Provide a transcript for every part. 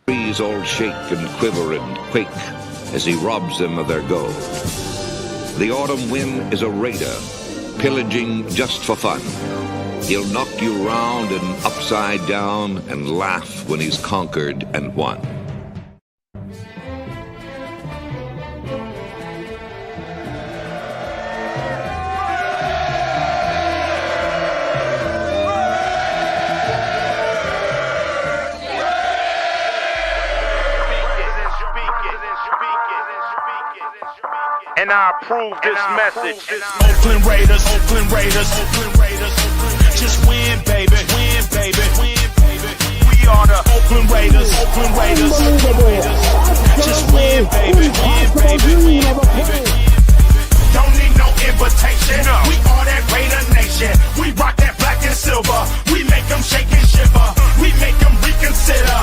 Trees all shake and quiver and quake as he robs them of their gold. The autumn wind is a raider, pillaging just for fun. He'll knock you round and upside down and laugh when he's conquered and won. And I approve this message. Oakland Raiders, Oakland Raiders, Oakland Raiders. Just win, baby, win, baby, win, baby. We are the Oakland Raiders, Oakland Raiders, Oakland Raiders. Just win, baby, win, baby, win, baby. Don't need no invitation. We are that Raider Nation. We rock that black and silver. We make them shake and shiver. We make them reconsider.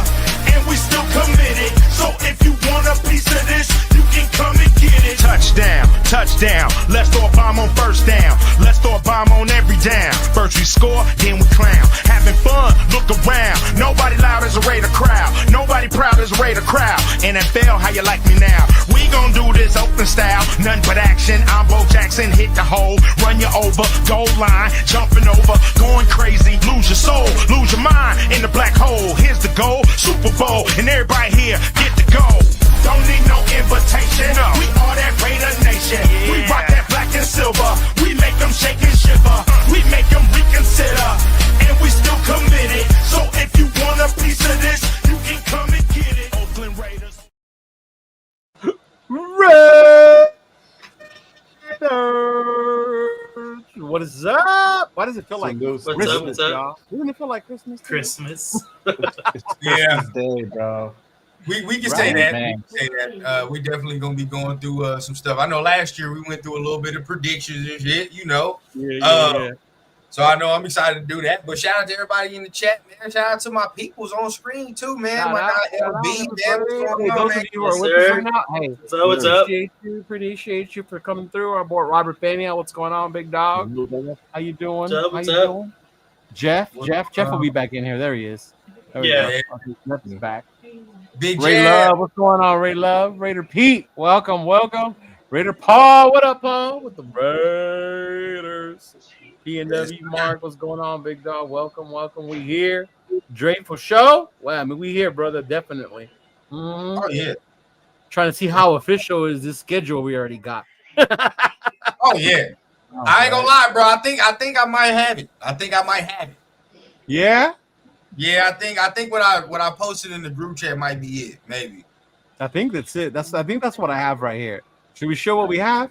And we still committed. So if you want a piece of this, you can come and get it. Touchdown, touchdown. Let's throw a bomb on first down. Let's throw a bomb on every down. First we score, then we clown. Having fun, look around. Nobody loud as a Raider crowd. Nobody proud as a Raider crowd. NFL, how you like me now? We gon' do this open style. Nothing but action. I'm Bo Jackson, hit the hole. Run you over, goal line. Jumping over, going crazy. Lose your soul, lose your mind in the black hole. Here's the goal, Super Bowl. And everybody here, get the goal. Don't need no invitation. We are that Raider Nation. We rock that black and silver. We make them shake and shiver. We make them reconsider. And we still committed. So if you want a piece of this, you can come and get it. Oakland Raiders. Raiders. What is up? Why does it feel like Christmas, y'all? Doesn't it feel like Christmas? Christmas. Yeah, Day, bro. we can Right, say that. man. We can say that. We definitely gonna be going through some stuff. I know last year we went through a little bit of predictions and shit, you know. Yeah. So I know I'm excited to do that. But shout out to everybody in the chat, man. Shout out to my peoples on screen too, man. Shout My out, guy shout LB, out, man. What's Hey, going on, those man? of you who are Yes, with sir. us right now, hey, What's up? appreciate you for coming through. Our boy Robert Pena, what's going on, big dog? How you doing? What's up, How what's you up? doing? Jeff will be back in here. There he is. There we Yeah. go. Okay, Jeff is back. Big Ray Jab. Love, what's going on, Ray Love? Raider Pete, welcome. Raider Paul, what up, Paul? With the Raiders. P&W Mark, what's going on, big dog? Welcome. We here. Drake for show. Well, I mean, we here, brother, definitely. Mhm. Oh yeah. Trying to see how official is this schedule we already got. Oh yeah. I ain't gonna lie, bro. I think I might have it. Yeah, Yeah, I think what I posted in the group chat might be it. Maybe. I think that's it. I think that's what I have right here. Should we show what we have?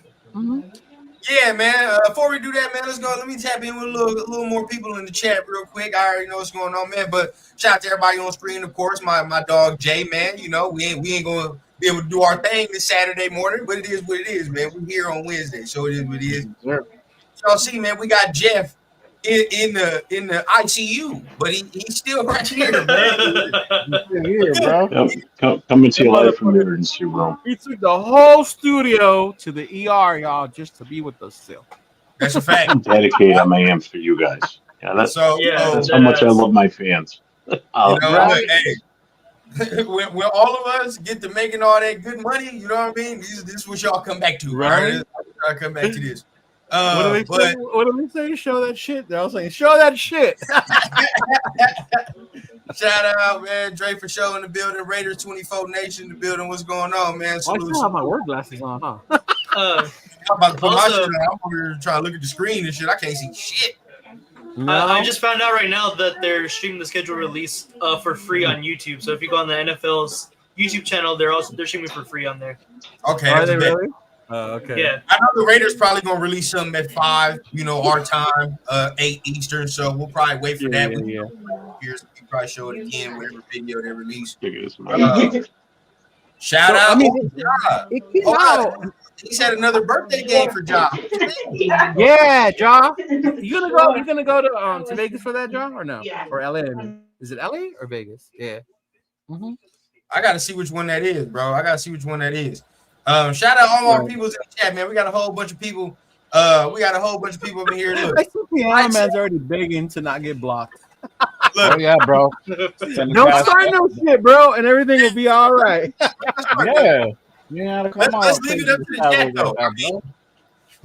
Yeah, man. Before we do that, man, let's go. Let me tap in with a little more people in the chat real quick. I already know what's going on, man. But shout out to everybody on screen, of course. My dog Jay, man. You know, we ain't gonna be able to do our thing this Saturday morning, but it is what it is, man. We're here on Wednesday, so it is what it is. Sure. Y'all see, man, we got Jeff in the ICU, but he's still right here, man. Here, bro. Coming to you live from the emergency room. We took the whole studio to the ER, y'all, just to be with us still. That's a fact. Dedicated I am for you guys. Yeah, that's So, that's how much I love my fans. you know, look, hey, when all of us get to making all that good money, you know what I mean? This is what y'all come back to, Right. right? I'll come back to this. What do they say? Show that shit. They're all saying, show that shit. Shout out, man. Dre for show in the building. Raiders 24 Nation in the building. What's going on, man? I still have my work glasses on, huh? I'm about to put my Also- shit on. I'm over here trying to look at the screen and shit. I can't see shit. I just found out right now that they're streaming the schedule release for free on YouTube. So if you go on the NFL's YouTube channel, they're streaming for free on there. Okay. Are that's they a bet. really? Okay. Yeah. I know the Raiders probably gonna release something at 5, you know, our time, 8 Eastern. So we'll probably wait for that. Yeah. We probably show it again, whatever video they release. Shout Shout So, out. I mean, Ja. It came Oh, out. He said another birthday game for Ja. Yeah, Ja. You gonna go to Vegas for that, Ja, or no? Or LA? I mean. Is it LA or Vegas? Yeah. I gotta see which one that is, bro. Shout out all our people in the chat, man. We got a whole bunch of people. Over here. Look. I see Piano Man's already begging to not get blocked. Oh yeah, bro. Don't start no shit, bro, and everything will be all right. Yeah. Yeah, come on. Let's leave it up to the chat, though.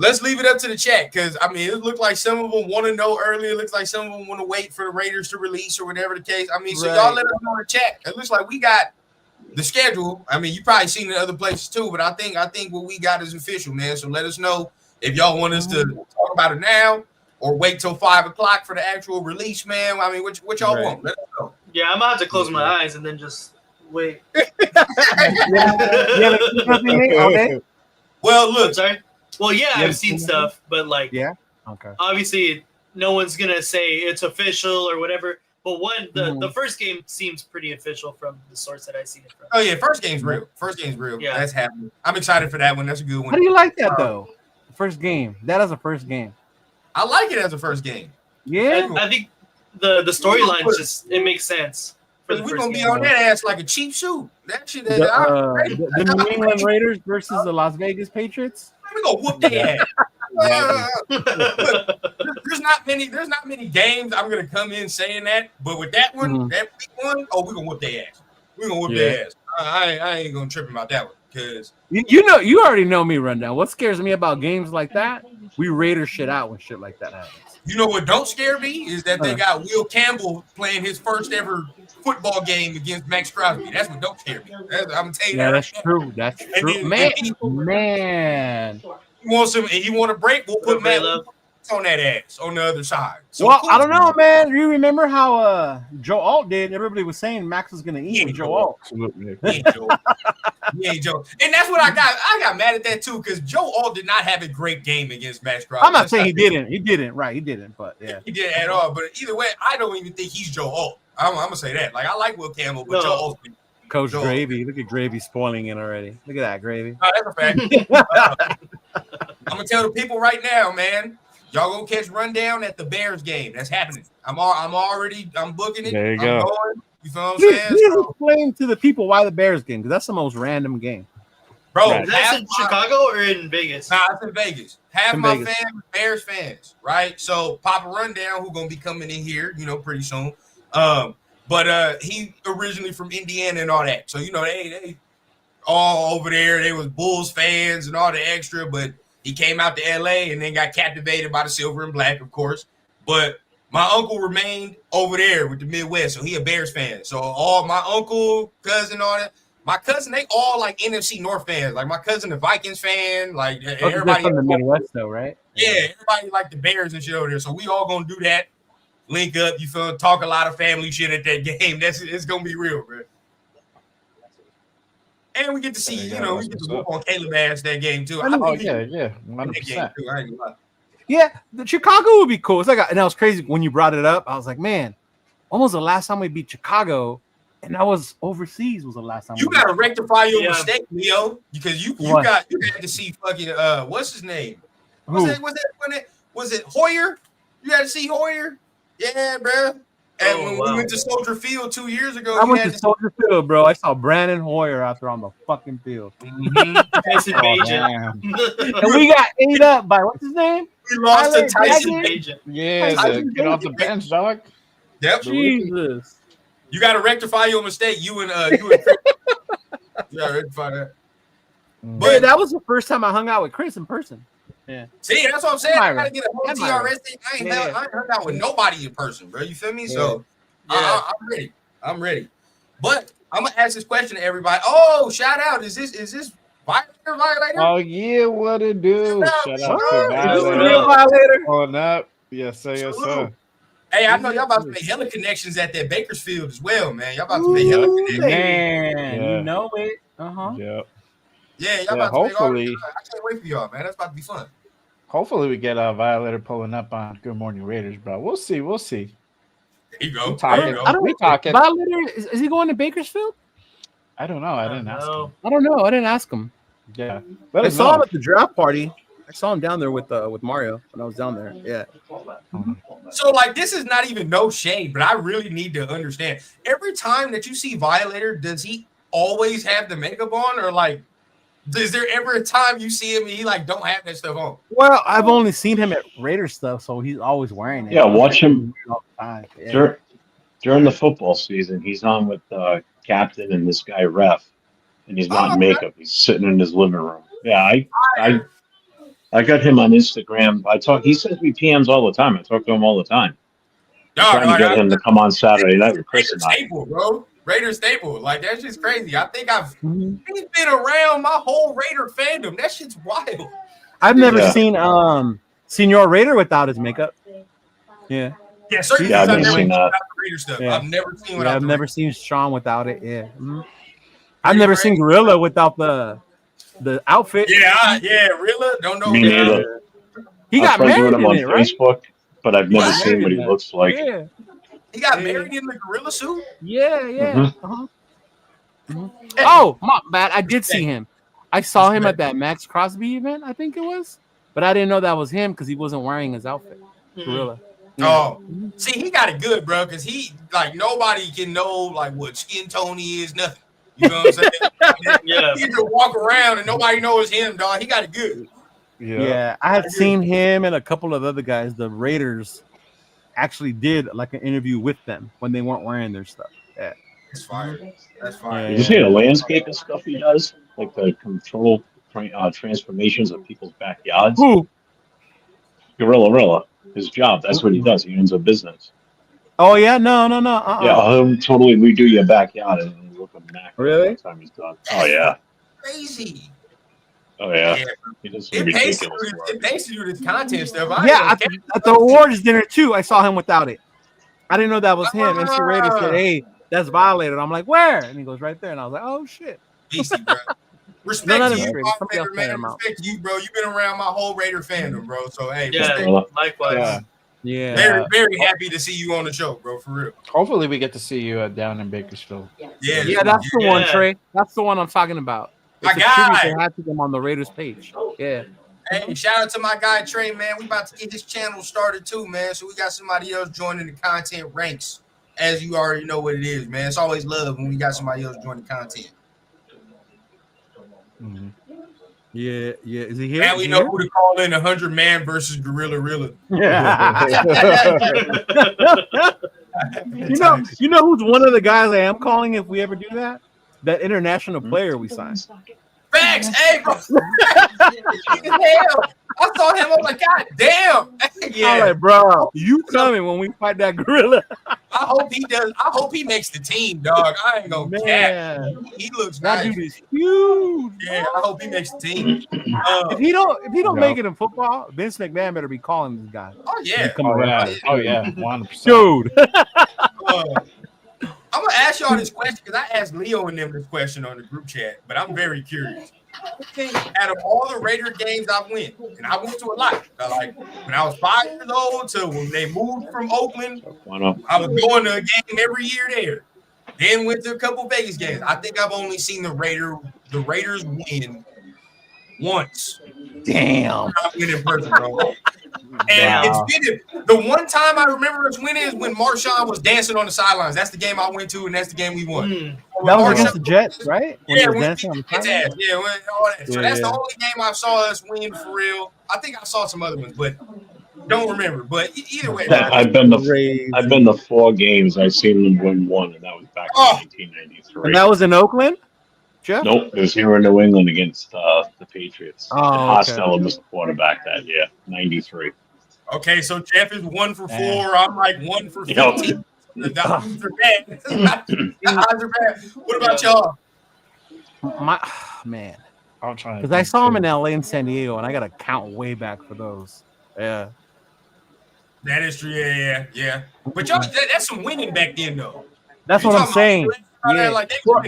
Let's leave it up to the chat because I mean, it looked like some of them want to know earlier. It looks like some of them want to wait for the Raiders to release or whatever the case. I mean, so y'all let us know in the chat. It looks like we got the schedule. I mean, you probably seen it in other places too, but I think what we got is official, man. So let us know if y'all want us to talk about it now or wait till 5 o'clock for the actual release, man. I mean, what y'all want? Let us know. Yeah, I'm gonna have to close my eyes and then just wait. Well, look. I'm sorry. Well, yeah, I've seen stuff, but like, obviously, no one's gonna say it's official or whatever. But the first game seems pretty official from the source that I seen it from. Oh yeah, first game's real. First game's real. Yeah, that's happening. I'm excited for that one. That's a good one. How do you like that though? First game. That is a first game. I like it as a first game. Yeah, I think the storyline it makes sense. We're gonna be on that ass like a cheap suit. That shit. The New England Raiders versus the Las Vegas Patriots. We gonna whoop their ass. There's not many games I'm gonna come in saying that, but with that one, that week one, we're gonna whoop their ass. We're gonna whoop their ass. I ain't gonna trip about that one because you already know me, Rundown. What scares me about games like that? We Raider shit out when shit like that happens. You know what don't scare me is that they got Will Campbell playing his first ever football game against Max Crosby. That's what don't scare me. I'm telling you that. That's true. That's true. Man. He wants a break, we'll put Matt on that ass on the other side. So well, I don't know, man. You remember how Joe Alt did? Everybody was saying Max was going to eat Joe Alt. Absolutely. He ain't Joe. And that's what I got mad at that too because Joe Alt did not have a great game against Max Crosby. I'm not saying he didn't. He didn't. Right. He didn't. But yeah. He didn't at all. But either way, I don't even think he's Joe Alt. I'm going to say that. Like, I like Will Campbell, but Joe Alt. Coach Gravy. Look at Gravy spoiling it already. Look at that, Gravy. Oh, that's a fact. I'm going to tell the people right now, man. Y'all gonna catch Rundown at the Bears game. That's happening. I'm booking it. There you go. Going. You feel what I'm saying? Please explain to the people why the Bears game, because that's the most random game. Bro, right. That's in Chicago or in Vegas? Nah, it's in Vegas. Half my fans, Bears fans, right? So Papa Rundown, who gonna be coming in here, pretty soon. But he originally from Indiana and all that. So they all over there. They was Bulls fans and all the extra, but he came out to LA and then got captivated by the silver and black, of course. But my uncle remained over there with the Midwest, so he a Bears fan. So all my uncle, cousin, all that. My cousin, they all like NFC North fans. Like my cousin, the Vikings fan. Like everybody from the Midwest, though, right? Yeah, everybody like the Bears and shit over there. So we all gonna do that. Link up, you feel? Talk a lot of family shit at that game. It's gonna be real, bro. And we get to see, we get to whoop on Caleb ass that game too. Yeah, 100%. Yeah, the Chicago would be cool. It's like, and that was crazy when you brought it up. I was like, man, when was the last time we beat Chicago? And that was overseas. Was the last time you got to rectify your mistake, Leo, because you had to see fucking what's his name? Was it Hoyer? You had to see Hoyer? Yeah, bro. And when we went to Soldier Field 2 years ago, I went to Soldier Field, bro. I saw Brandon Hoyer out there on the fucking field. Mm-hmm. And we got ate up by what's his name? We lost to Tyson Bagent. Yeah, get off the bench, dog. Yep. Jesus. You got to rectify your mistake. You and Chris. You got to rectify that. But yeah, that was the first time I hung out with Chris in person. Yeah. See, that's what I'm saying. I gotta get a whole TRS thing. I ain't hung out with nobody in person, bro. You feel me? So I'm ready. I'm ready. But I'm gonna ask this question to everybody. Oh, shout out. Is this Violator? Oh yeah, what it do? Shout out to Violator. Is this the real Violator? On up. Yes, sir, yes, sir. Hey, I know y'all about to make hella connections at that Bakersfield as well, man. Y'all about to make hella connections. Man, you know it. Yep. Yeah, y'all about to hopefully. Make I can't wait for y'all, man. That's about to be fun. Hopefully we get a Violator pulling up on Good Morning Raiders, bro. We'll see. There you go. We talking. Violator, is he going to Bakersfield? I don't know. I didn't ask him. I don't know. I didn't ask him. Yeah. I saw him at the draft party. I saw him down there with Mario when I was down there. Yeah. So like this is not even no shade, but I really need to understand. Every time that you see Violator, does he always have the makeup on, or like is there ever a time you see him and he like don't have that stuff on? Well, I've only seen him at Raiders stuff, so he's always wearing it. Yeah, watch him. All the time. Yeah. Sure. during the football season, he's on with captain and this guy ref, and he's not in makeup. He's sitting in his living room. Yeah, I got him on Instagram. He sends me PMs all the time. I talk to him all the time. I'm trying to get him to come on Saturday night with Chris and I. Staple, bro. Raider staple. Like, that's just crazy. I think he's been around my whole Raider fandom. That shit's wild. I've never seen Senor Raider without his makeup. Yeah. Yeah, certainly. I've never seen that. Raider stuff. Yeah. I've never seen I've never seen Sean without it. Yeah. Mm-hmm. I've never seen Gorilla without the outfit. Yeah, Gorilla. Don't know. Me neither. He got married in it, right? Facebook, but I've never seen what he looks like. Yeah. He got married in the gorilla suit? Yeah. Mm-hmm. Uh-huh. Mm-hmm. Oh, my bad. I did see him. I saw him at that Max Crosby event, I think it was. But I didn't know that was him because he wasn't wearing his outfit. Gorilla. Oh, see, he got it good, bro, because nobody can know, what skin tone he is, nothing. You know what I'm saying? Yeah. He just walk around and nobody knows him, dog. He got it good. Yeah, I have seen him and a couple of other guys. The Raiders actually did an interview with them when they weren't wearing their stuff. Yeah, that's fire. That's fire. You see the landscape and stuff he does, like the control transformations of people's backyards. Who? Gorilla. His job. That's what he does. He owns a business. Oh yeah, no. Yeah, he'll totally redo your backyard and look immaculate. Really? By the time he's done. Oh yeah. Crazy. Oh yeah. He does some ridiculous work. It pays to do this content stuff. At the awards dinner too, I saw him without it. I didn't know that was him. MC Raider said, "Hey, that's violated." I'm like, "Where?" And he goes, "Right there." And I was like, "Oh shit." Easy, bro. Respect to you, Raider, man. Respect to you, bro. You've been around my whole Raider fandom, bro. So hey, likewise. Yeah. Very, very happy to see you on the show, bro. For real. Hopefully, we get to see you down in Bakersfield. Yeah, that's the one, Trey. That's the one I'm talking about. My guy. They had to them on the Raiders page. Yeah. Hey, shout out to my guy Trey, man. We about to get this channel started too, man. So we got somebody else joining the content ranks. As you already know what it is, man. It's always love when we got somebody else joining the content. Mm-hmm. Yeah. Is he here? And we know who to call in 100-man versus Gorilla Rilla. Yeah. you know who's one of the guys I am calling if we ever do that? That international player we signed. Facts, hey, bro. I saw him. I'm like, God damn. I'm like, bro, you coming when we fight that gorilla? I hope he does. I hope he makes the team, dog. I ain't gonna cap. He looks that nice. Dude is huge. Yeah, I hope he makes the team. If he don't make it in football, Vince McMahon better be calling this guy. Oh yeah. 100%. Dude. I'm gonna ask y'all this question because I asked Leo and them this question on the group chat, but I'm very curious. Out of all the Raider games I went, and I went to a lot, like when I was 5 years old to when they moved from Oakland, I was going to a game every year there. Then went to a couple Vegas games. I think I've only seen the Raiders win once. Damn. I went in person, bro. And it's been the one time I remember us winning is when Marshawn was dancing on the sidelines. That's the game I went to, and that's the game we won. That was against the Jets, right? When all that. So that's the only game I saw us win for real. I think I saw some other ones, but don't remember. But either way, I've been to 4 games. I've seen them win 1, and that was back in 1993. And that was in Oakland? Jeff? Nope, it was here in New England against the Patriots. Oh, Hostetler was the quarterback that year, 93. Okay, so Jeff is 1 for 4. I'm like 1 for 15. The odds are bad. The odds are bad. What about y'all? Man, I'm trying because I saw him in LA and San Diego, and I got to count way back for those. Yeah, that is true. Yeah. But y'all, that's some winning back then, though. That's what I'm saying. Yeah. Like they so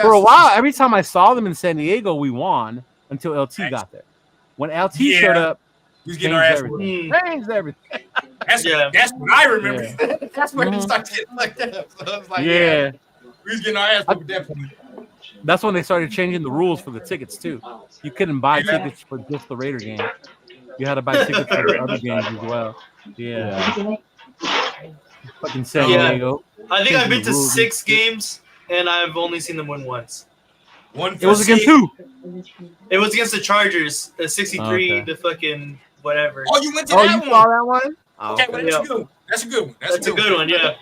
for a while, every time I saw them in San Diego, we won until LT got there. When LT showed up, he was getting our ass changed everything. That's what I remember. Yeah. That's when it started getting like that. So I was like, we was getting our ass at that point. That's when they started changing the rules for the tickets too. You couldn't buy tickets for just the Raider game. You had to buy tickets for the other games as well. Yeah. Fucking San Diego. I think I've been to 6 games and I've only seen them win once. It was against who? It was against the Chargers. The 63 to fucking whatever. Oh, you went to that one? You saw that one? Okay, well, that's a good one. That's a good one. That's a good one, yeah.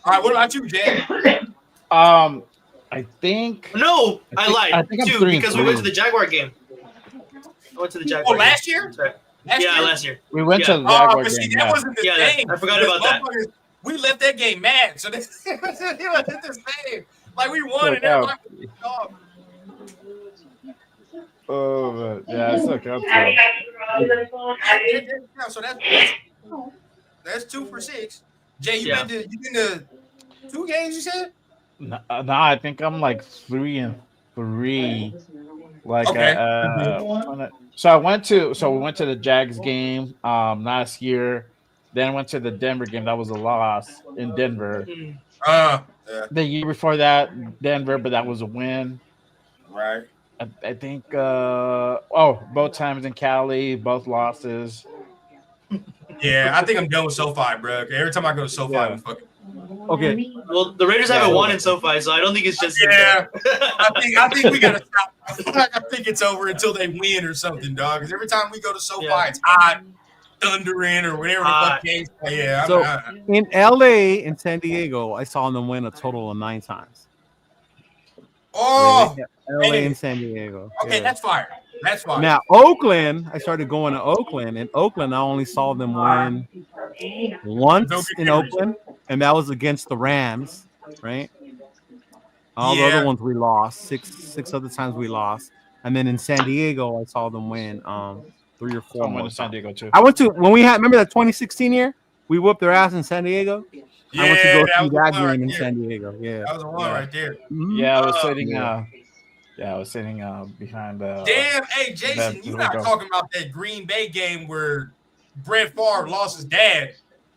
All right, what about you, Jay? I think. No, I lied. I think I'm too, 3 and because we went to 3. the Jaguar game. I went to the Jaguar. Oh, last year? Sorry. Last year? Last year. We went to the Oh, Jaguar but see, game. that Yeah. wasn't the same. I forgot about that. We left that game mad, so it wasn't the same. Like we won and Look out. everybody was pissed off. Oh, but yeah, it's okay. So that's 2 for 6. Jay, you been to 2 games? You said? No, I think I'm like 3 and 3. Like, Okay. so we went to the Jags game last year. Then went to the Denver game. That was a loss in Denver. Yeah. The year before that, Denver, but that was a win. Right. I think both times in Cali, both losses. Yeah, I think I'm done with SoFi, bro. Every time I go to SoFi, I'm fucking. Okay. Well, the Raiders haven't won in SoFi, so I don't think it's just. Yeah. I think we gotta stop. I think it's over until they win or something, dog. Because every time we go to SoFi, it's hot, thundering, or whatever the fuck games. Yeah. So in LA and San Diego, I saw them win a total of 9 times. Oh, LA and San Diego. Okay, Yeah. that's fire. That's fire. Now Oakland, I started going to Oakland. In Oakland, I only saw them win once in Oakland, and that was against the Rams, right? All the other ones we lost. Six other times we lost, and then in San Diego, I saw them win 3 or 4 I went more. to San Diego too. I went to when we had remember that 2016 year we whooped their ass in San Diego. Yeah, I went to go see that right game in there. San Diego. Yeah, That was the one right there. Yeah, I was sitting. I was sitting behind the. Damn, hey Jason, you're not talking about that Green Bay game where Brett Favre lost his dad.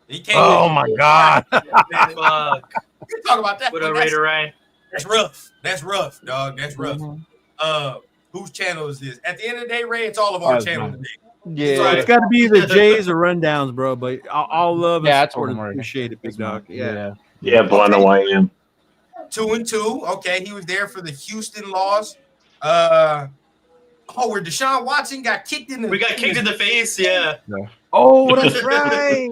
He came. Oh my God! Fuck. You talk about that? What a Raider Ryan. That's rough. That's rough, dog. That's rough. Whose channel is this? At the end of the day, Ray, it's all of our channels today. Yeah, it's got to be the Jays or rundowns, bro. But all love and support is appreciated, big dog. Yeah. But I know I am. 2 and 2. Okay, he was there for the Houston loss. Where Deshaun Watson got kicked in the. We got kicked in the face. Yeah. Oh, that's right.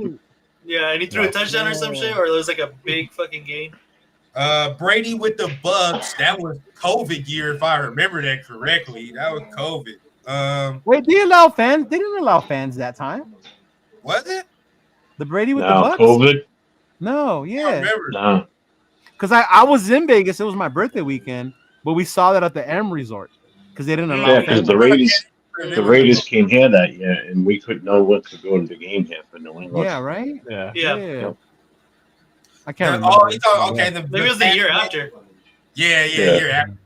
Yeah, and he threw a touchdown or some shit, or it was like a big fucking game. Brady with the Bucks. That was COVID year, if I remember that correctly. That was COVID. Wait, they allow fans? They didn't allow fans that time. Was it? The Brady with the Bucks? COVID? No, yeah. I remember. No. Because I was in Vegas. It was my birthday weekend, but we saw that at the M Resort because they didn't allow. Yeah, because the Raiders can't hear that yet, and we couldn't know what to go to the game here for New England. Yeah, right. Yeah. I can't remember. Oh, you thought okay? Maybe it was the year after. Yeah, year after.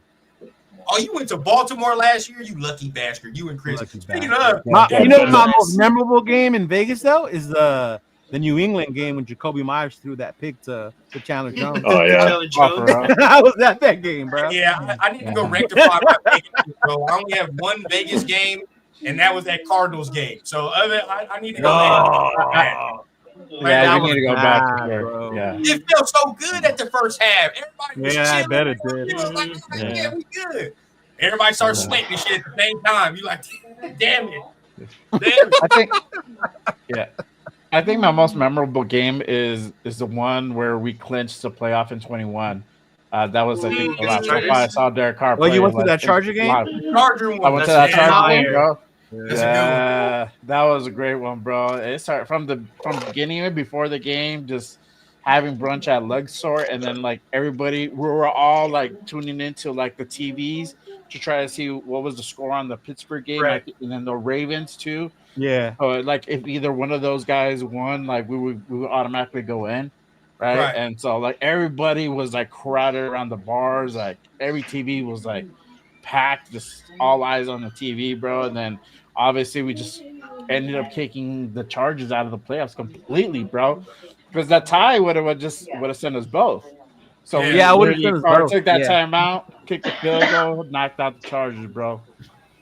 Oh, you went to Baltimore last year? You lucky bastard. You and Chris. Speaking of, you know my most memorable game in Vegas though is the New England game when Jacoby Myers threw that pick to Chandler Jones. Oh yeah, I was at that game, bro. Yeah, I need to go rectify my Vegas, bro. I only have one Vegas game, and that was that Cardinals game. So I need to go. Yeah, you need to go back to there. Yeah. It felt so good at the first half. Everybody was chilling. I bet it did. It was like, yeah, we good. Everybody starts sweating and shit at the same time. You like, damn it. I think my most memorable game is the one where we clinched the playoff in 21. That was I think the last time I saw Derek Carr. Well, you went to that Charger game? Charger one. I went to that Charger game, bro. Yeah, that was a great one, bro. It started from the beginning before the game, just having brunch at Luxor, and then like everybody, we were all like tuning into like the TVs to try to see what was the score on the Pittsburgh game, right. And then the Ravens too. Yeah. So like if either one of those guys won, like we would automatically go in, right? And so like everybody was like crowded around the bars, like every TV was like packed, just all eyes on the TV, bro. And then obviously we just ended up kicking the Chargers out of the playoffs completely, bro. Because that tie would have sent us both. So I would have sent us both. Took that time out, kicked the field goal, knocked out the Chargers, bro.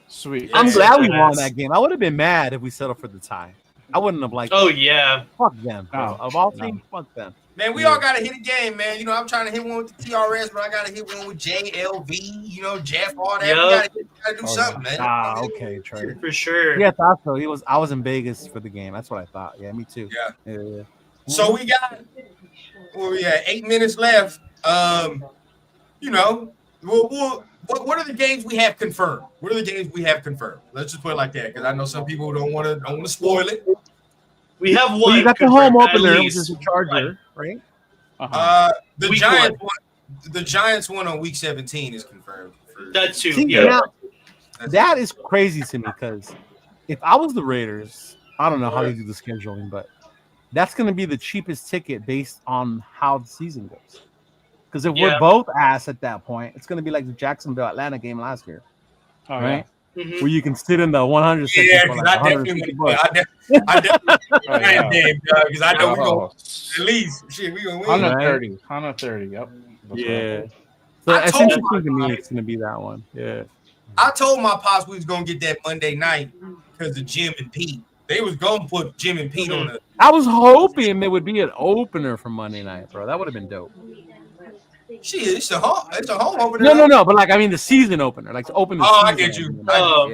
Sweet. I'm glad we won that game. I would have been mad if we settled for the tie. I wouldn't have liked. Oh yeah. Fuck them. Of all teams, fuck them. Man, we all gotta hit a game, man. You know, I'm trying to hit one with the TRS, but I gotta hit one with JLV. You know, Jeff, all that. We gotta do something, man. Okay, Trey. For sure. Yeah, I thought so. I was in Vegas for the game. That's what I thought. Yeah, me too. Yeah. So we got Well, we had 8 minutes left. You know, what are the games we have confirmed? What are the games we have confirmed? Let's just put it like that, because I know some people don't want to spoil it. We have one. Well, you got the home opener, which is the Charger, right? The Giants one. The Giants one on week 17 is confirmed. That too. See, Yeah. now, that is crazy to me because if I was the Raiders, I don't know how they do the scheduling, but that's going to be the cheapest ticket based on how the season goes. Because if we're both ass at that point, it's going to be like the Jacksonville Atlanta game last year, right? Yeah. Where you can sit in the 100 section for like I definitely because I know we're going to at least shit. We're going to win. 130. Yep. Yeah. So it's interesting to me. It's going to be that one. Yeah. I told my pops we was going to get that Monday night because of Jim and Pete. They was going to put Jim and Pete on the. I was hoping there would be an opener for Monday night, bro. That would have been dope. Shit, it's a home opener. No. But like, I mean, the season opener, like to open. I get you. Nah,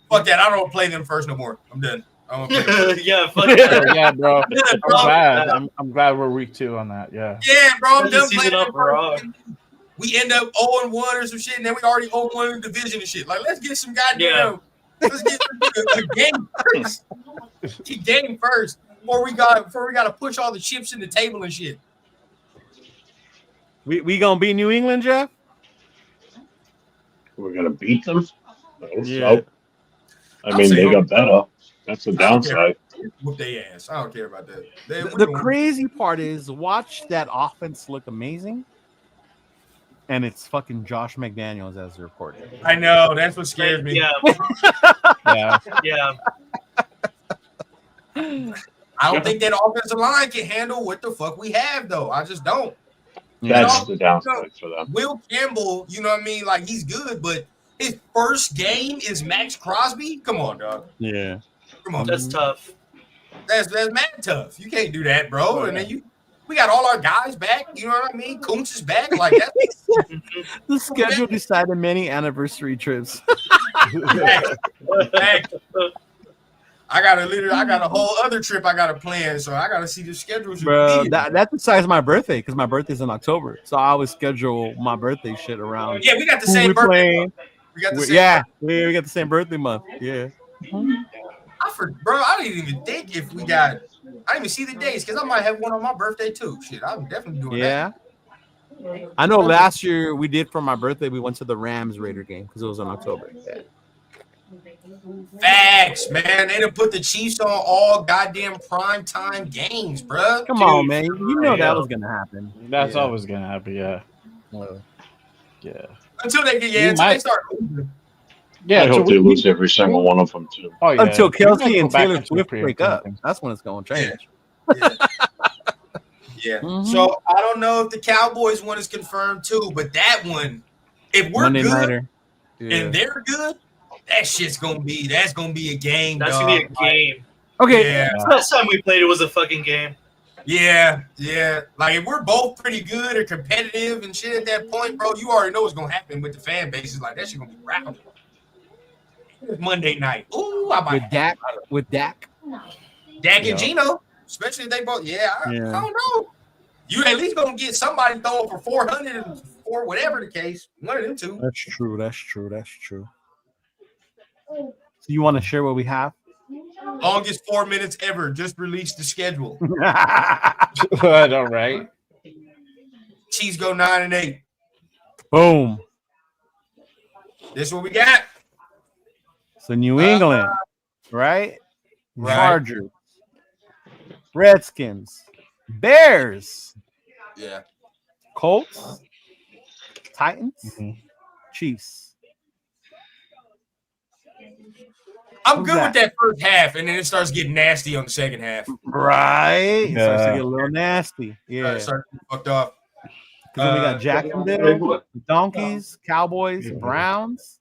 fuck that. I don't play them first no more. I'm done. Yeah, fuck that. Yeah, bro. I'm glad we're week 2 on that. Yeah. Yeah, bro. I'm done playing them. We end up 0-1 or some shit, and then we already 0-1 in the division and shit. Like, let's get some goddamn. Let's get a game first. Game first before we got to push all the chips in the table and shit. We gonna beat New England, Jeff? We're gonna beat them. I mean, they got better. That's the downside. Whoop their ass. I don't care about that. The crazy part is, watch that offense look amazing, and it's fucking Josh McDaniels as the reporter. I know, that's what scares me. Yeah. I don't think that offensive line can handle what the fuck we have, though. I just don't. That's the downside for them. Will Campbell, you know what I mean? Like, he's good, but his first game is Max Crosby. Come on, dog. Yeah. Come on. That's tough. That's mad tough. You can't do that, bro. And then we got all our guys back. You know what I mean? Kuntz is back. Like that's the schedule decided many anniversary trips. I got a whole other trip I got to plan, so I got to see the schedule. Bro, that decides my birthday because my birthday's in October, so I always schedule my birthday shit around. Yeah, we got the same birthday month. We got the same birthday month. Yeah. I didn't even think if we got. I didn't even see the dates because I might have one on my birthday too. Shit, I'm definitely doing that. Yeah. I know last year we did for my birthday. We went to the Rams Raider game because it was in October. Yeah. Facts, man. They done put the Chiefs on all goddamn primetime games, bro. Come on, man. You know that was gonna happen. That's always gonna happen. Yeah. Yeah. Until they start losing. Yeah, I hope they lose every single one of them too. Oh, yeah. Until Kelsey and Taylor Swift break up, that's when it's gonna change. Yeah. Mm-hmm. So I don't know if the Cowboys one is confirmed too, but that one, if we're Monday good nighter. and they're good, that's gonna be a game. That's gonna be a game. Okay. Yeah. Last time we played it was a fucking game. Yeah. Like if we're both pretty good or competitive and shit at that point, bro, you already know what's gonna happen with the fan bases. Like that shit gonna be rowdy. Monday night. Ooh, with Dak. Dak and Gino, especially if they both. I don't know. You at least gonna get somebody throwing for 400 or whatever the case. One of them two. That's true. So you want to share what we have? Longest 4 minutes ever. Just released the schedule. All right. Chiefs go 9-8. Boom. This is what we got. So New England, right? Chargers, Redskins, Bears, Colts, Titans, Chiefs. I'm good with that first half, and then it starts getting nasty on the second half. Right? It starts to get a little nasty. Yeah. Starts to get fucked up. Then we got Jacksonville, Donkeys, Cowboys, Browns,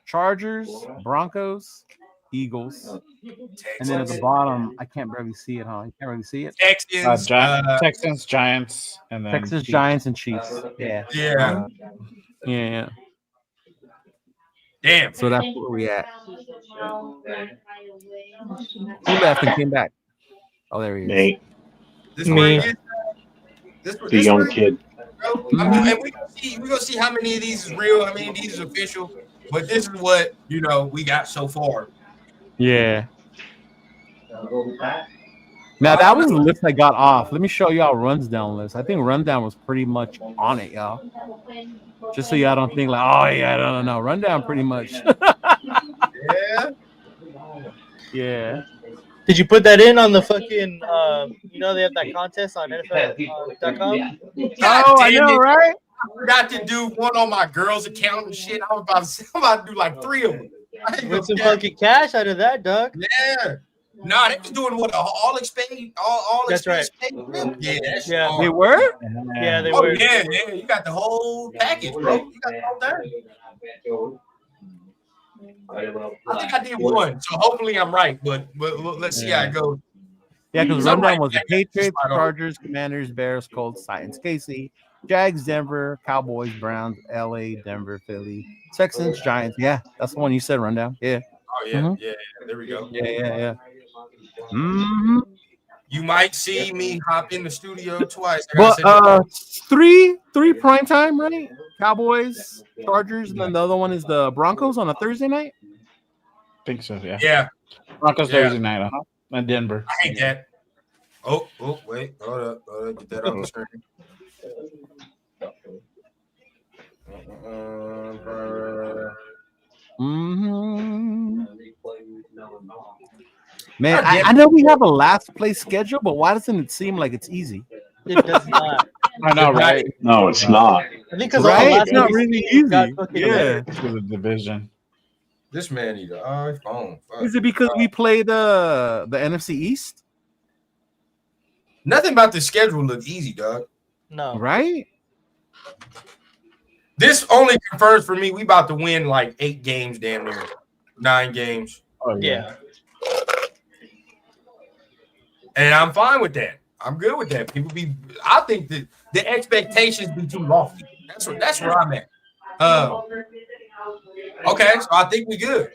Chargers, Broncos, Eagles. And then at the bottom, I can't barely see it, huh? You can't really see it? Texans, Texans, Giants, and then Texans, Chiefs. Giants, and Chiefs. Yeah. Damn. So that's where we at. Who left and came back? Oh, there he is. Nate. This way The young kid. And we're gonna see how many of these is real, how many of these is official. But this is what we got so far. Yeah. Now that was the list I got off. Let me show y'all runs down list. I think rundown was pretty much on it, y'all. Just so y'all don't think like, oh yeah, no. Rundown pretty much. Yeah. Yeah. Did you put that in on the fucking? They have that contest on NFL.com. Oh, I know, right? I forgot to do one on my girl's account and shit. I'm about to do like 3 of them. Get some fucking cash out of that, Doug. Yeah. Nah, they was doing what all expense. That's right. Yeah, that's Yeah. hard. They were? Yeah, they were. Yeah. You got the whole package, bro. You got the whole thing. I think I did one, so hopefully I'm right. But let's see how it goes. Yeah, because rundown was the Patriots, Chargers, Commanders, Bears, Colts, Titans, KC, Jags, Denver, Cowboys, Browns, LA, Denver, Philly, Texans, Giants. Yeah, that's the one you said. Rundown. Yeah. Oh yeah, yeah. There we go. Yeah. You might see me hop in the studio twice. But three primetime, right? Cowboys, Chargers, and then the other one is the Broncos on a Thursday night. I think so. Yeah. Yeah. Broncos Thursday night, and Denver. I hate that. Oh, wait. Hold up. Get that on the screen. Man, I know we have a last place schedule, but why doesn't it seem like it's easy? It does not. I know, right? No, it's not. I think because it's not really easy. Yeah, to the division. This man need an iPhone. Is it because we play the NFC East? Nothing about the schedule look easy, dog. No. Right? This only confirms for me we about to win like 8 games, damn near 9 games. Oh Yeah. And I'm fine with that. I'm good with that. I think that the expectations be too lofty. That's where I'm at. Okay, so I think we good.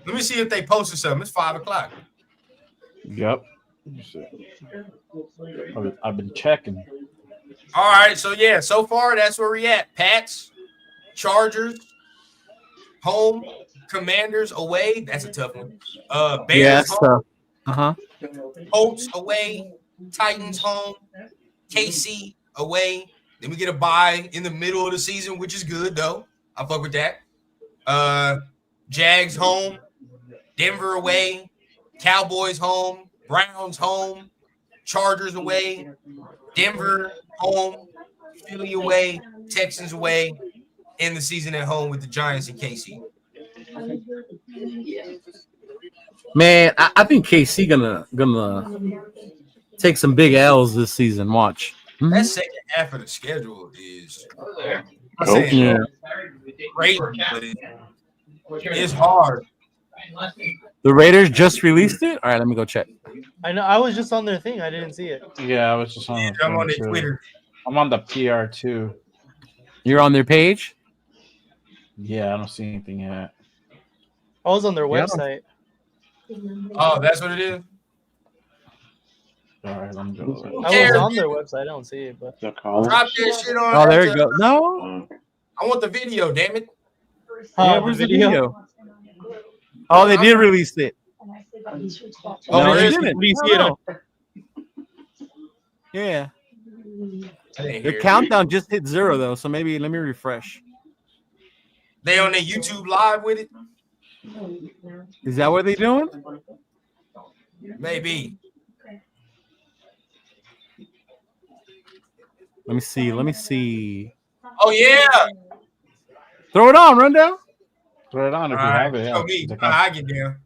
Let me see if they posted something. It's 5:00. Yep. I've been checking. All right, so far that's where we at. Pats, Chargers, home, Commanders away. That's a tough one. Bears home. Colts away, Titans home, KC away. Then we get a bye in the middle of the season, which is good though. I fuck with that. Jags home, Denver away, Cowboys home, Browns home, Chargers away, Denver home, Philly away, Texans away, end the season at home with the Giants and KC. Man, I think KC gonna take some big L's this season. Watch. That second half of the schedule is great, but it's hard. The Raiders just released it. All right, let me go check. I know. I was just on their thing. I didn't see it. Yeah, I was just on. I'm on their Twitter. I'm on the PR too. You're on their page? Yeah, I don't see anything yet. I was on their website. Oh, that's what it is. All right, I'm going. I was on their website. I don't see it, but drop that shit on. Oh, there you go. No, I want the video. Damn it. Where's the video? Oh, they did release it. Oh, they didn't. Yeah. The countdown just hit 0 though, so maybe let me refresh. They on their YouTube live with it? Is that what they doing? Maybe. Let me see. Oh yeah. Throw it on, rundown. Throw it on if you have it. Show me. I get down.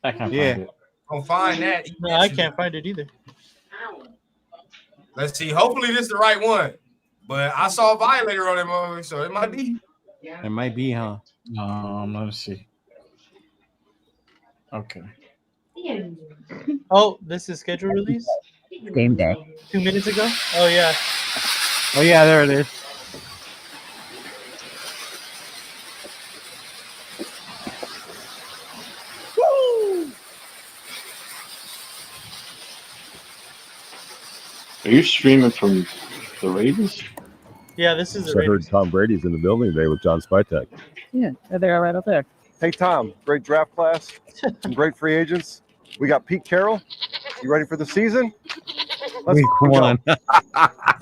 I can't find it. I'll find that. no, I can't find it either. Let's see. Hopefully this is the right one. But I saw a violator on that movie, so it might be. It might be, huh? Let's see. Okay. Oh, this is schedule release? Game day. 2 minutes ago? Oh, yeah. Oh, yeah, there it is. Woo! Are you streaming from the Raiders? Yeah, this is. I heard Tom Brady's in the building today with John Spytek. Yeah, they are right up there. Hey, Tom, great draft class, some great free agents. We got Pete Carroll. You ready for the season? Let's go.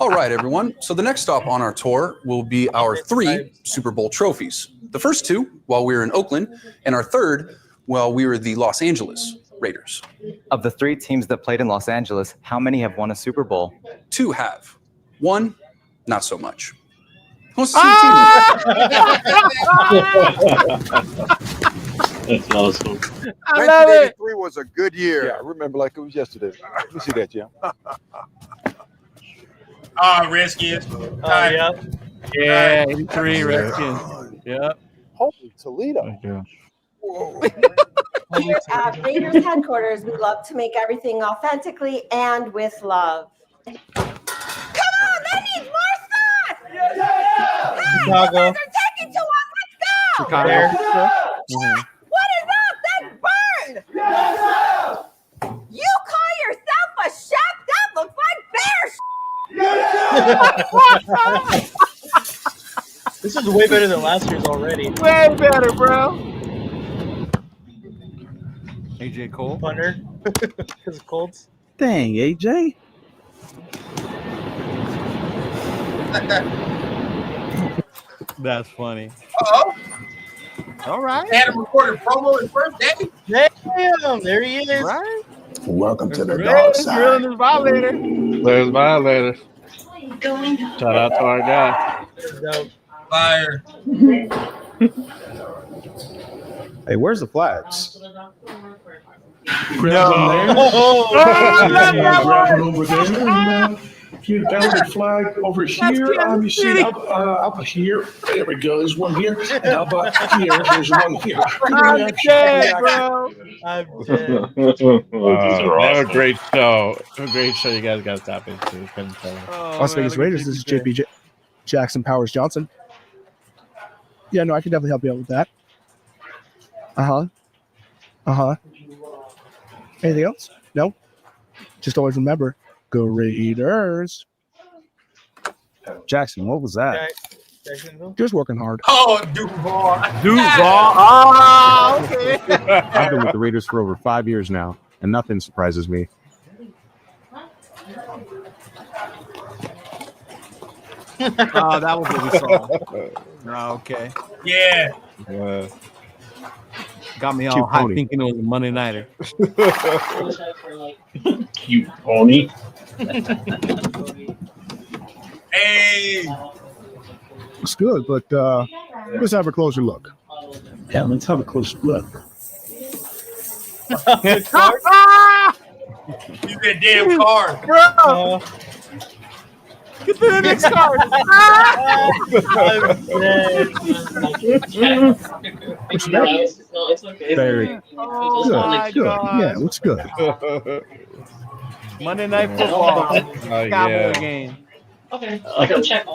All right, everyone. So the next stop on our tour will be our 3 Super Bowl trophies. The first 2 while we were in Oakland, and our third while we were the Los Angeles Raiders. Of the 3 teams that played in Los Angeles, how many have won a Super Bowl? 2 have. 1, not so much. What's That's awesome. I love it. 1983 was a good year. Yeah, I remember like it was yesterday. Let me see that, Jim. Redskins. Yeah. Yeah, 83 Redskins. Yeah. Holy Toledo. Here at Raiders headquarters, we love to make everything authentically and with love. Come on, that needs more sauce! Hey, you guys are taking too long. Let's go! Chicago. What is up? That's burned! You call yourself a chef? That looks like bear. This is way better than last year's already. Way better, bro. AJ Cole. Punter. Because of Colts. Dang, AJ. That's funny. Uh-oh. All right. Had him recorded promo his first day. Damn, there he is. Right. Welcome to the dark side. Drilling his violator. There's violators. Shout out to our guy. Fire. Hey, where's the flags? Grab one there. Grab one over there. And, here, that was a flag over here. Let me see. Up here. There we go. There's one here. And how about here? There's one here. I'm dead, bro. I'm dead. What a great show. A great show you guys got to tap into. Las Vegas Raiders, this is JP Jackson Powers Johnson. Yeah, no, I can definitely help you out with that. Anything else? No? Just always remember, go Raiders. Jackson, what was that? Just working hard. Oh, Duval. Oh, okay. I've been with the Raiders for over 5 years now, and nothing surprises me. Oh, that was what we saw. Oh, okay. Yeah. Got me all Cute hot pony. thinking it was a Monday nighter. Cute pony. Hey. Looks good, but let's have a closer look. Yeah, let's have a closer look. Use that damn card. Bro. Get to the next card. Very Oh, good. my Good. God. Yeah, looks good. Monday Night Football. Cowboy yeah. game. Okay, I can check.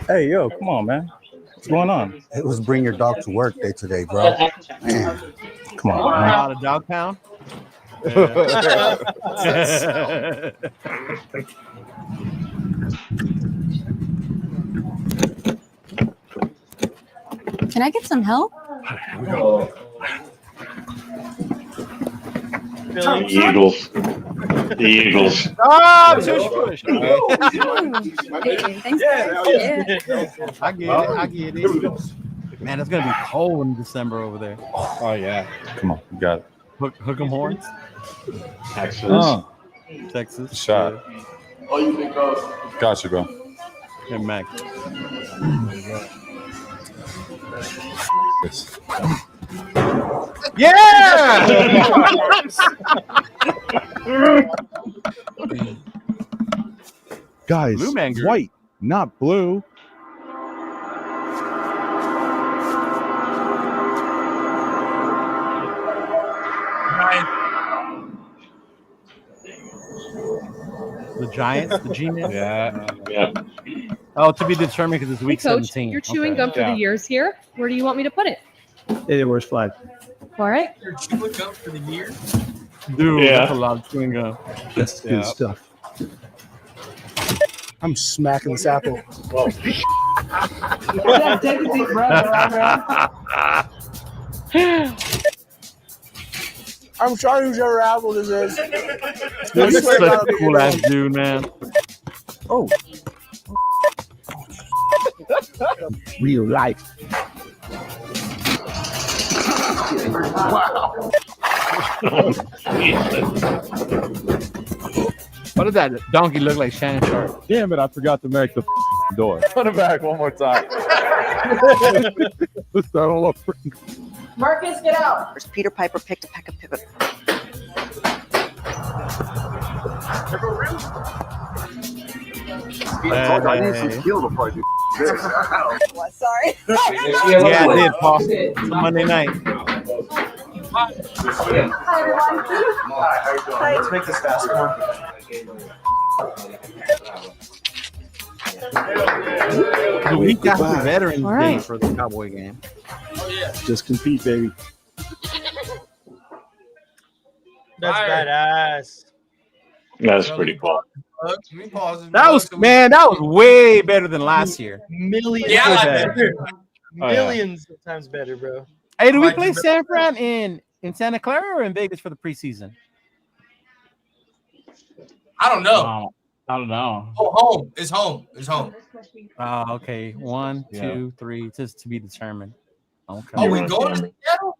Hey, yo, come on, man. What's going on? It was bring your dog to work day today, bro. Man, come on, man. Out of Dog Pound. Can I get some help? The Eagles. The Eagles. Oh, tush push. Thanks, guys. I get it. Man, it's gonna be cold in December over there. Oh, yeah. Come on, you got it. Hook 'em horns. Texas. Texas. Shot. Oh, you think Gotcha, bro. Hey, Mac. Yeah! Guys, Blue man group. white, not blue. The Giants, the G-Men. Yeah. Oh, to be determined because it's week Hey, Coach, 17. you're chewing Okay. gum for the years here. Where do you want me to put it? Where's flag? All right. You're chewing gum for the year. Dude, Yeah. that's a lot of chewing gum. That's good stuff. I'm smacking this apple. Yeah, take a deep breath, I'm sorry whose ever apple this is. You're such a cool ass dude, man. Oh. Real life. Wow. What did that donkey look like, Shannon Sharp? Damn it, I forgot to make the door. Put it back one more time. Let's start all over. Marcus, get out. First, Peter Piper picked a peck of pivot. I need some skill before I do this. What? Sorry. Yeah, I did, Paul. It's a Monday night. Hi, everyone. Hi. Let's make this fast. Come on. The week after Goodbye. Veterans All Day right. for the Cowboy game. Just compete, baby. That's badass. That's pretty cool. That was, man, that was way better than last year. Millions. Yeah, I like better. that. Millions of times better, bro. Hey, do we play San Fran in Santa Clara or in Vegas for the preseason? I don't know. I don't know. Oh, home. It's home. It's home. Oh, okay. 1, 2, 3, just to be determined. Okay. Are we going to Seattle?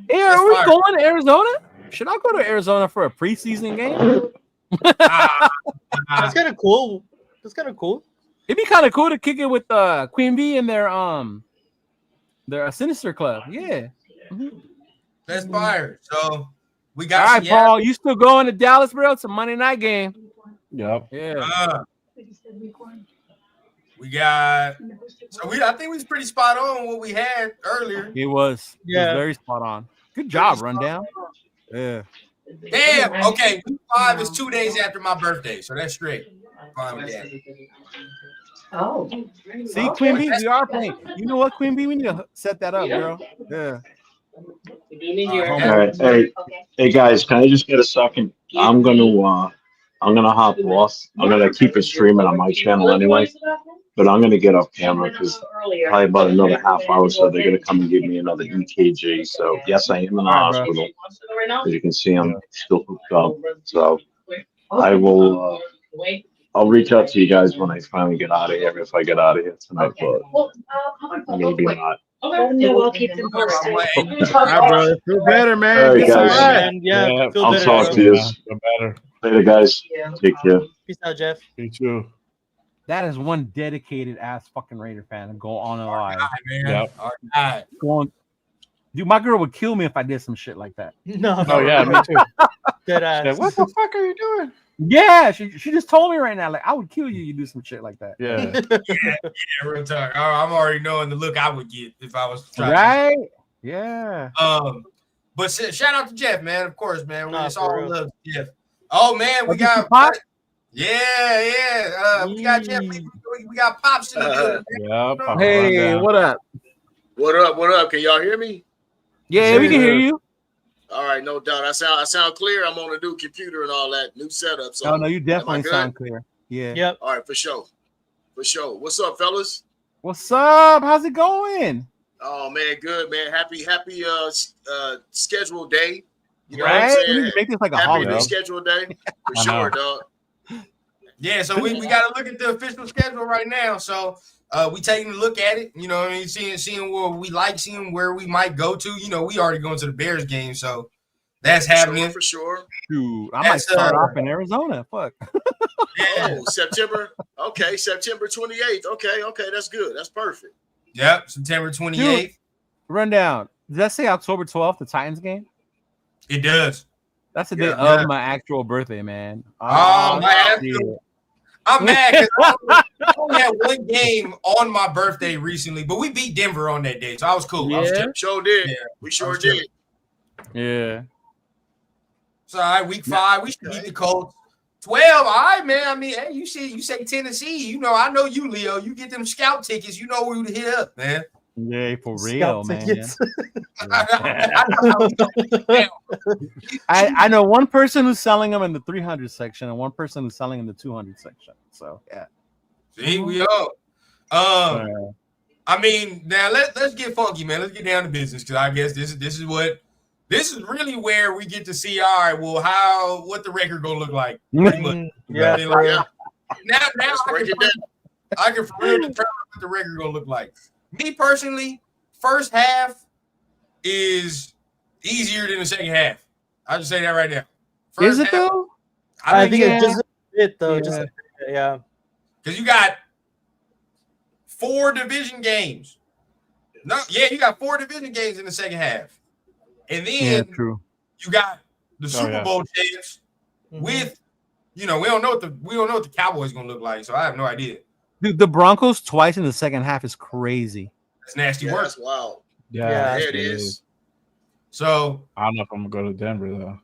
Yeah, are we going to Arizona? Should I go to Arizona for a preseason game? That's kind of cool. That's kind of cool. It'd be kind of cool to kick it with Queen Bee and their Sinister Club. Yeah. That's fire. So we All got. right, Seattle. Paul. You still going to Dallas, bro? It's a Monday night game. Yep. Yeah. We got. So I think we was pretty spot on what we had earlier. It was. It Yeah. was very spot on. Good job, Rundown. Yeah. Damn. Okay. Week 5 is 2 days after my birthday, so that's straight. Fine with that. Oh. See, Queen Bee, we are playing. You know what, Queen Bee? We need to set that up, girl. Yeah. All right, hey guys, can I just get a second? I'm gonna hop off. I'm gonna keep it streaming on my channel anyway, but I'm gonna get off camera because probably about another half hour, so they're gonna come and give me another EKG. So yes, I am in the hospital. As you can see, I'm still hooked up. So I will. I'll reach out to you guys when I finally get out of here. If I get out of here tonight, but maybe not. We'll keep them posted. All right, bro. Feel better, man. All right, Get some guys. rest. Yeah, feel I'll better, talk bro. to you. Feel better. Later, guys. Take care. Peace out, Jeff. You too. That is one dedicated ass fucking Raider fan to go on and live. Yep. All right. Going, dude, my girl would kill me if I did some shit like that. No. Oh yeah, me too. Dead ass. Yeah, what the fuck are you doing? Yeah, she just told me right now, like, I would kill you. You do some shit like that. Yeah. Yeah, real talk. I'm already knowing the look I would get if I was trying. Right? Yeah. But shout out to Jeff, man. Of course, man. Nah, It's for all real. love to Jeff. Oh man, we got Pop? Yeah. We got Jeff. We got Pops in the building. Yep. Hey, what up? What up? What up? Can y'all hear me? Yeah, we can hear you. All right, no doubt. I sound clear. I'm on a new computer and all that new setup. So Oh no, you am I definitely good? sound clear. Yeah. Yep. All right, for sure. For sure. What's up, fellas? What's up? How's it going? Oh man, good man. Happy schedule day. You know Right? what I'm We saying? need to make this like a Happy holiday. new schedule day. For I know. sure, dog. Yeah, so we got to look at the official schedule right now. So we taking a look at it. You know, what I mean, seeing what we like, seeing where we might go to. You know, we already going to the Bears game, so that's happening. For sure. Shoot, I might That's, start off in Arizona. Fuck. Oh, September. Okay, September 28th. Okay, that's good. That's perfect. Yep, September 28th. Dude, rundown. Does that say October 12th, the Titans game? It does. That's the day Yeah. of my actual birthday, man. Oh, my shit. I'm mad because I only had one game on my birthday recently, but we beat Denver on that day, so I was cool. I was Yeah. chilling. Sure did. Yeah, We sure was chilling. did. Yeah. So all right, week 5, we should beat the Colts. 12, all right, man. I mean, hey, you say Tennessee. You know, I know you, Leo. You get them scout tickets. You know who to hit up, man. Yeah, for real, Scalp man. tickets. I know one person who's selling them in the 300 section and one person who's selling in the 200 section. So yeah. See, we are. I mean, now let's get funky, man. Let's get down to business because I guess this is really where we get to see. All right, well, what the record gonna look like? Pretty much. Yeah. I mean, like, now I can for real determine what the record gonna look like. Me personally, first half is easier than the second half. I'll just say that right now. Is it though? I think it's just a bit though. Yeah. Because you got 4 division games. No, yeah, you got 4 division games in the second half. And then true. You got the Super Bowl champs with, we don't know what the Cowboys gonna look like, so I have no idea. Dude, the Broncos twice in the second half is crazy. That's nasty work. That's wild. Yeah, it is. So I don't know if I'm gonna go to Denver though.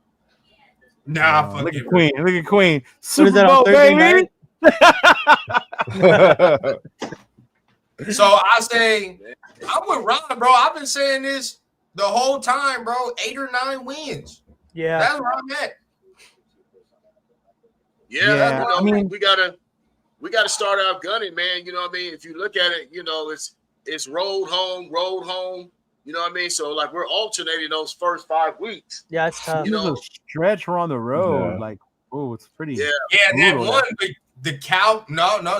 Nah, look at Queen. Look at Queen. What is that on Thursday night? So I say, I'm with Ron, bro. I've been saying this the whole time, bro. 8 or 9 wins. Yeah, that's where I'm at. Yeah, I mean, we gotta start out gunning, man. You know what I mean? If you look at it, it's road home. You know what I mean? So like we're alternating those first 5 weeks. Yeah, it's tough. A stretch on the road, Yeah. like it's pretty. Yeah, that one with the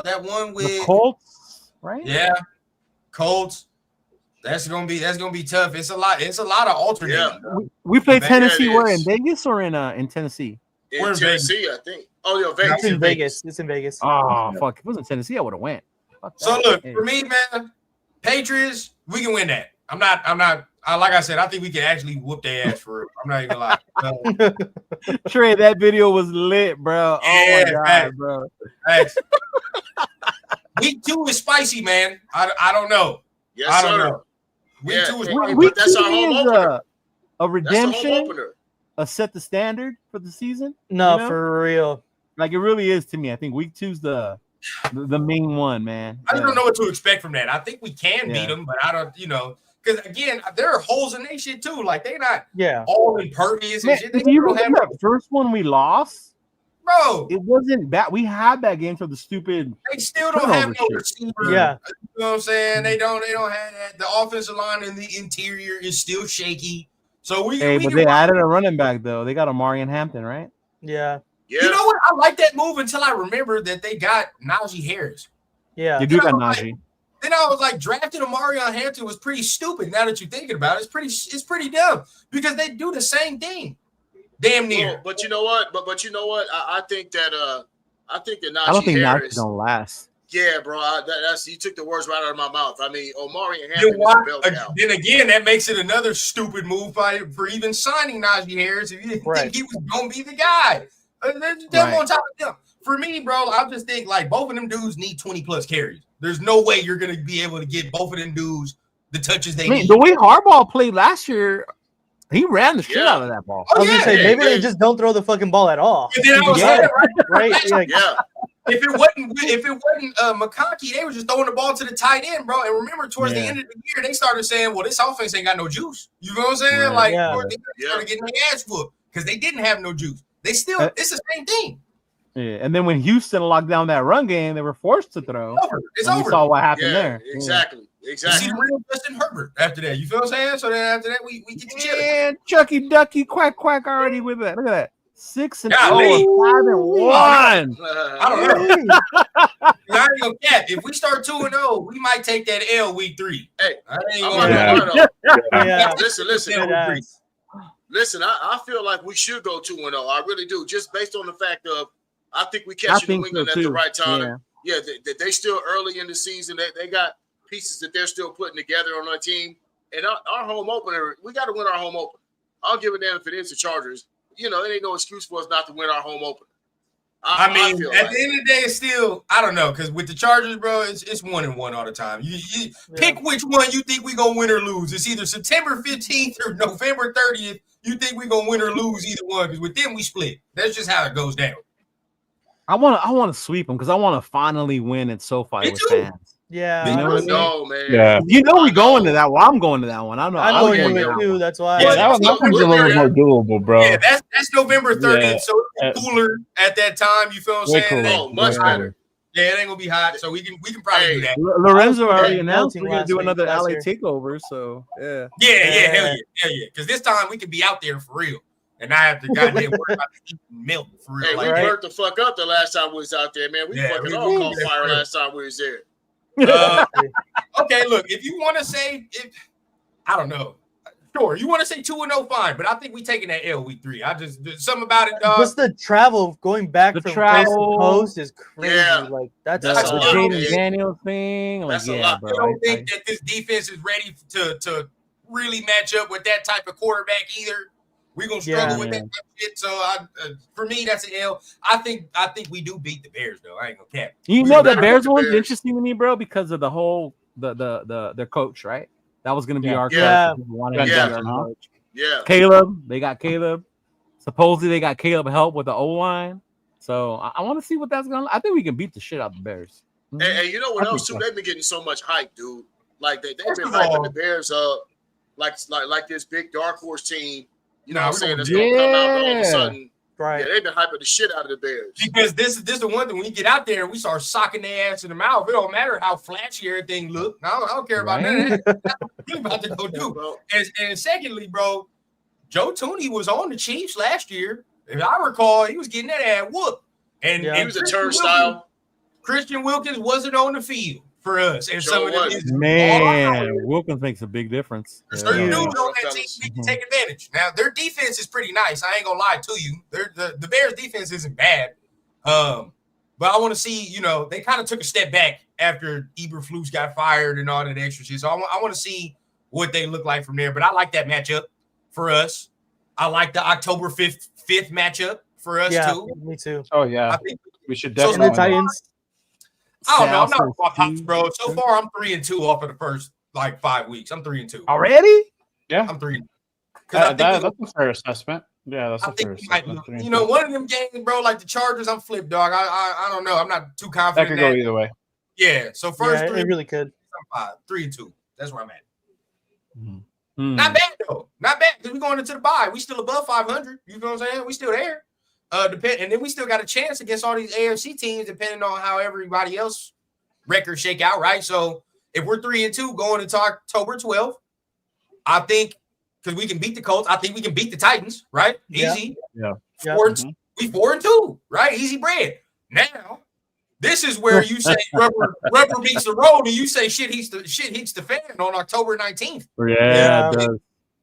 that one with the Colts, right? Yeah, Colts. That's gonna be tough. It's a lot of alternating. Yeah. We played Tennessee. Yeah, Where in Vegas or in Tennessee? In Tennessee, I think. Oh, yeah, Vegas. It's in Vegas. It's in Vegas. Oh fuck! If it was in Tennessee, I would have went. So look, for me, man, Patriots, we can win that. I'm not. Like I said, I think we can actually whoop their ass for real. I'm not even gonna lie. Trey, that video was lit, bro. Oh my god, bro. Thanks. Week 2 is spicy, man. I don't know. Yes, I don't sir. know. Week 2 is spicy. But that's our home opener. A redemption, That's the home opener. a set the standard for the season. No, for real. Like it really is to me. I think week 2's the main one, man. I don't know what to expect from that. I think we can beat them, but I don't, because again, there are holes in their shit too. Like they're not all impervious and shit. If you remember that first one we lost, bro, it wasn't bad. We had that game for the stupid. They still don't have no receiver. Yeah, you know what I'm saying? They don't have that. The offensive line in the interior is still shaky. So but they added a running back though. They got Amari and Hampton, right? Yeah. Yeah. You know what? I like that move until I remembered that they got Najee Harris. Yeah, you do got Najee. Then I was like, drafting Amari on Hampton was pretty stupid. Now that you're thinking about it, it's pretty dumb because they do the same thing, damn near. Well, but you know what? But you know what? I think that Najee I don't think Harris Najee's gonna last. Yeah, bro. That's you took the words right out of my mouth. I mean, Omari and Hampton. Then again, that makes it another stupid move for even signing Najee Harris if you didn't think he was gonna be the guy. Them on top of them. For me, bro, I just think like both of them dudes need 20+ carries. There's no way you're gonna be able to get both of them dudes the touches they need. The way Harbaugh played last year, he ran the shit out of that ball. I was gonna say maybe they just don't throw the fucking ball at all. And then I was right? Yeah. If it wasn't McConkey, they were just throwing the ball to the tight end, bro. And remember, towards the end of the year, they started saying, "Well, this offense ain't got no juice." You know what I'm saying? Like, towards the end, they started getting their ass whooped because they didn't have no juice. They still, it's the same thing. Yeah, and then when Houston locked down that run game, they were forced to throw. It's over. We saw what happened there. Exactly. You see the real Justin Herbert after that. You feel what I'm saying? So then after that, we get to chill. And Chucky Ducky quack already with that. Look at that. 6-0, 5-1. I don't know. I ain't gonna cap. If we start 2-0, we might take that L week 3. Hey, I ain't gonna Listen, I feel like we should go 2-0. I really do, just based on the fact of I think we catch New England at the right time. Yeah, they still early in the season. They got pieces that they're still putting together on our team. And our home opener, we got to win our home opener. I'll give a damn if it is the Chargers. It ain't no excuse for us not to win our home opener. I mean, at the end of the day, it's still, I don't know, because with the Chargers, bro, it's 1-1 all the time. You pick which one you think we gonna win or lose. It's either September 15th or November 30th. You think we gonna win or lose either one? Because with them we split. That's just how it goes down. I want to sweep them because I want to finally win at SoFi with fans. Yeah. You know what I mean? No, man. Yeah. You know we going to that one. I'm going to that one. I'm going to that it one. too. That's why. Yeah, that one's a little more doable, bro. Yeah, that's November 30th, Yeah. so it's cooler at that time. You feel what I'm Way saying? cooler. Oh, much better. Yeah, it ain't gonna be hot, so we can probably do that. Lorenzo already Hey, announced melting we're gonna last do week, another last LA year. takeover. So yeah. Yeah, hell yeah. Because this time we can be out there for real, and I have to goddamn worry about the heat and milk for real. Hey, we like, burnt the fuck up the last time we was out there, man. We fucking all caught fire last time we was there. Okay, look, if you want to say, I don't know. Sure, you want to say 2-0, fine, but I think we taking that L week 3. I just something about it, dog. Just the travel going back The from travel, coast to coast is crazy. Yeah. Like that's The a lot, Jaden man. Daniels thing. Like, That's a yeah, lot. bro. I don't think that this defense is ready to really match up with that type of quarterback either. We're gonna struggle with that type of shit. So for me, that's an L. I think we do beat the Bears though. I ain't gonna cap. You know the Bears one's interesting to me, bro, because of the whole their coach, right? That was gonna be our coach. Yeah. Caleb, they got Caleb. Supposedly they got Caleb help with the O-line. So I want to see what that's gonna. I think we can beat the shit out of the Bears. And you know what else too? They've been getting so much hype, dude. Like they've been hyping the Bears up, like this big dark horse team. You know what I'm saying? That's gonna come out and all of a sudden. Right. Yeah, they've been hyping the shit out of the Bears. Because this is the one thing when we get out there and we start socking their ass in the mouth. It don't matter how flashy everything look. I don't care about none of that. That's what we about to go do, bro. And secondly, bro, Joe Tooney was on the Chiefs last year. If I recall, he was getting that ass whooped. And he was a turnstile. Christian Wilkins wasn't on the field for us. And some of them Man, Wilkins makes a big difference. certain dudes on that team need to take advantage. Now, their defense is pretty nice. I ain't gonna lie to you. The Bears' defense isn't bad. But I want to see, they kind of took a step back after Eberflus got fired and all that extra shit. So I want to see what they look like from there. But I like that matchup for us. I like the October 5th matchup for us too. Me too. Oh yeah. I think we should so definitely the Titans. I don't know. I'm not off hops, bro. So far, I'm 3-2 off of the first 5 weeks. I'm 3-2 already. Yeah, I'm 3. That's a fair assessment. Yeah, that's a fair assessment. One of them games, bro, like the Chargers, I'm flipped, dog. I don't know. I'm not too confident. That could go either way. Yeah. So first 3, it really could. 3-2. That's where I'm at. Mm-hmm. Not bad though. Not bad because we're going into the bye. We still above 500. You know what I'm saying? We still there. And then we still got a chance against all these AFC teams, depending on how everybody else records shake out, right? So if we're 3-2 going into October 12th, I think because we can beat the Colts, I think we can beat the Titans, right? Easy. Yeah. We 4-2, right? Easy bread. Now, this is where you say rubber meets the road, and you say shit hits the fan on October 19th. Yeah, it does.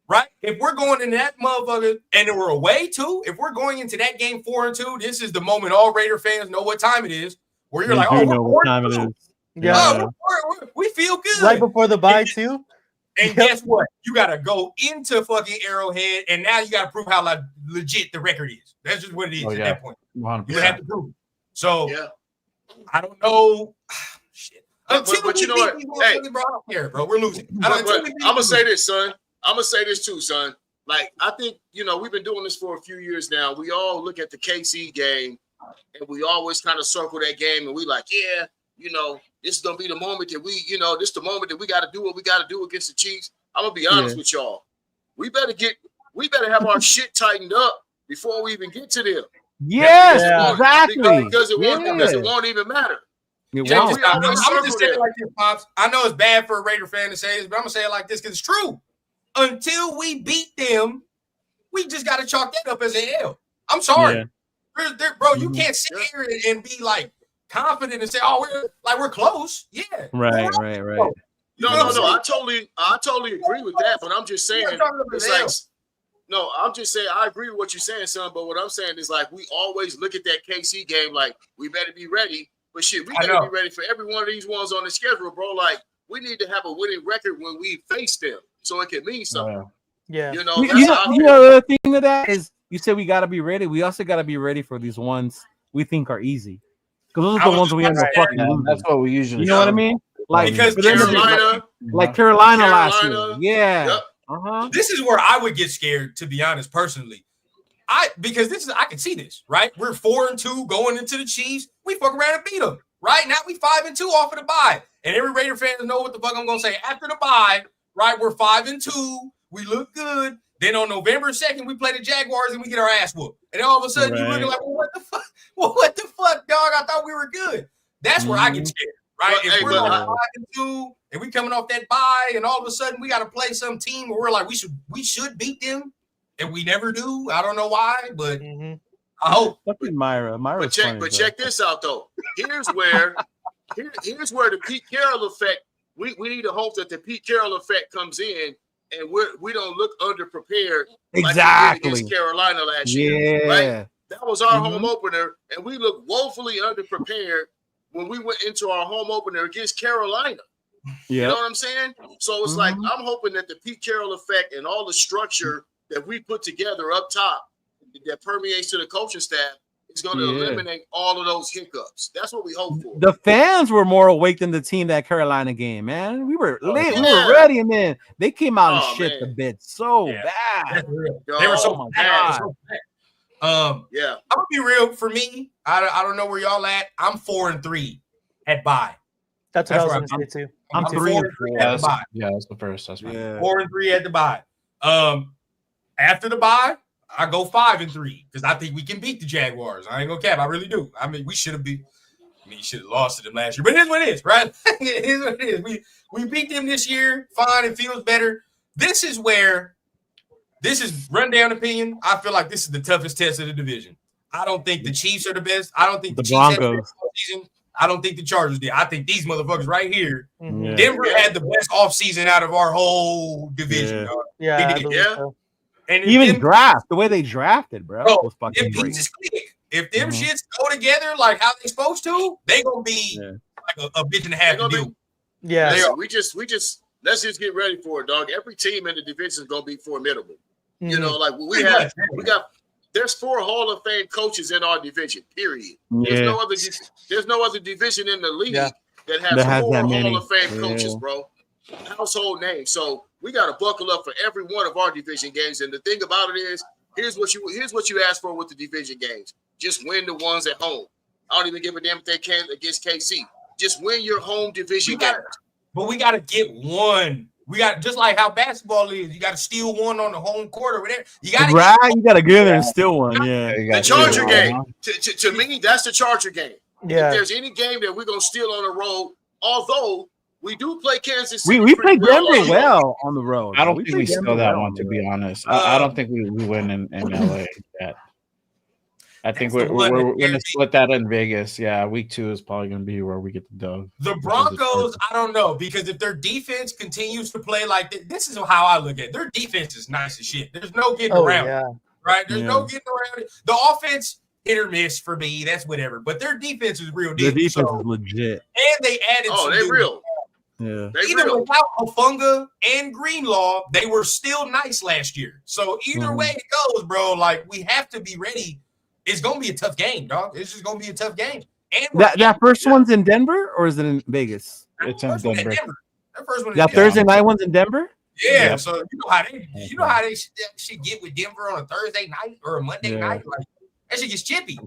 Right? If we're going into that motherfucker and we're away too, if we're going into that game 4-2, this is the moment all Raider fans know what time it is. Where you're like, know what time it is. Yeah. We feel good. Right before the bye too. And guess what? You gotta go into fucking Arrowhead, and now you gotta prove how legit the record is. That's just what it is at that point. 100%. You have to prove it. So I don't know. Shit. But you know what? Hey, bro, I don't care, bro. We're losing. I'm gonna say this, son. I'm gonna say this too, son. Like, I think, we've been doing this for a few years now. We all look at the KC game and we always kind of circle that game and we like, this is gonna be the moment that this is the moment that we gotta do what we gotta do against the Chiefs. I'm gonna be honest with y'all. We better have our shit tightened up before we even get to them. Yes, exactly. Because it won't even matter. I'm gonna just say it like this, Pops. I know it's bad for a Raider fan to say this, but I'm gonna say it like this because it's true. Until we beat them, we just got to chalk that up as an L. I'm sorry. Bro, you can't sit here and be like confident and say, we're close. Yeah. Right. No. I totally agree with that, but I'm just saying I'm just saying I agree with what you're saying, son. But what I'm saying is like we always look at that KC game like we better be ready. But shit, we better be ready for every one of these ones on the schedule, bro. Like we need to have a winning record when we face them. So it can mean something. Yeah. You know, the thing to that is you said we got to be ready. We also got to be ready for these ones we think are easy. Because those are the ones we end up fucking losing. That's what we usually You know what I mean? Like because Carolina last year. Yeah. Yep. This is where I would get scared, to be honest, personally. Because I can see this, right? We're 4-2 going into the Chiefs. We fuck around and beat them, right? Now we 5-2 off of the bye. And every Raider fan know what the fuck I'm gonna say. After the bye, right? We're 5-2. We look good. Then on November 2nd, we play the Jaguars and we get our ass whooped. And then all of a sudden, you're looking like, well, what the fuck? Well, what the fuck, dog? I thought we were good. That's where I get scared, right? If we're like 5-2 and we coming off that bye, and all of a sudden we got to play some team where we're like, we should beat them, and we never do. I don't know why, but I hope. Fucking Myra. But check this out though. Here's where the Pete Carroll effect. We need to hope that the Pete Carroll effect comes in, and we don't look underprepared like we did against Carolina last year. Right? That was our home opener, and we looked woefully underprepared when we went into our home opener against Carolina. You know what I'm saying? So it's like I'm hoping that the Pete Carroll effect and all the structure that we put together up top that permeates to the coaching staff is going to eliminate all of those hiccups. That's what we hope for. The fans were more awake than the team that Carolina game, man. We were late, we were ready, and then they came out and shit the bed so bad. They were so bad. I'm gonna be real. For me, I don't know where y'all at. I'm 4-3 at bye. That's what I was gonna say too. I'm 3-4 at the bye. Yeah, that's the first. That's right. 4-3 at the bye. After the bye, I go 5-3 because I think we can beat the Jaguars. I ain't gonna cap. I really do. I mean, we should have beat. I mean, you should have lost to them last year, but it is what it is, right? It is what it is. We beat them this year. Fine, it feels better. This is rundown opinion. I feel like this is the toughest test of the division. I don't think the Chiefs are the best. I don't think the Chiefs Broncos. had the best season. I don't think the Chargers did. I think these motherfuckers right here. Denver had the best offseason out of our whole division. Dog. So. And even draft, the way they drafted, bro. Was fucking great. If them shits go together like how they supposed to, they gonna be like a bitch and a half to do. Yeah. We just let's just get ready for it, dog. Every team in the division is gonna be formidable. You know, like we got. There's 4 Hall of Fame coaches in our division. Period. There's no other division in the league that has 4 Hall of Fame coaches, bro. Household names. So we got to buckle up for every one of our division games. And the thing about it is, here's what you ask for with the division games. Just win the ones at home. I don't even give a damn if they can against KC. Just win your home division games. But we got to get one. We got just like how basketball is. You got to steal one on the home court or whatever. You got to get in there and steal one. Yeah, the Charger game. To me, that's the Charger game. Yeah. If there's any game that we're gonna steal on the road, although we do play Kansas City. We play Denver well on the road. I don't think we steal that one, to be honest. I don't think we win in LA yet. I think we're going to split that in Vegas. Yeah, week 2 is probably going to be where we get the dub. The Broncos, I don't know, because if their defense continues to play like this is how I look at it. Their defense is nice as shit. There's no getting around it, right? There's no getting around it. The offense, hit or miss for me. That's whatever. But their defense is real deal. Their defense is legit. And they added they're real. Yeah. Even without Ofunga and Greenlaw, they were still nice last year. So either way it goes, bro, like we have to be ready. It's gonna be a tough game, dog. It's just gonna be a tough game. And that first one's in Denver, or is it in Vegas? It's in Denver. That first one. That Thursday night one's in Denver. Yeah. So you know how they should get with Denver on a Thursday night or a Monday night. Like that shit gets chippy.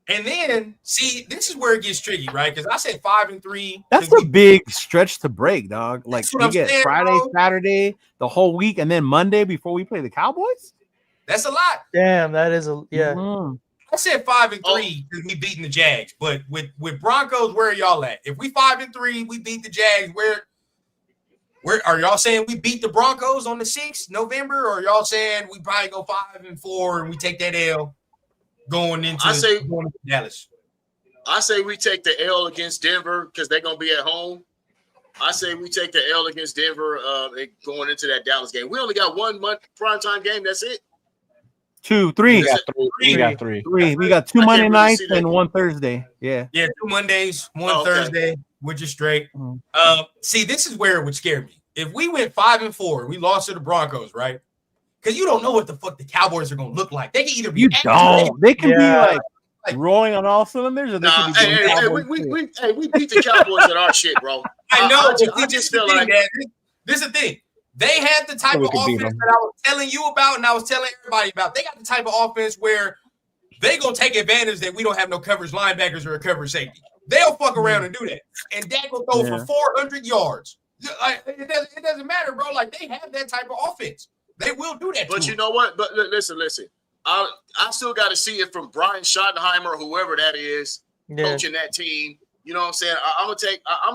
And then see, this is where it gets tricky, right? Because I said 5-3. That's a big stretch to break, dog. Like we get Friday, Saturday, the whole week, and then Monday before we play the Cowboys. That's a lot. Damn, that is a I said 5-3 because we beating the Jags, but with Broncos, where are y'all at? If we 5-3, we beat the Jags. Where are y'all saying we beat the Broncos on the 6th November, or y'all saying we probably go 5-4 and we take that L going into Dallas? I say we take the L against Denver because they're gonna be at home. I say we take the L against Denver going into that Dallas game. We only got 1 month primetime game. That's it. 2, 3. We got 3. We got 2 Monday nights and 1 Thursday. Yeah. Yeah, 2 Mondays, 1 Thursday, which is straight. See, this is where it would scare me. If we went 5-4, we lost to the Broncos, right? Because you don't know what the fuck the Cowboys are gonna look like. They can either be They can be like rolling on all cylinders, or they can be we beat the Cowboys at our shit, bro. I know. I just feel like this is the thing. They had the type of offense that I was telling you about and I was telling everybody about. They got the type of offense where they gonna take advantage that we don't have no coverage linebackers or a coverage safety. They'll fuck around and do that, and Dak will throw for 400 yards. Like, it doesn't matter, bro. Like they have that type of offense. They will do that. But you know what? But listen. I still got to see it from Brian Schottenheimer or whoever that is coaching that team. You know what I'm saying? I'm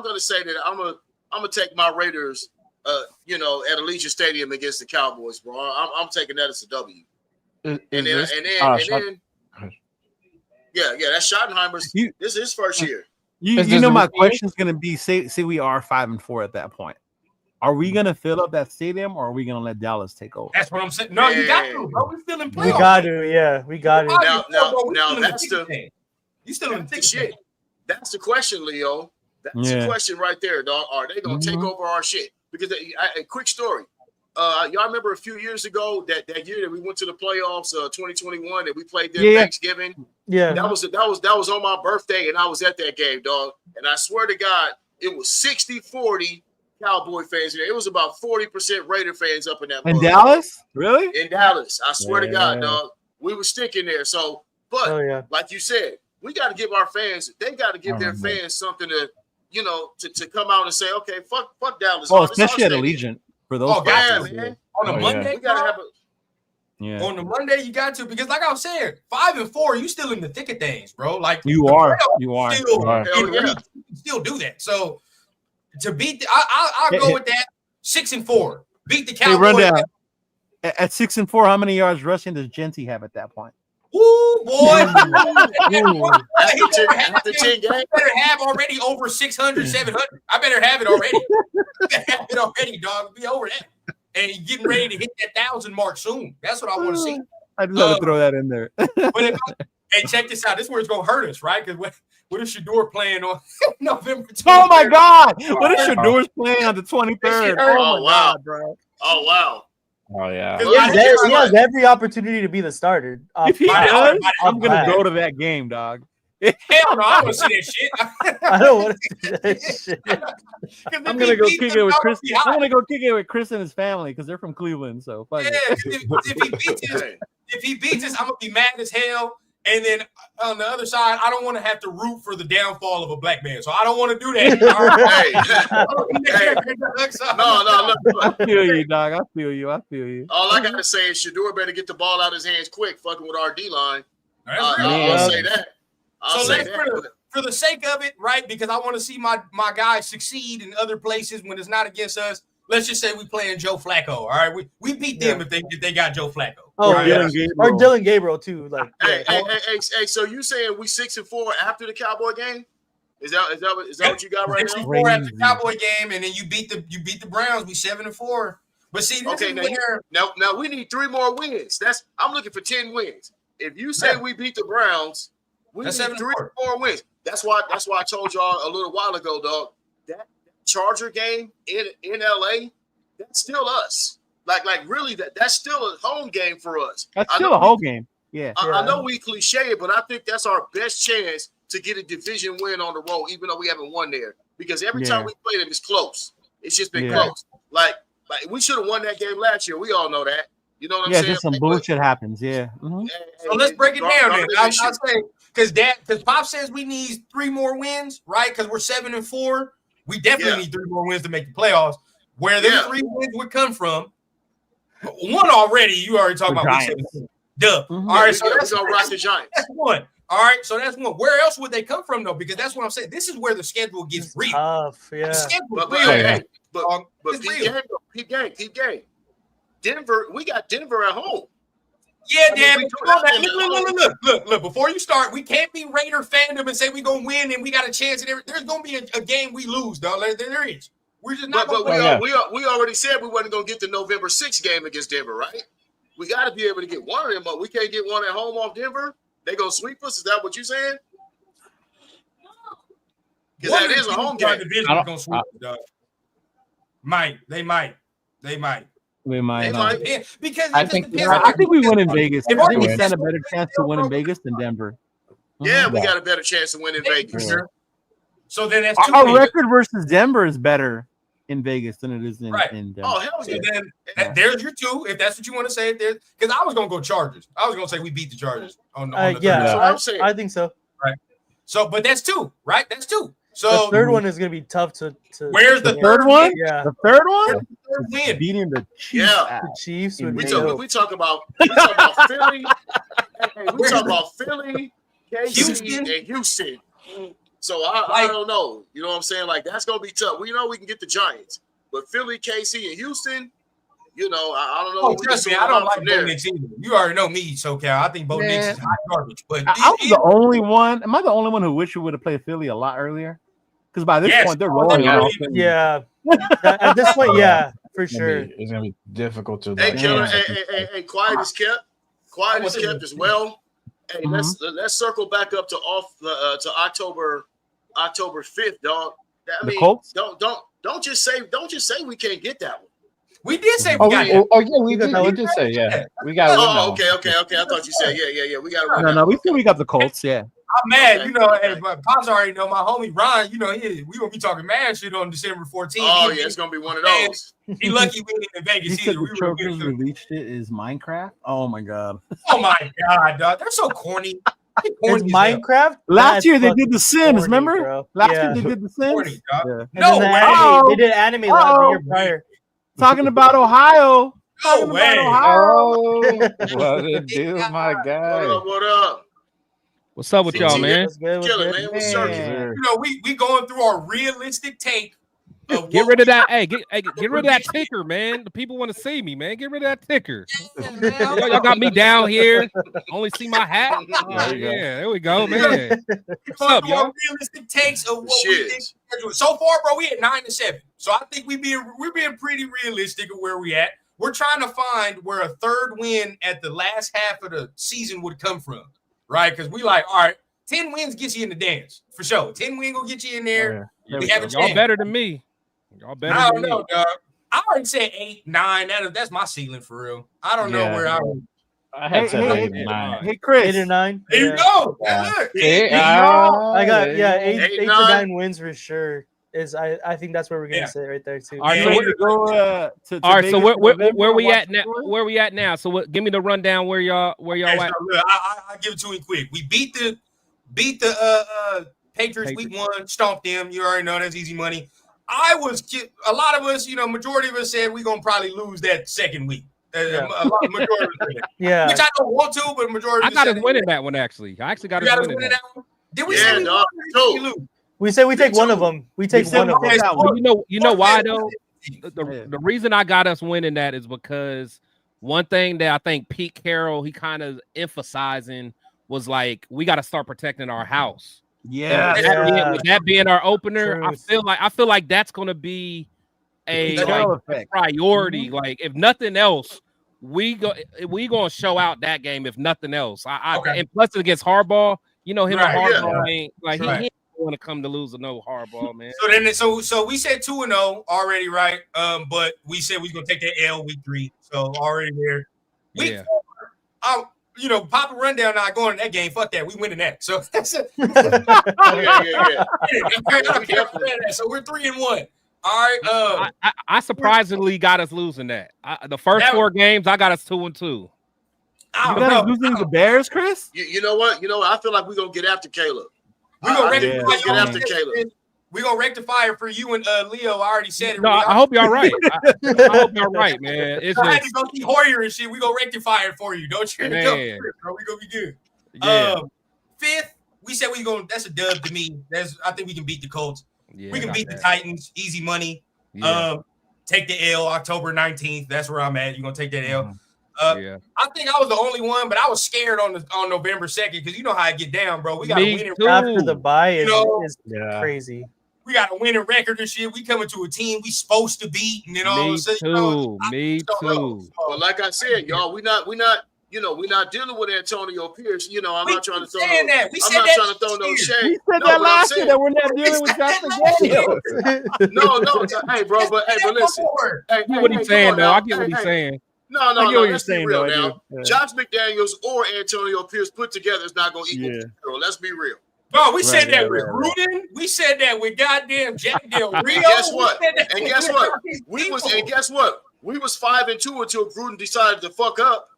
gonna say that I'm gonna take my Raiders. At Allegiant Stadium against the Cowboys, bro. I'm taking that as a W. And then, that's Schottenheimer's. This is his first year. You know, my question is going to be: say we are 5-4 at that point. Are we going to fill up that stadium, or are we going to let Dallas take over? That's what I'm saying. No, you got to, bro. We're still in playoffs. We got to, yeah, we got to. Now that's you still in the thick shit. That's the question, Leo. That's the question right there, dog. Are they going to take over our shit? Because a quick story. Y'all remember a few years ago that year that we went to the playoffs, 2021, that we played there Thanksgiving. Yeah, that was on my birthday, and I was at that game, dog. And I swear to God, it was 60-40 Cowboy fans. It was about 40% Raider fans up in that. In Dallas, really? In Dallas, I swear to God, dog. We were sticking there. So, but like you said, we got to give our fans. They got to give their fans something to. To come out and say, okay, fuck Dallas. Oh, especially at Allegiant for those. Oh, man. On a Monday, we gotta have a. On the Monday, you got to, because like I was saying, 5-4, you still in the thick of things, bro. Like you are. Still do that. So to beat, I'll go with that. 6-4, beat the Cowboys. Hey, run down. At 6-4, how many yards rushing does Genty have at that point? Ooh, boy. He better have already over 600, 700. I better have it already. Have it already, dog. Be over that. And he's getting ready to hit that 1,000 mark soon. That's what I want to see. I just had to throw that in there. Hey, check this out. This is where it's going to hurt us, right? Because what is Shedeur playing on November 23rd? Oh, my God. What is Shedeur playing on the 23rd? Oh, wow. God, bro. Oh, wow. Oh, yeah. He has every opportunity to be the starter. If he does, I'm going to go to that game, dog. Hell no, I don't want to see that shit. I don't want to see that shit. I'm gonna go kick it with Chris. I'm gonna go kick it with Chris and his family because they're from Cleveland. So if he beats us, I'm gonna be mad as hell. And then on the other side, I don't want to have to root for the downfall of a black man. So I don't want to do that. No. I feel you, dog. I feel you. All I gotta say is Shedeur better get the ball out of his hands quick, fucking with our D line. I'll say that. For the sake of it, right? Because I want to see my guys succeed in other places when it's not against us. Let's just say we playing Joe Flacco. All right, we beat them if they got Joe Flacco. Oh, right? Or Dylan Gabriel too. Like, hey, so you saying we 6-4 after the Cowboy game? Is that what you got right now? 6-4 after the Cowboy game, and then you beat the Browns. We 7-4. But see, now we need 3 more wins. I'm looking for 10 wins. If you say we beat the Browns, we need 3 more wins. That's why I told y'all a little while ago, dog. That Charger game in LA, that's still us. Like really, that's still a home game for us. That's still a home game. Yeah. I know we cliche it, but I think that's our best chance to get a division win on the road, even though we haven't won there. Because every time we play them, it's close. It's just been close. Like we should have won that game last year. We all know that. You know what I'm saying? Yeah, just some bullshit happens. Yeah. Mm-hmm. So let's break it down then. I'll say because Pop says we need 3 more wins, right? Because we're 7-4. We definitely need 3 more wins to make the playoffs. Where those 3 wins would come from? One already. You already talked about. Duh. Mm-hmm. All right, so that's gonna rock the Giants. That's one. All right, so that's one. Where else would they come from though? Because that's what I'm saying. This is where the schedule gets real. Tough, yeah. The schedule but Pete Gang. Denver, we got Denver at home. Yeah, damn it. Look, before you start, we can't be Raider fandom and say we're going to win and we got a chance. There's going to be a game we lose, dog. There is. We're just not going to win. We already said we wasn't going to get the November 6th game against Denver, right? We got to be able to get one of them, but we can't get one at home off Denver. They going to sweep us? Is that what you're saying? Because that is a home game. Going to sweep us, dog. They might. We might. Because I think we win in Vegas. I think we stand a better chance to win in Vegas than Denver. Yeah, we got a better chance to win in Vegas. So then that's our record versus Denver is better in Vegas than it is in Denver. Oh, hell yeah. So then, there's your two, if that's what you want to say. Because I was going to go Chargers. I was going to say we beat the Chargers. On the I think so. Right. So, but that's two, right? That's two. So the third one is going to be tough to where's the third one? Yeah. The third one? The third win. Beating the Chiefs. Yeah. The Chiefs would we be talk about Philly. We talk about Philly, KC, and Houston. So I don't know. You know what I'm saying? Like, that's going to be tough. We know we can get the Giants. But Philly, KC, and Houston, you know, I don't know. Oh, trust me, I don't like Bo Nix either. You already know me, SoCal. I think Bo Nix is hot garbage. But I was the only one. Am I the only one who wish we would have played Philly a lot earlier? Because by this point, they're rolling. Yeah. At this point, yeah, for sure. It's gonna be difficult to. Hey, Killer, hey, quiet is kept. Quiet is kept as well. Hey, let's circle back up to October 5th, dog. I mean, don't just say we can't get that one. We did say we got it. Oh yeah, we did say we got it. Oh, okay. I thought you said yeah. We got it. No, we feel we got the Colts. Yeah. I'm mad, you know. Hey, but Pops already know my homie Ron. You know, we gonna be talking mad shit on December 14th. Oh yeah, it's gonna be one of those. He lucky we ain't in Vegas. He said the Chargers released it is Minecraft. Oh my god. Oh my god, dog. They're so corny. It's Minecraft. Last year they did The Sims. Remember? Last year they did The Sims. Corny, yeah. No, they did anime the year prior. Talking about Ohio. No way. Oh, what it do, my guy? What up? What's up with y'all, man? Chilling, man. What's up? You know, we going through our realistic take. Get rid of that. Hey, get rid of that ticker, man. The people want to see me, man. Get rid of that ticker. Y'all got me down here. Only see my hat. There we go, man. What's up, y'all? Realistic takes of what we think. So far, bro, we at 9-7. So I think we're being pretty realistic of where we at. We're trying to find where a third win at the last half of the season would come from, right? Because we like, all right, 10 wins gets you in the dance for sure. 10 wins will get you in there. We have a chance. Y'all better than me. Y'all better. I don't know, dog. I already said 8, 9. That's my ceiling for real. I don't know where I had 8 and 9. Hey, Chris. 8 or 9. There you go. I got 8 to 9 wins for sure. I think that's where we're gonna sit right there too. All right, so where we at now? Where we at now? So give me the rundown where y'all at. I'll give it to you quick. We beat the Patriots week 1, stomped them. You already know that's easy money. A lot of us, you know, majority of us said we're gonna probably lose that second week. Majority of us said. Which I don't want to, but majority of us I got us winning that one actually. I actually got us winning that one. Did we say we won or did we lose? We say we take one of them. We take one of them. You know why though? The reason I got us winning that is because one thing that I think Pete Carroll he kind of emphasizing was like we got to start protecting our house. Yeah, with that being our opener, I feel like that's going to be a priority. Like if nothing else, we gonna show out that game. If nothing else, and plus against Harbaugh, you know him and Harbaugh ain't like he want to come to lose or no Harbaugh, man. So we said 2-0 already, right? But we said we gonna take that L week 3, so already there. Week 4, you know, Papa Rundown not going to that game. Fuck that, we winning that. So that's it. So we're 3-1. All right. I surprisingly got us losing that. The first 4 games, I got us 2-2. You got us losing the Bears, Chris? You know what? I feel like we're gonna get after Caleb. We're gonna rectify it for you and Leo. I already said it. No, I hope y'all right. I hope y'all right, man. It's I had to go see Hoyer and shit. We gonna rectify it for you. Don't you know? We gonna be good. Yeah. 5th, we said we gonna. That's a dub to me. I think we can beat the Colts. Yeah, we can beat the Titans. Easy money. Yeah. Take the L October 19th. That's where I'm at. You're gonna take that L. I think I was the only one, but I was scared on November 2nd because you know how I get down, bro. We got to win it after the bye. Is crazy. We got a winning record and shit. We coming to a team we supposed to beat, and then all of a sudden, me too. But like I said, y'all, we're not dealing with Antonio Pierce. You know, I'm not trying to throw no shade. We said that last year that we're not dealing with Justin Daniels. No, hey, bro, but listen. I get what he's saying, though. I get what he's saying. No. Let's be real now. Josh McDaniels or Antonio Pierce put together is not going to equal. Let's be real. Bro, we said that with Gruden. We said that with goddamn Jack Del Rio. And guess what? And guess what? We was 5-2 until Gruden decided to fuck up.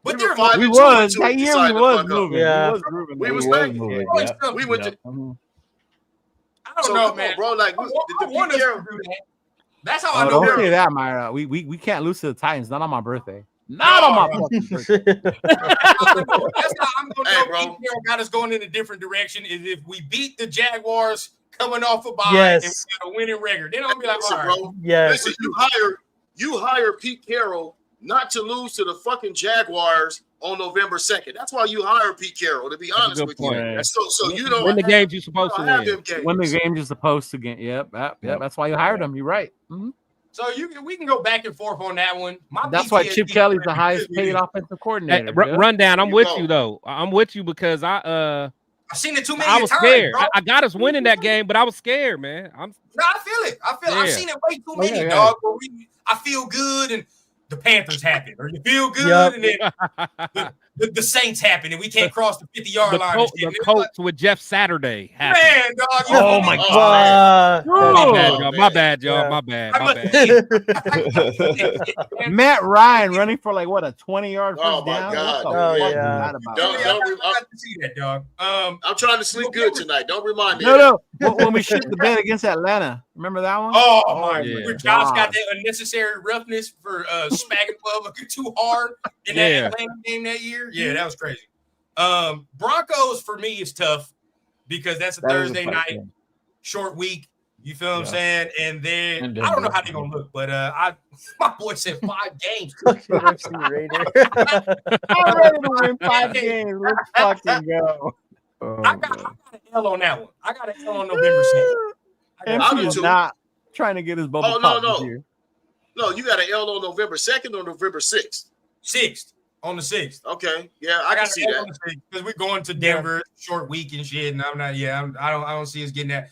But we were 5-2 until he decided to fuck up. Yeah. We was moving. We went to. I don't know, man, bro. Like I want us to do that. That's how I know. Don't say that, Myra. We can't lose to the Titans. Not on my birthday. Not on my fucking birthday. That's how I'm gonna know. Pete Carroll got us going in a different direction. Is if we beat the Jaguars coming off a bye and we got a winning record, then I'll be like, all right, bro. Yes. Listen, you hire Pete Carroll not to lose to the fucking Jaguars on November 2nd. That's why you hire Pete Carroll, to be honest with you. So you don't win the games you're supposed to win. Win the games you're supposed to get. Yep. That's why you hired him. You're right. Mm-hmm. So we can go back and forth on that one. That's why Chip Kelly's the highest paid offensive coordinator. Hey, Rundown, I'm with you though. I'm with you because I've seen it too many times. I was scared. Bro. I got us winning that game, but I was scared, man. I feel it. I've seen it way too many, dog. Where I feel good and the Panthers happen, or you feel good and then the Saints happen, and we can't cross the 50-yard line. The Colts with Jeff Saturday happened. Man, dog. Oh my God. My bad, y'all. My bad. Matt Ryan running for like what, a 20-yard first down? God. Oh yeah. I see that, dog. I'm trying to sleep good tonight. Don't remind me. No. When we shit the bed against Atlanta, remember that one? Oh my! Where Josh got that unnecessary roughness for smacking Bubba too hard in that Atlanta game that year. Yeah, that was crazy. Broncos for me is tough because that's a Thursday night short week. You feel what I'm saying? And then I don't know how they're gonna look, but my boy said 5 games. I'm ready to win 5 games. Let's fucking go. I got an L on that one. I got an L on November 2nd. MC is not trying to get his bubble pop this year. No, you got an L on November 2nd or November 6th? 6th. On the 6th. Okay. Yeah, I can see that. Because we're going to Denver, short week and shit. And I'm not, I don't see us getting that.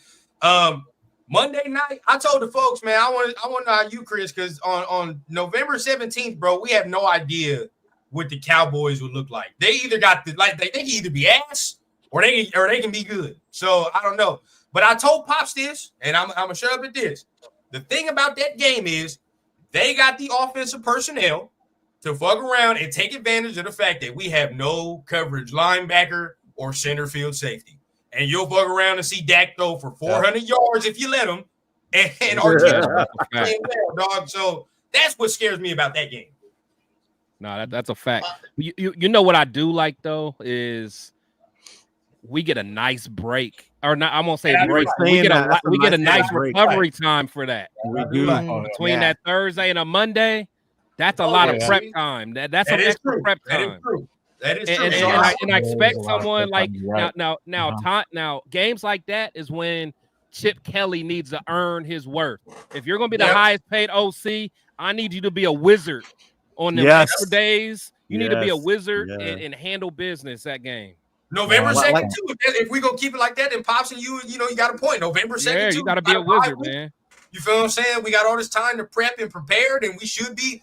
Monday night, I told the folks, man, I want to know how you, Chris, because on November 17th, bro, we have no idea what the Cowboys would look like. They either got they can either be ass or they can be good. So I don't know. But I told Pops this, and I'm gonna shut up at this. The thing about that game is they got the offensive personnel to fuck around and take advantage of the fact that we have no coverage linebacker or center field safety. And you'll fuck around and see Dak throw for 400 yards if you let him. And our team's playing well, dog. So that's what scares me about that game. No, that's a fact. You know what I do like though is we get a nice break, or not. I won't say break. We get a nice recovery time for that. We do between that Thursday and a Monday. That's a lot of prep time. That's some extra prep time. That is true. And I expect someone like now games like that is when Chip Kelly needs to earn his worth. If you're going to be the highest paid OC, I need you to be a wizard on them extra days. You need to be a wizard and handle business that game. November 2nd, too. If we go keep it like that, then Pops and you got a point. November 2nd, yeah, too. You got to be a wizard, man. You feel what I'm saying? We got all this time to prep and prepared, and we should be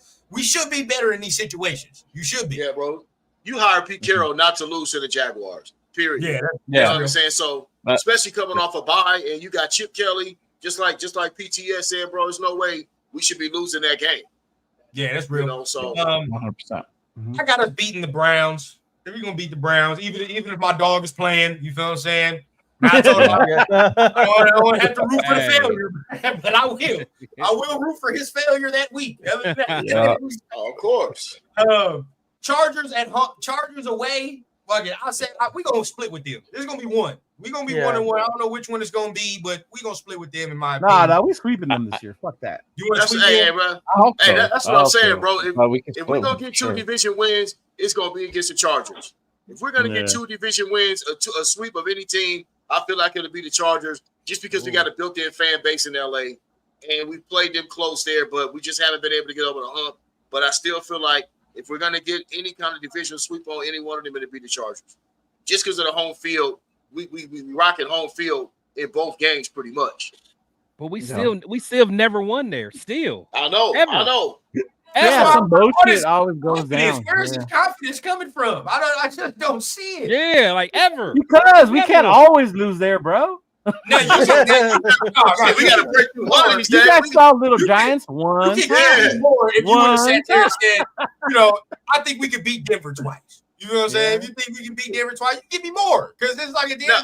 better in these situations. You should be. Yeah, bro. You hire Pete Carroll not to lose to the Jaguars. Period. Yeah. You know what I'm saying? So, especially coming off a bye, and you got Chip Kelly, just like PTS said, bro, there's no way we should be losing that game. Yeah, that's real. You know, so 100%. I got us beating the Browns. If we're gonna beat the Browns, even if my dog is playing, you feel what I'm saying? I told him I don't have to root for the failure, but I will. I will root for his failure that week. Other than that, of course. Chargers at home, Chargers away. Fuck it. I said we're gonna split with them. There's gonna be one. We're gonna be 1-1. I don't know which one it's gonna be, but we're gonna split with them in my opinion. Nah, we sweeping them this year. Fuck that. You want to sweep them? Bro. That's what I'm saying, bro. If we're gonna get 2 division wins, it's gonna be against the Chargers. If we're gonna get 2 division wins, a sweep of any team, I feel like it'll be the Chargers, just because we got a built-in fan base in LA, and we played them close there, but we just haven't been able to get over the hump. But I still feel like if we're gonna get any kind of division sweep on any one of them, it'll be the Chargers, just because of the home field. We rocking home field in both games pretty much. But we still have never won there. Still, I know. Some bullshit always goes down. Where's his confidence coming from? I just don't see it. Yeah, like ever. Because we can't always lose there, bro. No, we got to break through one of these days. You guys saw Little Giants one. You can get more if you would have sat there and said, I think we could beat Denver twice. You know what I'm saying? If you think we can beat Denver twice, give me more. Because it's like a damn.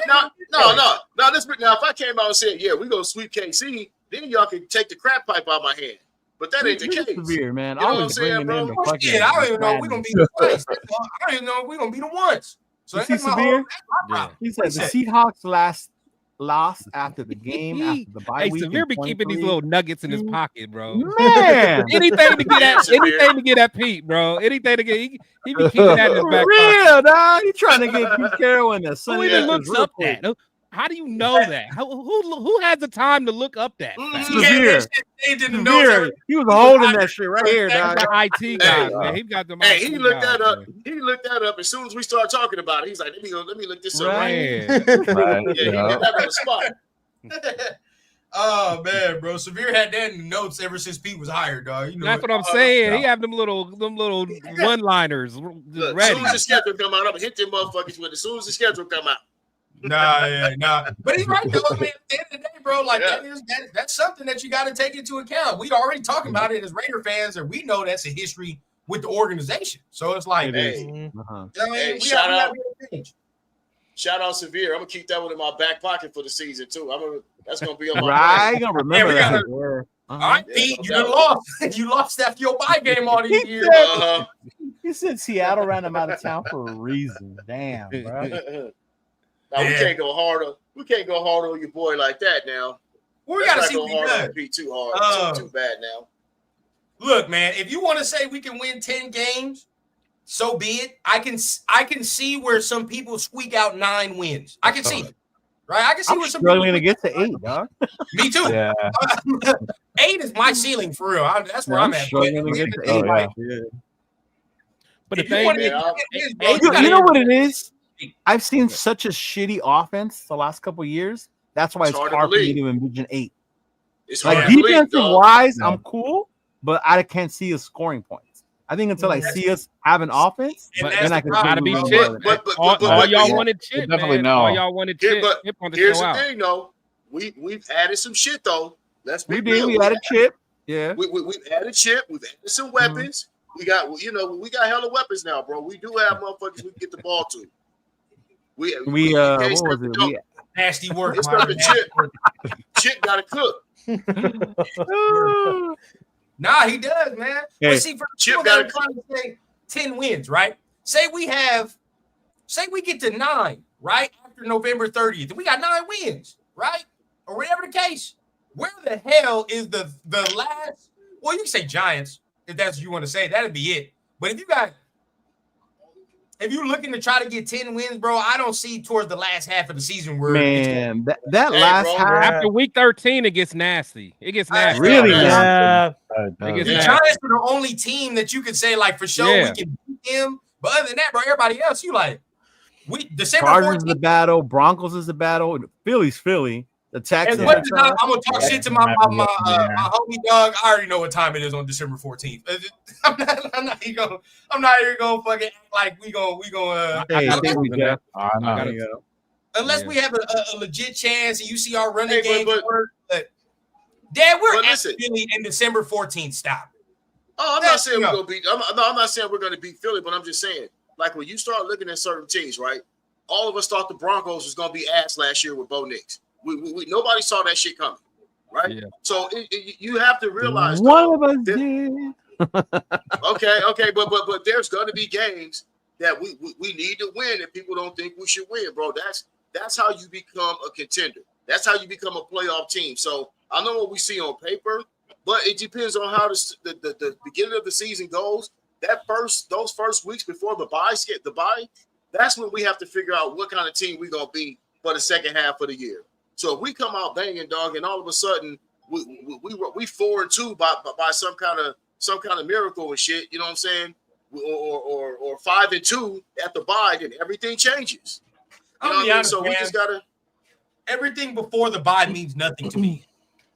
No. Now, if I came out and said, yeah, we're going to sweep KC, then y'all can take the crap pipe out of my hand. But that ain't the case. Severe, man. You know what I'm saying, bro? I don't even know if we're going to beat them twice. I don't even know if we're going to beat them once. So that's my Severe? problem. He said the Seahawks lost after the game, after the bye week. Severe be keeping these little nuggets in his pocket, bro. Man, anything to get at Pete, bro. Anything to get, he be keeping that in his back real, pocket. dog. You trying to get Pete Carroll in the Who even looks up that? How do you know that? Who has the time to look up that? Severe. He was holding that shit right here, dog. The IT guy, man. He got the. Hey, he looked that up. He looked that up as soon as we started talking about it. He's like, let me look this up right here. Yeah, he did that on the spot. Oh man, bro, Severe had that in the notes ever since Pete was hired, dog. You know that's what I'm saying. He have them little one-liners ready. As soon as the schedule come out, I'm gonna hit them motherfuckers with it. As soon as the schedule come out. Nah. But he's right though. I mean, at the end of the day, bro, like that's something that you got to take into account. We already talking about it as Raider fans, and we know that's a history with the organization. So it's like, shout out Severe. I'm gonna keep that one in my back pocket for the season too. That's gonna be on my right. You gonna remember that. All right, Pete, you lost. You lost after your bye game all these years. He said Seattle ran him out of town for a reason. Damn, bro. Now, we can't go harder. We can't go harder on your boy like that now. We got to see what he does. Pete too hard. Too bad now. Look, man, if you want to say we can win 10 games, so be it. I can see where some people squeak out 9 wins. I can see it. Right? I can see where some struggling to get to 8, dog. Me too. Yeah. 8 is my ceiling for real. That's where I'm at. Struggling to get to 8. But the thing is, you know what it is? I've seen such a shitty offense the last couple of years. That's why it's hard for me to envision 8. It's like defensive wise, I'm cool, but I can't see us scoring points. I think until I see us have an offense, then I can gotta be shit. But all y'all wanted shit. Definitely no. All y'all wanted shit. But here's the thing, though. We've added some shit though. We added chip. Yeah. We've added chip. We've added some weapons. We got hella weapons now, bro. We do have motherfuckers we can get the ball to. We what was it? We nasty work. It's not the Chip got to cook. Nah, he does, man. Hey. But see, for Chip got to say 10 wins, right? Say we get to 9, right? After November 30th, we got 9 wins, right? Or whatever the case. Where the hell is the last? Well, you can say Giants if that's what you want to say. That'd be it. But if you're looking to try to get 10 wins, bro, I don't see towards the last half of the season where that last half after week 13, it gets nasty. It gets nasty. Really nasty. The Giants are the only team that you could say, like, for sure we can beat them. But other than that, bro, everybody else, you like December 14th. Chargers is the battle, Broncos is the battle, Philly's Philly. The Texans. I'm gonna talk shit to my homie dog. I already know what time it is on December 14th. I'm not even gonna fucking act like we gonna. Unless we have a legit chance and you see our running game work. But Dad, we're at Philly in December 14th. Stop. Oh, I'm not saying we're gonna beat. I'm not saying we're gonna beat Philly, but I'm just saying, like, when you start looking at certain teams, right? All of us thought the Broncos was gonna be ass last year with Bo Nix. We nobody saw that shit coming, right? Yeah. So you have to realize one of us did. Okay, but there's gonna be games that we need to win, and people don't think we should win, bro. That's how you become a contender. That's how you become a playoff team. So I know what we see on paper, but it depends on how the beginning of the season goes. Those first weeks before the bye, that's when we have to figure out what kind of team we're gonna be for the second half of the year. So if we come out banging, dog, and all of a sudden we 4-2 by some kind of miracle and shit, you know what I'm saying? Or 5-2 at the bye, then everything changes. You know what I mean? So we just gotta. Everything before the bye means nothing to me.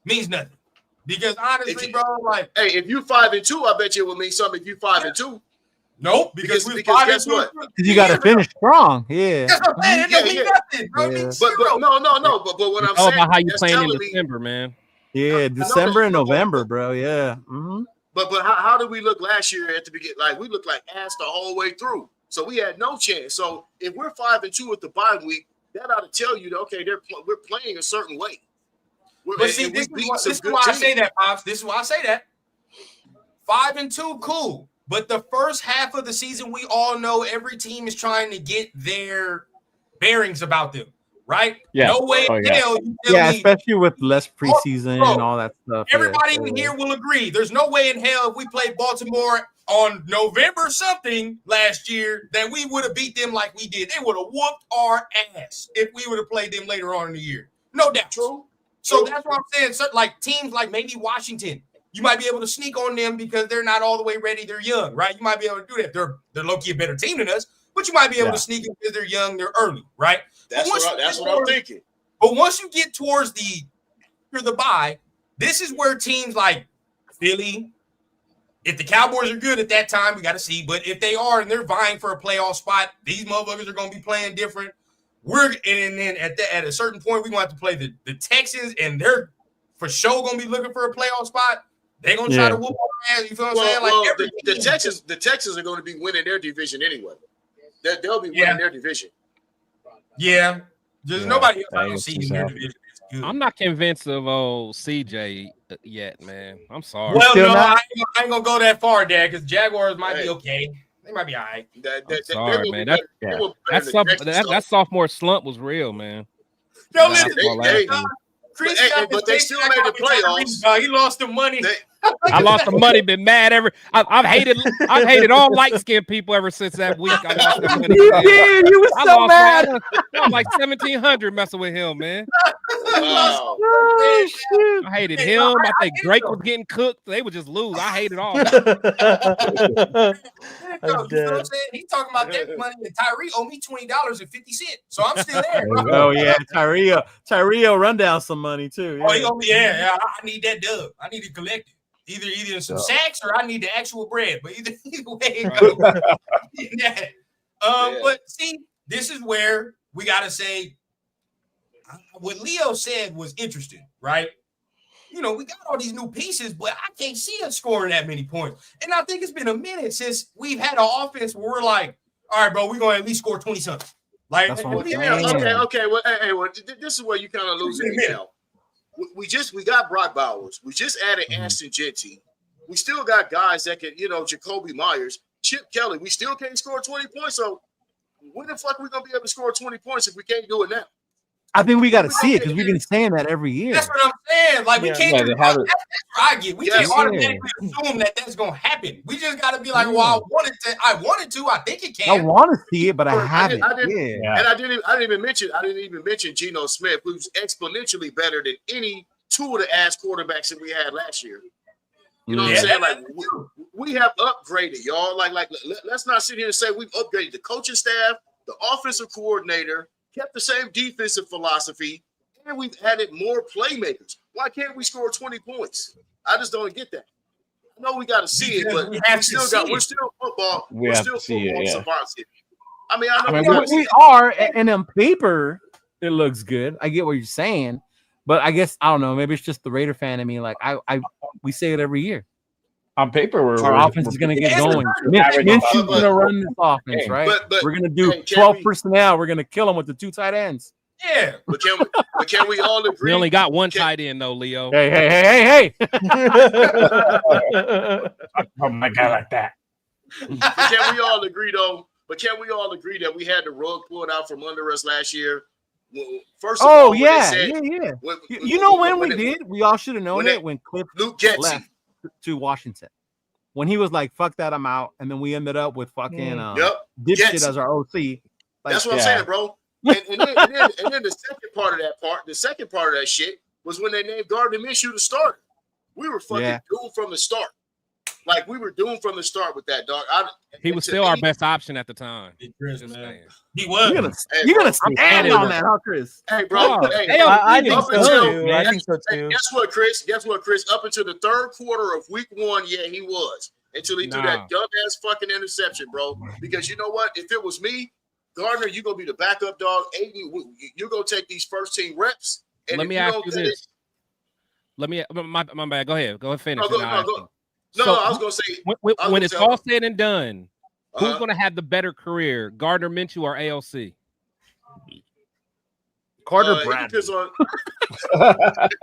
Means nothing. Because honestly, bro, like, hey, if you 5-2, I bet you it will mean something. If you 5-2, nope, because guess what? Because you got to finish strong. Yeah. That's what I'm saying. It don't mean nothing, bro. It means zero. But no. But what It's I'm all saying, about how you that's playing in telling me. December, man. Yeah, December and November, bro. Yeah. Mm-hmm. But how did we look last year at the beginning? Like, we looked like ass the whole way through. So we had no chance. So if we're 5-2 at the bye week, that ought to tell you that, okay, we're playing a certain way. But see, this is why I say that, Pops. This is why I say that. 5-2, cool. But the first half of the season, we all know every team is trying to get their bearings about them, right? Yeah. No way in hell you tell me, especially with less preseason and all that stuff. Everybody in here will agree. There's no way in hell if we played Baltimore on November something last year that we would have beat them like we did. They would have whooped our ass if we would have played them later on in the year. No doubt. True. So that's what I'm saying. So, like teams like maybe Washington, you might be able to sneak on them because they're not all the way ready. They're young, right? You might be able to do that. They're low-key a better team than us, but you might be able to sneak them because they're young, they're early, right? That's what I'm thinking. But once you get towards the bye, this is where teams like Philly, if the Cowboys are good at that time, we got to see. But if they are and they're vying for a playoff spot, these motherfuckers are going to be playing different. And then at a certain point, we're going to have to play the Texans, and they're for sure going to be looking for a playoff spot. They're going to try to whoop our ass. You feel what I'm saying? Like the Texans are going to be winning their division anyway. They'll be winning their division. Yeah. There's nobody else I don't see in their division. I'm not convinced of CJ yet, man. I'm sorry. Well, no, I ain't going to go that far, Dad, because Jaguars might be okay. They might be all right. Sorry, man. That sophomore slump was real, man. No, listen, Chris, but they still made the playoffs. He lost the money. I lost the money. Been mad ever. I've hated all light skinned people ever since that week. I lost the money. You were so mad. I was like 1,700 messing with him, man. Wow. I hated him. I think Drake was getting cooked. They would just lose. I hated all. You know what I'm saying? He's talking about that money, and Tyree owe me $20.50. So I'm still there. Oh yeah, Tyree run down some money too. Yeah. Oh, he owe me. Yeah. I need that dub. I need to collect it. Either some sacks or I need the actual bread. But either way, But see, this is where we gotta say what Leo said was interesting, right? You know, we got all these new pieces, but I can't see us scoring that many points. And I think it's been a minute since we've had an offense where we're like, all right, bro, we're going to at least score 20-something. Like, okay. Well, this is where you kind of losing me now. We got Brock Bowers. We just added Ashton Jeanty. We still got guys that can, Jacoby Myers, Chip Kelly. We still can't score 20 points. So when the fuck are we going to be able to score 20 points if we can't do it now? I think we got to see it because we've been saying that every year. That's what I'm saying. Like, we can't. That's what I get. We can't automatically assume that that's going to happen. We just got to be like, well, I wanted to. I think it can. I want to see it, but I haven't. And I didn't even mention Geno Smith, who's exponentially better than any two of the ass quarterbacks that we had last year. You know what I'm saying? Like, we have upgraded, y'all. Like, let's not sit here and say we've upgraded the coaching staff, the offensive coordinator, kept the same defensive philosophy, and we've added more playmakers. Why can't we score 20 points? I just don't get that. I know we got to see it, but we're still football. We're still football. I mean, we are, and on paper, it looks good. I get what you're saying, but I guess I don't know. Maybe it's just the Raider fan in me. Like we say it every year. On paper, our offense is going to get going. Minshew's going to run this offense, right? We're going to do 12 personnel. We're going to kill them with the 2 tight ends. Yeah, but can we all agree? We only got 1 tight end though, Leo. Hey! Oh my God, like that. Can we all agree though? But can we all agree that we had the rug pulled out from under us last year? Well, first of all, yeah. You know when we did? We all should have known it when Cliff left to Washington. When he was like, fuck that, I'm out. And then we ended up with fucking dipshit as our OC. Like, that's what I'm saying, bro. And then the second part of that shit was when they named Gardner Minshew the starter. We were fucking doomed from the start. Like we were doomed from the start with that, dog. He was still our best option at the time. Chris, man. He was. You're gonna stand on that, huh, Chris? Hey, bro. Hey, I think so too. I think so too. Guess what, Chris? Up until the third quarter of week 1, yeah, he was. Until he threw that dumbass fucking interception, bro. Because you know what? If it was me, Gardner, you're gonna be the backup dog. Aiden, you're gonna take these first team reps. And let me ask you this. Let me my bad. Go ahead. Finish. No, I was gonna say when it's all said and done, who's gonna have the better career, Gardner Minshew or AOC? Carter Bradley.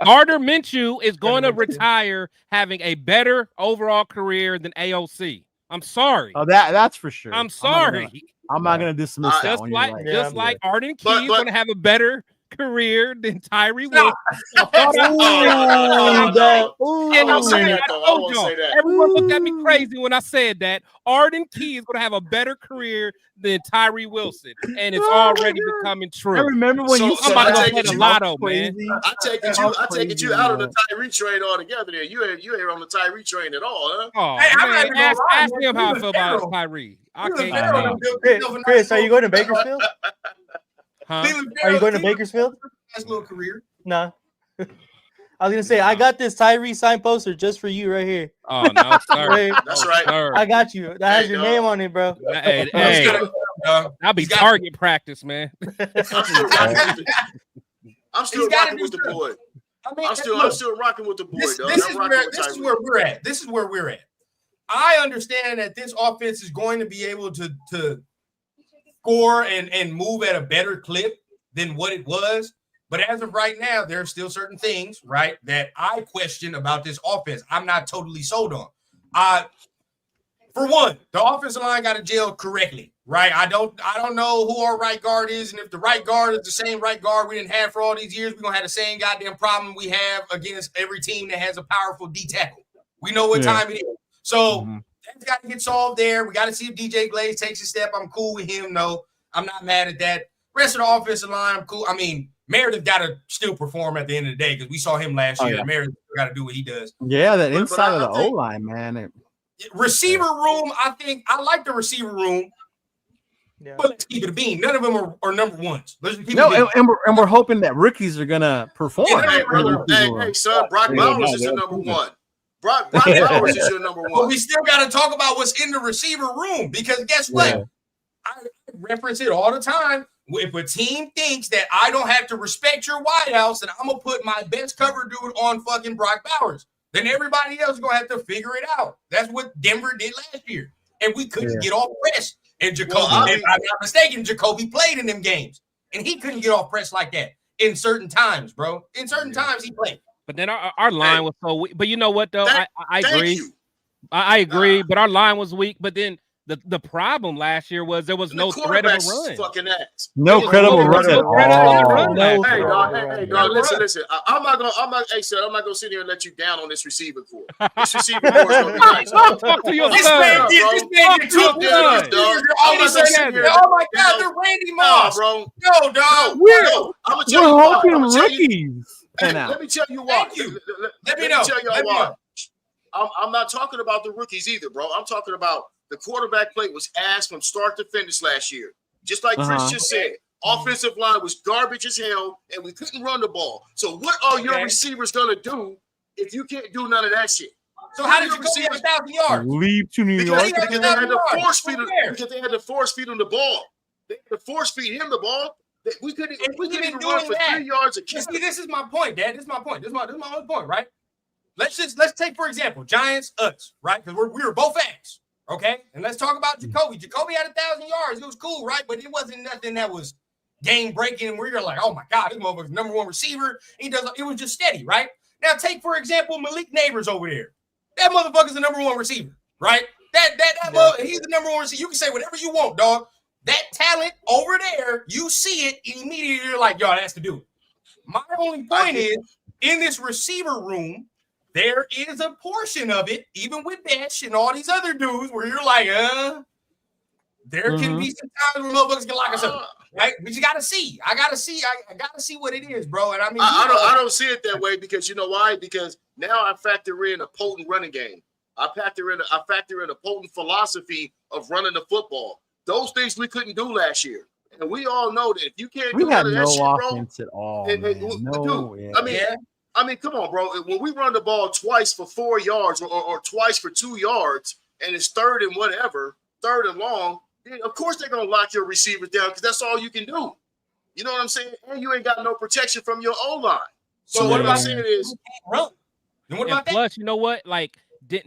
Gardner Minshew is going to retire having a better overall career than AOC. I'm sorry. Oh, that's for sure. I'm sorry. I'm not gonna dismiss that one. Just like Arden Key is going to have a better career than Tyree Wilson. Everyone looked at me crazy when I said that. Arden Key is going to have a better career than Tyree Wilson, and it's already becoming true. I remember when you said I'm about to play the lotto, man. I take it you out of the Tyree train altogether. There, you ain't on the Tyree train at all, huh? Oh, hey, man, ask him how I feel about Tyree. I can't. Chris, are you going to Bakersfield? Huh? Are you going to Bakersfield? Nice little career. No. I was gonna say I got this Tyree sign poster just for you right here. Oh no, sir. Right. That's right. Sir. I got you. That has your name on it, bro. Hey, I'll be target practice, man. I'm still rocking with the boy. I'm still rocking with the boy. This is where we're at. This is where we're at. I understand that this offense is going to be able to score and move at a better clip than what it was. But as of right now, there are still certain things, right, that I question about this offense. I'm not totally sold on. For one, the offensive line got to gel correctly, right? I don't know who our right guard is, and if the right guard is the same right guard we didn't have for all these years, we're gonna have the same goddamn problem we have against every team that has a powerful D tackle. We know what time it is. So that's got to get solved there. We got to see if DJ Glaze takes a step. I'm cool with him. No, I'm not mad at that. Rest of the offensive line, I'm cool. I mean, Meredith got to still perform at the end of the day because we saw him last year. Meredith got to do what he does. Yeah, that inside of the O-line, man. Receiver room, I think I like the receiver room. Yeah. But let's keep it a bean. None of them are number ones. And we're hoping that rookies are gonna perform. Hey, brother. Hey, son, Brock Bowers is your number one. Brock Bowers is your number one. But we still got to talk about what's in the receiver room because guess what? Yeah. I reference it all the time. If a team thinks that I don't have to respect your wideouts, then I'm gonna put my best cover dude on fucking Brock Bowers. Then everybody else is gonna have to figure it out. That's what Denver did last year, and we couldn't get off press. And Jacoby, if I'm not mistaken, Jacoby played in them games, and he couldn't get off press like that in certain times, bro. In certain times, he played. But then our line was so weak. But you know what, though? I agree. I agree, but our line was weak. But then the problem last year was there was no threat of a run. Fucking ass. No credible run at all. Hey, dog, listen. I'm not gonna sit here and let you down on this receiver core. This receiver core is gonna be nice. Talk to your son. This man get too good. Oh my God, they're Randy Moss, bro. No, dog. We're hoping rookies. Let me tell you why. Let me tell you why. I'm not talking about the rookies either, bro. I'm talking about the quarterback play was ass from start to finish last year. Just like Chris just said, offensive line was garbage as hell, and we couldn't run the ball. So what are your receivers going to do if you can't do none of that shit? So how did you go 1,000 yards? Leave to New York. Because they had to force feed him the ball. They had to force feed him the ball. We couldn't even run for 3 yards a kick. See, this is my point, Dad. This is my point. This is my only point, right? Let's take, for example, Giants, us, right? Because we were both fans. Okay, and let's talk about Jacoby. Jacoby had 1,000 yards. It was cool, right? But it wasn't nothing that was game breaking where you're like, oh my God, this motherfucker's number one receiver. It was just steady, right? Now take, for example, Malik Neighbors over there. That motherfucker's the number one receiver, right? He's the number one receiver. You can say whatever you want, dog. That talent over there, you see it, and immediately you're like, yo, that's to do it. My only point is, in this receiver room, there is a portion of it, even with Dash and all these other dudes, where you're like, there can be some times where motherfuckers can lock us up, right? But you gotta see. I gotta see what it is, bro. And I mean, I don't see it that way because you know why? Because now I factor in a potent running game. I factor in a potent philosophy of running the football. Those things we couldn't do last year. And we all know that if you can't We do had none of that no shit, offense at all. I mean, come on, bro. When we run the ball twice for 4 yards or twice for 2 yards, and it's third and long, then of course they're gonna lock your receivers down because that's all you can do. You know what I'm saying? And you ain't got no protection from your O-line. So what I'm saying is, run. And what about plus, you know what? Like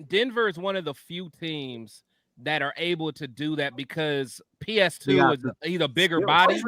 Denver is one of the few teams that are able to do that because PS2 is he's a bigger body.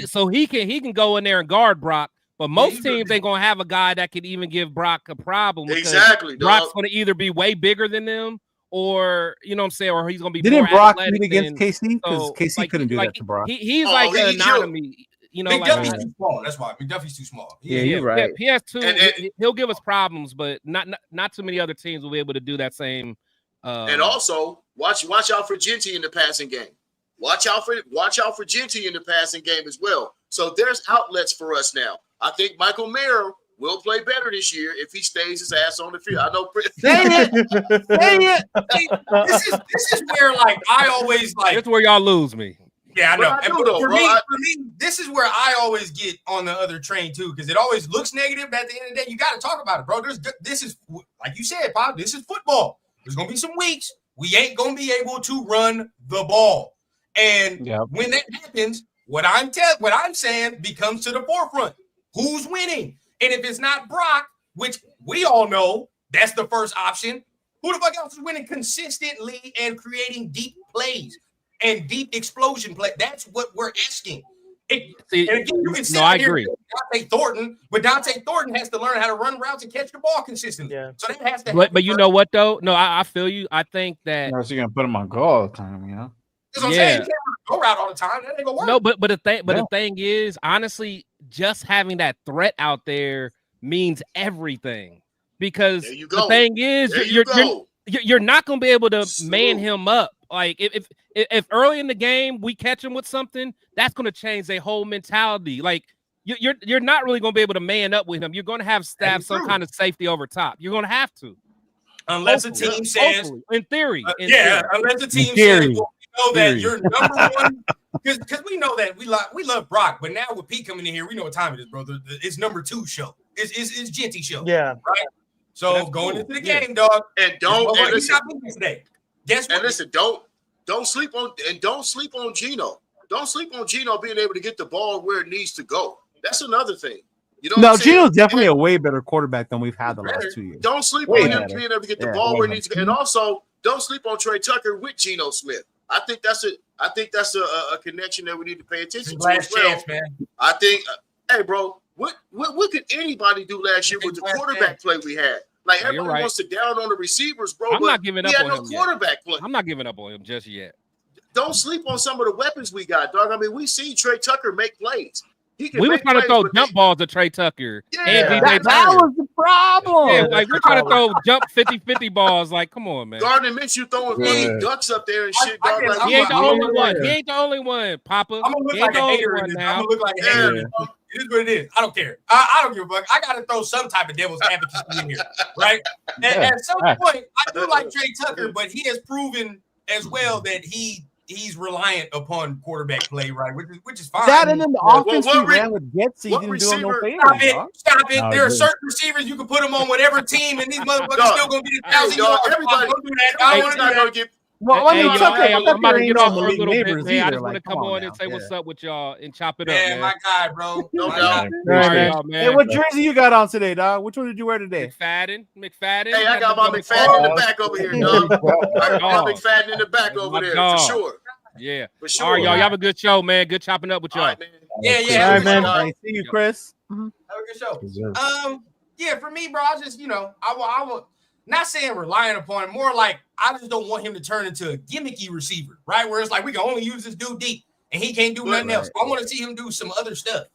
So he can go in there and guard Brock. But most teams ain't gonna have a guy that could even give Brock a problem. Exactly. Brock's gonna either be way bigger than them, or you know what I'm saying, or he's gonna be. Didn't more Brock athletic beat against than, KC? Because KC couldn't do that to Brock. He's like an anatomy. You know, McDuffie's too small. That's why McDuffie's too small. Yeah, you're right. Yeah, PS2, he'll give us problems, but not too many other teams will be able to do that same. And also watch out for Genty in the passing game. Watch out for Genty in the passing game as well. So there's outlets for us now. I think Michael Mayer will play better this year if he stays his ass on the field. I know. Dang it! This is where like I always like. That's where y'all lose me. Yeah, I know. For me, I this is where I always get on the other train too, because it always looks negative. But at the end of the day, you got to talk about it, bro. This is like you said, Pop. This is football. There's gonna be some weeks we ain't gonna be able to run the ball, and when that happens, what I'm saying becomes to the forefront. Who's winning? And if it's not Brock, which we all know that's the first option, who the fuck else is winning consistently and creating deep plays and deep explosion play? That's what we're asking. And again, you can sit I here agree. Dante Thornton, but Dante Thornton has to learn how to run routes and catch the ball consistently. Yeah. So that has to happen. But you know what though? No, I feel you. I think that so you're gonna put him on goal all the time, you know? That's what I'm saying. You can't go route all the time. That ain't gonna work. No, but the thing is, honestly, just having that threat out there means everything. Because the thing is, you're not gonna be able to man him up. Like if early in the game we catch him with something, that's gonna change their whole mentality. Like you're not really gonna be able to man up with him. You're gonna have some kind of safety over top. You're gonna have to. Unless a team says, in theory, unless the team says, well, we know that you're number one, because we know that we love Brock, but now with Pete coming in here, we know what time it is, brother. It's number 2 show. It's Genty show. Yeah, right. So going into the game, dog, and listen, today. Guess what? And listen, don't sleep on Geno. Don't sleep on Geno being able to get the ball where it needs to go. That's another thing. You know, no, Geno's definitely a way better quarterback than we've had the last 2 years. Don't sleep on him being able to get the ball where it needs to go, and also don't sleep on Trey Tucker with Geno Smith. I think that's a connection that we need to pay attention to as well. Man. I think, hey, bro, what could anybody do last year with the quarterback play we had? Like everybody wants to down on the receivers, bro. I'm not giving up on him. Quarterback play. I'm not giving up on him just yet. Don't sleep on some of the weapons we got, dog. I mean, we see Trey Tucker make plays. We were trying to throw jump balls to Trey Tucker. Yeah, and that was the problem. Yeah, like we're trying to throw jump 50-50 balls. Like, come on, man. Gardner Minshew throwing big ducks up there and shit. Dog, he ain't the only one. He ain't the only one, Papa. I'm gonna look like a hater. I'm gonna look like a hater. It is what it is. I don't care. I don't give a fuck. I gotta throw some type of devil's advocacy in here, right? And at some point, I do like Trey Tucker, but he has proven as well that he's reliant upon quarterback play, right? Which is fine. That and then the offense he ran with Getz, he didn't do him no favor. Stop it. There are certain receivers you can put them on whatever team, and these motherfuckers still gonna get 1,000 yards. Everybody, don't do that. I don't not gonna get. Well, I'm about to get off for a little bit. I just want to come on and say what's up with y'all and chop it up. Man, my guy, bro. No doubt. Hey, what jersey you got on today, dog? Which one did you wear today? McFadden. Hey, I got my McFadden in the back over here, dog. I got my McFadden in the back over there for sure. Yeah. For sure. All right, y'all. You have a good show, man. Good chopping up with y'all. Right, man. Yeah. All right, man. See you, Chris. Have a good show. Yeah, for me, bro, I just, I will not saying relying upon, more like I just don't want him to turn into a gimmicky receiver, right? Where it's like we can only use this dude deep and he can't do nothing else. I want to see him do some other stuff.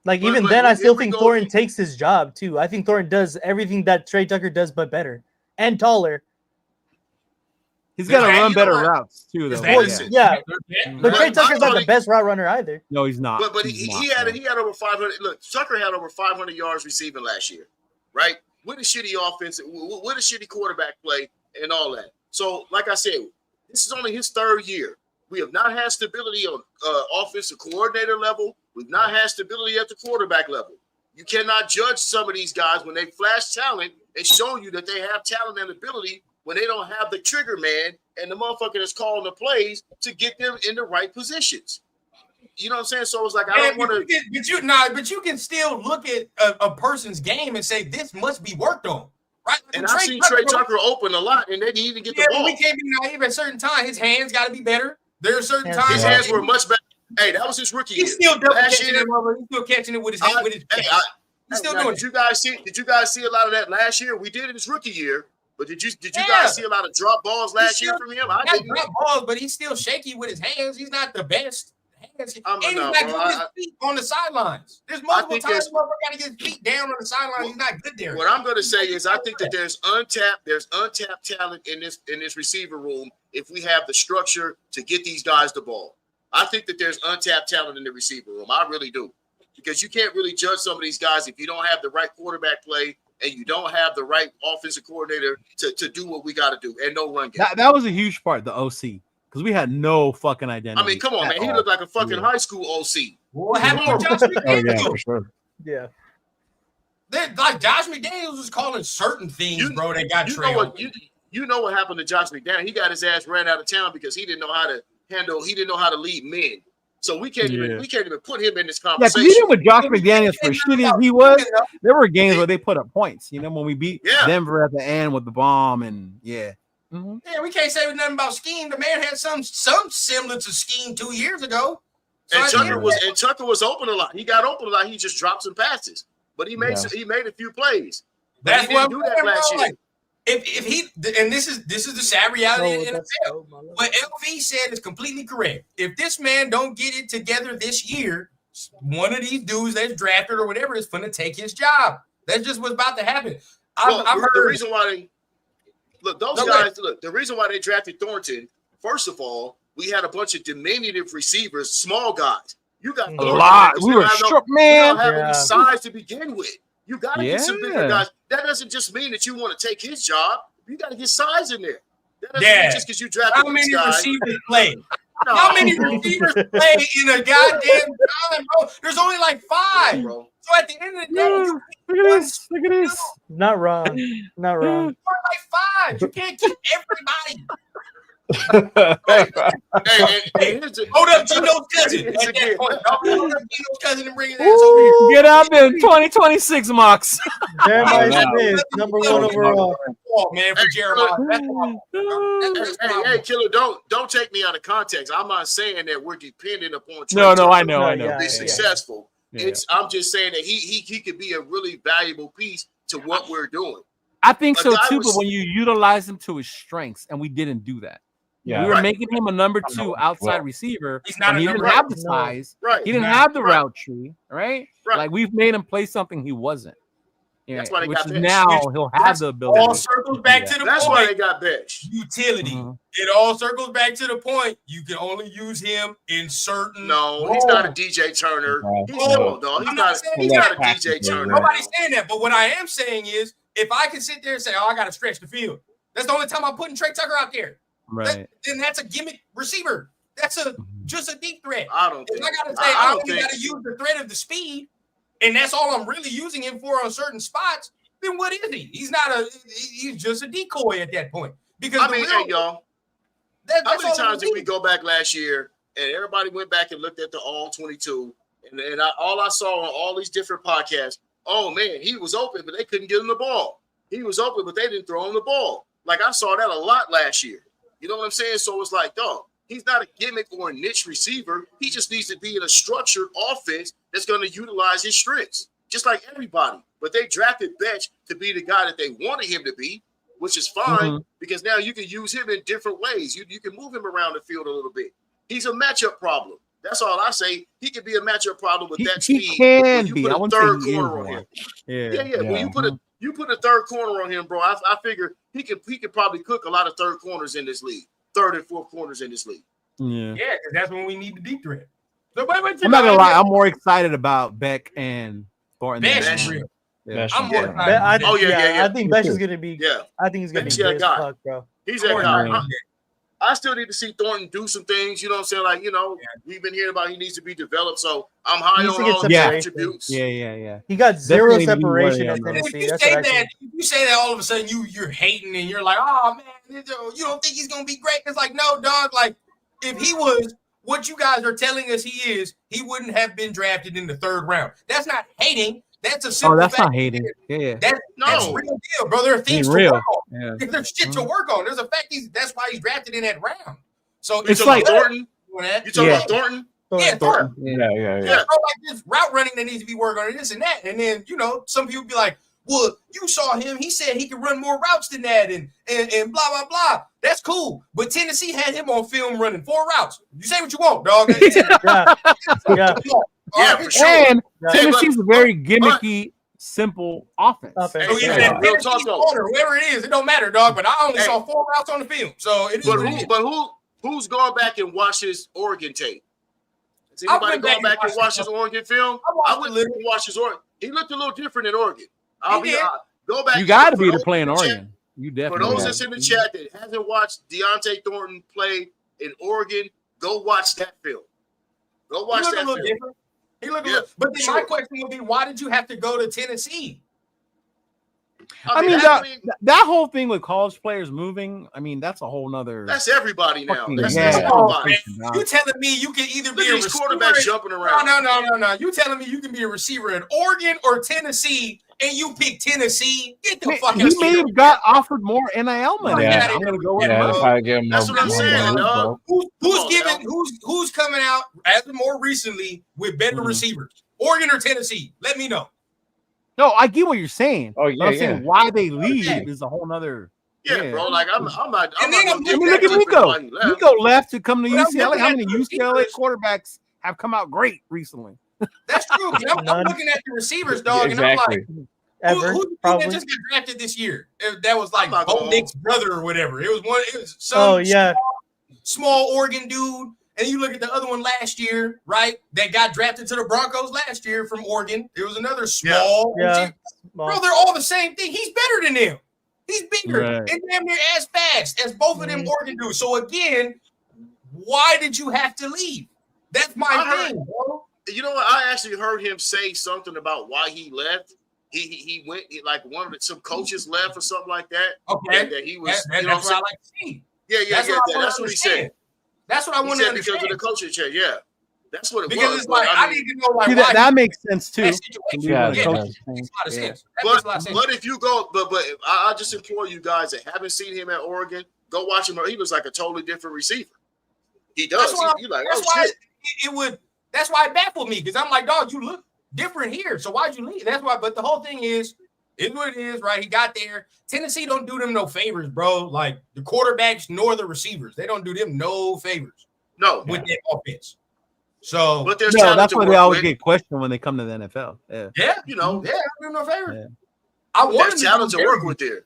Like even then, I still think Thornton takes his job too. I think Thornton does everything that Trey Tucker does, but better and taller. He's got to run better routes too, though. Yeah, but Trey Tucker's not the best route runner either. No, he's not. But he had over 500. Look, Tucker had over 500 yards receiving last year, right? With a shitty offense, with a shitty quarterback play, and all that. So, like I said, this is only his third year. We have not had stability on offensive coordinator level. We've not had stability at the quarterback level. You cannot judge some of these guys when they flash talent and show you that they have talent and ability when they don't have the trigger man and the motherfucker that's calling the plays to get them in the right positions. You know what I'm saying? So it's like, I don't want to. But you can still look at a person's game and say, this must be worked on. Right? And I've seen Trey Tucker open a lot and they didn't even get the ball. We can't be naive at certain times. His hands got to be better. There are certain times. His hands were much better. Hey, that was his rookie year. He's still catching it with his hand. He's still doing it. Did you guys see a lot of that last year? We did in his rookie year. But did you guys see a lot of drop balls last year from him? I didn't. Drop balls, but he's still shaky with his hands. He's not the best. And he's not good with his feet on the sidelines. There's multiple times where we're got to get his feet down on the sidelines. He's not good there. What I'm going to say is, I think that there's untapped talent in this receiver room if we have the structure to get these guys the ball. I think that there's untapped talent in the receiver room. I really do, because you can't really judge some of these guys if you don't have the right quarterback play and you don't have the right offensive coordinator to do what we got to do, and no run game. That was a huge part, the OC, because we had no fucking identity. I mean, come on, man. He looked like a fucking high school OC. What happened with Josh McDaniels? Yeah, for sure. Yeah. Like Josh McDaniels was calling certain things, bro, that got trailed. You know what happened to Josh McDaniels? He got his ass ran out of town because he didn't know how to handle. He didn't know how to lead men. So we can't even put him in this conversation. Yeah, even with Josh McDaniels, for shitty as he was, there were games where they put up points. You know, when we beat Denver at the end with the bomb, and yeah, we can't say nothing about scheme. The man had some semblance of scheme 2 years ago. So and Tucker was open a lot. He got open a lot. He just dropped some passes, but he made a few plays. That's he didn't do that last year. Like, if he, and this is the sad reality in the NFL. What LV said is completely correct. If this man don't get it together this year, one of these dudes that's drafted or whatever is going to take his job. That's just what's about to happen. I've heard the reason why the reason why they drafted Thornton. First of all, we had a bunch of diminutive receivers, small guys. You got a lot. We were short, man. We don't have any size to begin with. You got to get some bigger guys. That doesn't just mean that you want to take his job. You got to get size in there. That doesn't mean just because you drafted this guy. Receivers play? No. How many receivers play in a goddamn college, bro? There's only like 5. Bro. So at the end of the day, look at this. Not wrong. Like 5. You can't keep everybody. Hold up, Gino's cousin. Hold up, Gino's cousin and bring his ass over here. Get up in 2026 mocks. Jeremiah Smith, number 1 overall. Man, for Jeremiah. Hey, Killer, don't take me out of context. I'm not saying that we're dependent upon Trey I know. To be successful. Yeah. I'm just saying that he could be a really valuable piece to what we're doing. I think so too, but when you utilize him to his strengths, and we didn't do that. Yeah, we were making him a number 2 outside receiver. He's not he didn't have the size. Right. He didn't have the route tree. Right. Like we've made him play something he wasn't. Yeah. That's why they got benched. Now he'll have the ability. All circles back to the point. That's why they got benched. Utility. It all circles back to the point. You can only use him in certain. No, he's not a DJ Turner. He's not a DJ Turner. Nobody's saying that. But what I am saying is, if I can sit there and say, "Oh, I got to stretch the field," that's the only time I'm putting Trey Tucker out there. Right. Then that's a gimmick receiver. That's just a deep threat. I don't think. If I got to say I only got to use the threat of the speed, and that's all I'm really using him for on certain spots, then what is he? He's just a decoy at that point. Because hey, y'all. How many times did we go back last year and everybody went back and looked at the all 22 and all I saw on all these different podcasts, oh man, he was open, but they couldn't get him the ball. He was open, but they didn't throw him the ball. Like I saw that a lot last year. You know what I'm saying? So it's like, dog, he's not a gimmick or a niche receiver. He just needs to be in a structured offense that's going to utilize his strengths, just like everybody. But they drafted Betch to be the guy that they wanted him to be, which is fine because now you can use him in different ways. You can move him around the field a little bit. He's a matchup problem. That's all I say. He could be a matchup problem with that speed. He can be. Put I a want third to corner on him. Yeah. When you put a third corner on him, bro, I figure he could probably cook a lot of third corners in this league, 3rd and 4th corners in this league. Yeah, because that's when we need the deep threat. So, I'm not gonna lie, I'm more excited about Beck and Thornton. Beck's real. I'm more I think Besh is gonna be. Yeah, I think he's gonna be Besh, great as fuck, bro. He's that guy. I still need to see Thornton do some things. You know what I'm saying? Like, we've been hearing about he needs to be developed. So I'm high on all of his attributes. Yeah. He got zero separation at Tennessee. If you say that, all of a sudden you're hating and you're like, oh man, you don't think he's gonna be great? It's like, no, dog. Like, if he was what you guys are telling us he is, he wouldn't have been drafted in the 3rd round. That's not hating. That's a simple that's fact. not hating. Yeah. That's real deal, bro. There are things to work on. Yeah. There's shit to work on. There's a fact that's why he's drafted in that round. So it's like Thornton. You talking about Thornton? Yeah, Thornton. Yeah. Bro, like this route running that needs to be worked on, and this and that. And then, some people be like, well, you saw him. He said he could run more routes than that and blah, blah, blah. That's cool. But Tennessee had him on film running 4 routes. You say what you want, dog. Yeah, for sure. And Tennessee's a very gimmicky, simple offense. So even whoever it is, it don't matter, dog. But I only saw 4 routes on the film. So it is. But who's gone back and watched his Oregon tape? Has anybody gone back and watched his Oregon film? I wouldn't watch his Oregon. He looked a little different in Oregon. Go back. You got to be to play in Oregon. You definitely. For those that's in the chat that hasn't watched Deontay Thornton play in Oregon, go watch that film. Go watch that film. Different. He looked a little. But then my question would be, why did you have to go to Tennessee? I mean, that whole thing with college players moving, I mean, that's a whole nother. That's everybody now. That's everybody. You telling me you can either be a receiver quarterback jumping around? No. You telling me you can be a receiver in Oregon or Tennessee, and you pick Tennessee? Get the fuck out. He may have got offered more NIL money. I'm gonna go with that's what I'm saying. Who's coming out as of more recently with better receivers? Oregon or Tennessee? Let me know. No, I get what you're saying. Oh yeah, I'm saying why they leave is a whole nother. Yeah, bro. Like I'm not. Look at Nico. Nico left to come to UCLA. How many UCLA quarterbacks have come out great recently? That's true. I'm looking at the receivers, dog, and I'm like, who that just got drafted this year? That was like Bo Nick's brother or whatever. It was some small Oregon dude. And you look at the other one last year, right? That got drafted to the Broncos last year from Oregon. There was another small. Bro, they're all the same thing. He's better than them. He's bigger and damn near as fast as both of them Oregon dudes. So again, why did you have to leave? That's my thing, bro. You know what? I actually heard him say something about why he left. He went like some coaches left or something like that. Okay, and that he was. That's what I like to see. Yeah. That's what he said. That's what I want to understand. Because of the coaching change, Because it was. Because it's like I need to know why that makes sense too. Yeah, makes a lot of sense. But if you go, but I just implore you guys that haven't seen him at Oregon, go watch him. He looks like a totally different receiver. He does. That's why it baffled me because I'm like, dog, you look different here. So why'd you leave? That's why. But the whole thing is what it is, right? He got there. Tennessee don't do them no favors, bro. Like the quarterbacks nor the receivers, they don't do them no favors. No, with their offense. So, but there's that's why they always get questioned when they come to the NFL. Yeah, I don't do them no favors. Yeah. I want talent to work with there.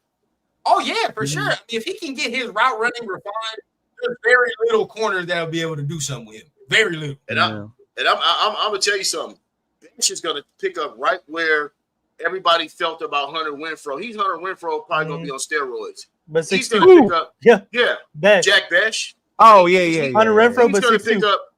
Oh yeah, for sure. I mean, if he can get his route running refined, there's very little corners that'll be able to do something with him. Very little. And I'm gonna tell you something. Bench is gonna pick up right where everybody felt about Hunter Renfrow. Hunter Renfrow probably gonna be on steroids. But he's gonna pick up. Besh. Jack Besh. Oh yeah. Hunter Renfrow, he's gonna pick up.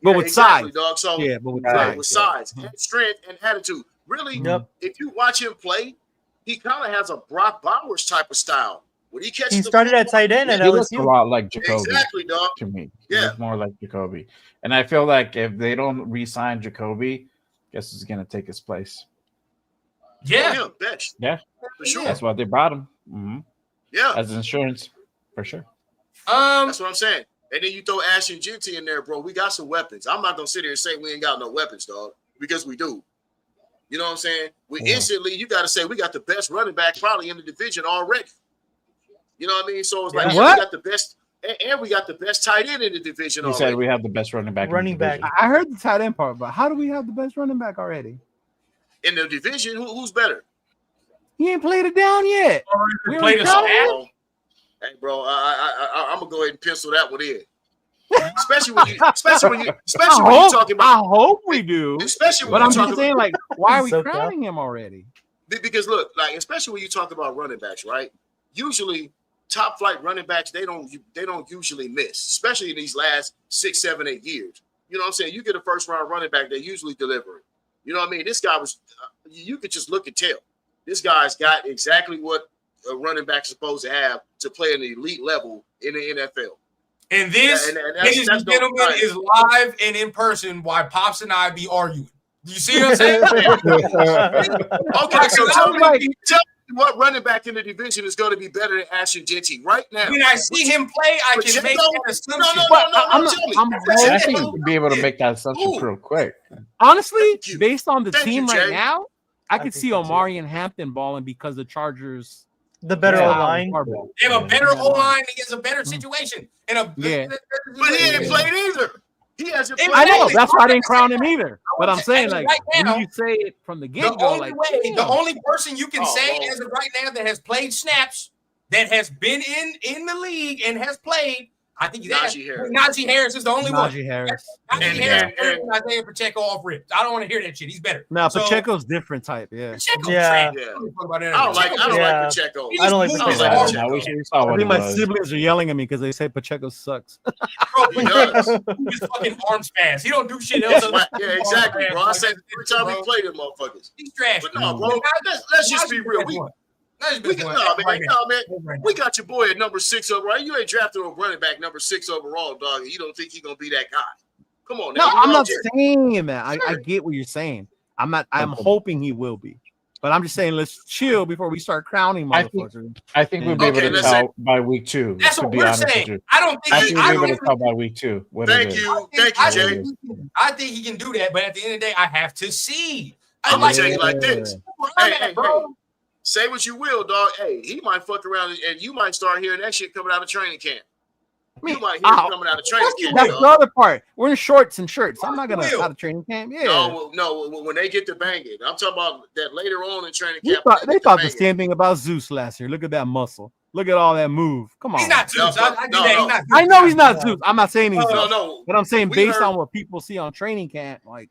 But with size, dog. So with size and strength and attitude. Really, if you watch him play, he kind of has a Brock Bowers type of style. When he catches, he started at tight end at LSU. He looks a lot like Jacoby. Exactly, dog. To me, yeah, more like Jacoby. And I feel like if they don't re-sign Jacoby, guess who's gonna take his place? Yeah, Besh. Yeah, for sure. That's why they brought him. Mm-hmm. Yeah, as insurance for sure. That's what I'm saying. And then you throw Ashton Genty in there, bro. We got some weapons. I'm not gonna sit here and say we ain't got no weapons, dog, because we do. You know what I'm saying? Instantly, you got to say we got the best running back probably in the division already. You know what I mean? So it's like we got the best, and we got the best tight end in the division. You said we have the best running back. I heard the tight end part, but how do we have the best running back already in the division? Who's better? He ain't played it down yet. We played it down. Hey, bro, I'm gonna go ahead and pencil that one in. Especially when you're talking about. I hope we do. Especially when but you're I'm talking just saying, like, why are we crowning him already? Because look, like especially when you talk about running backs, right? Usually, top flight running backs they don't usually miss, especially in these last 6, 7, 8 years. You know what I'm saying? You get a first round running back, they usually deliver it. You know what I mean? This guy was, you could just look and tell. This guy's got exactly what a running back is supposed to have to play at an elite level in the NFL. And this, ladies and gentlemen, is live and in person while Pops and I be arguing. Do you see what I'm saying? Okay, so tell me what running back in the division is going to be better than Ashton Jeanty right now. When I see him play, I can make that assumption. I think you can be able to make that assumption real quick. Honestly, based on the team right now, I could see Omari and Hampton balling because the Chargers. The better O-line. They have a better O-line against a better situation. And but he ain't played either. He hasn't played. I know. That's why I didn't crown him either. But I'm saying, like, when you say it from the get-go, the only person you can say as of right now that has played snaps, that has been in the league and has played, I think Najee Harris is the only one. Najee Harris. Najee Harris and Isaiah Pacheco off ripped. I don't want to hear that shit. He's better. No, Pacheco's different type. Yeah. I don't like Pacheco. I don't like Pacheco. I think my siblings are yelling at me because they say Pacheco sucks. Bro, he does. He's fucking arms fast. He don't do shit else. Yeah, exactly, bro. I said every time we play them motherfuckers. He's trash. But no, bro. Let's just be real. We got your boy at number 6 overall. You ain't drafted a running back number 6 overall, dog. And you don't think he's gonna be that guy? Come on, now. No, I'm not saying that. I get what you're saying. I'm hoping he will be, but I'm just saying let's chill before we start crowning motherfuckers. I think we'll be able to tell by week 2. That's what we're saying. I don't think we'll be able to tell by week 2. Thank you, Jay. I think he can do that, but at the end of the day, I have to see. I'm gonna tell you like this. Hey, say what you will, dog. Hey, he might fuck around and you might start hearing that shit coming out of training camp. You might hear it coming out of training camp. That's the other part. We're in shorts and shirts. I'm not gonna out of training camp. Yeah. No. When they get to banging, I'm talking about that later on in training camp. They thought the same thing about Zeus last year. Look at that muscle. Look at all that move. Come on. He's not Zeus. I know he's not Zeus. I'm not saying he's Zeus. No. But I'm saying based on what people see on training camp, like.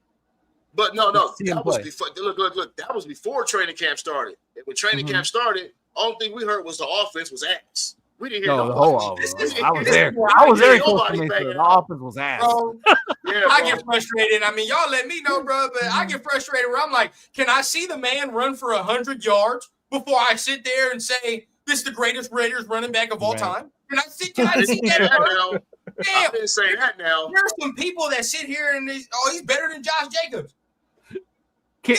But no. That was before. Look. That was before training camp started. And when training camp started, all thing we heard was the offense was ass. We didn't hear the whole offense. I was there. I was very close to make sure the offense was ass. Bro, I get frustrated. I mean, y'all let me know, bro, but I get frustrated where I'm like, can I see the man run for 100 yards before I sit there and say this is the greatest Raiders running back of all time? Can I see that? Damn. I didn't say that now. There's some people that sit here and he's better than Josh Jacobs. I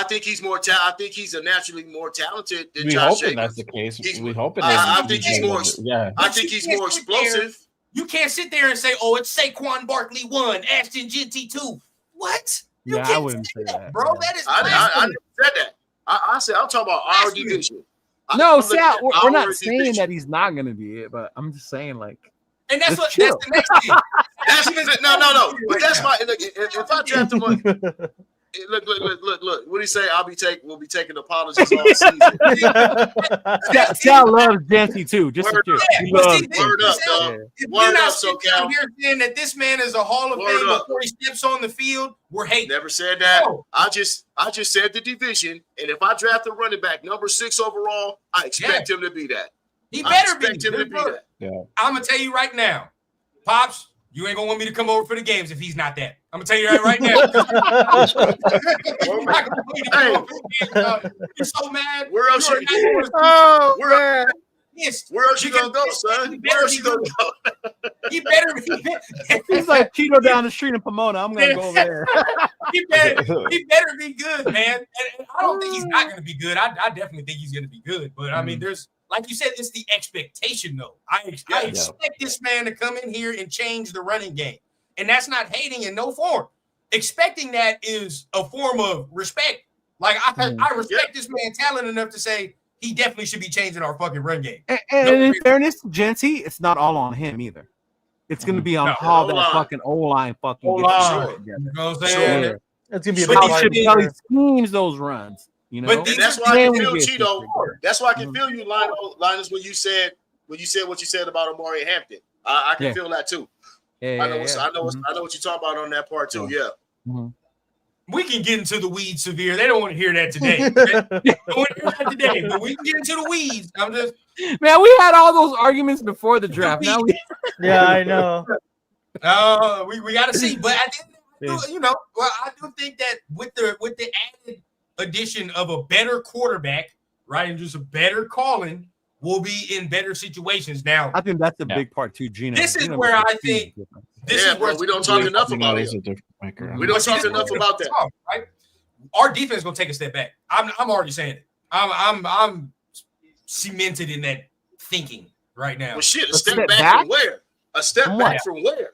think he's more talented. I think he's naturally more talented than we Josh hoping Jacobs. that's the case. We hoping I think he's more. Yeah. I think he's more explosive. You can't sit there and say, "Oh, it's Saquon Barkley 1, Ashton Jeanty 2." What? I wouldn't say that, bro. That is. I never said that. I said I'm talking about our division. No, we're not saying that he's not going to be it, but I'm just saying like. And that's what. That's the next thing. No. But that's my. If I draft him, look. What do you say? We'll be taking apologies all season. Cal loves Jancy too. Just word up, dog. Word up, so Cal. Here saying that this man is a Hall of Fame before he steps on the field. We're hating. Never said that. No. I just said the division, and if I draft a running back number 6 overall, I expect him to be that. He better be. Yeah. I'm gonna tell you right now, Pops. You ain't gonna want me to come over for the games if he's not that. I'm gonna tell you that right now. You're so mad. Where else you gonna go, son? Where else you gonna go? He better be. He's like Cheeto down the street in Pomona. I'm gonna go over there. He better be good, man. And I don't think he's not gonna be good. I definitely think he's gonna be good. But I mean, there's. Like you said, it's the expectation, though. I expect this man to come in here and change the running game. And that's not hating in no form. Expecting that is a form of respect. Like, I respect this man talent enough to say he definitely should be changing our fucking run game. And in fairness, Jancy, it's not all on him either. It's going to be on how that fucking O-line fucking gets together. You know what I'm saying? It's going to be a how he schemes those runs. You know, but that's why I can feel Cheeto. That's why I can feel you, Linus, when you said what you said about Omari Hampton. I can feel that too. I know what you're talking about on that part too. Yeah. We can get into the weeds severe. They don't want to hear that today. They don't want to hear that today, but we can get into the weeds. I'm just man. We had all those arguments before the draft. Now we yeah, I know. We got to see, but I think you know, well, I do think that with the added addition of a better quarterback, right, and just a better calling, we'll be in better situations. Now, I think that's a big part too, Gino. This is where I think this is where we don't talk enough about it. We don't talk enough about that. Right? Our defense is gonna take a step back. I'm already saying it. I'm cemented in that thinking right now. Well, shit, a step back from where? A step back from where?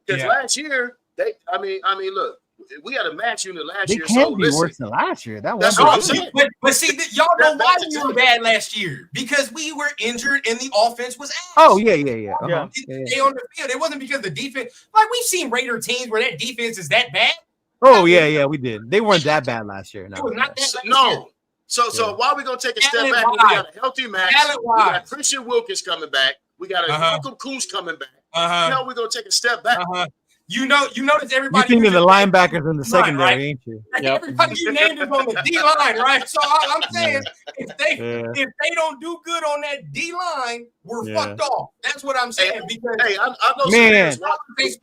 Because last year, I mean, look, we had a match unit last year. They can't be worse than last year. That's what I'm saying. But see, y'all know why we were bad last year? Because we were injured and the offense was ass. Oh, yeah. Uh-huh. They on the field. It wasn't because the defense. Like, we've seen Raider teams where that defense is that bad. Oh, yeah, we did. They weren't that bad last year. No. It was not that bad. No. So why are we gonna take a step back? We got a healthy match. We got Christian Wilkins coming back. We got a Malcolm Coons coming back. Now we're gonna take a step back. You notice everybody. You're thinking the linebackers in the secondary, right? Ain't you? Everybody you named is on the D line, right? So I'm saying if they don't do good on that D line, we're fucked off. That's what I'm saying. Because I know man, He's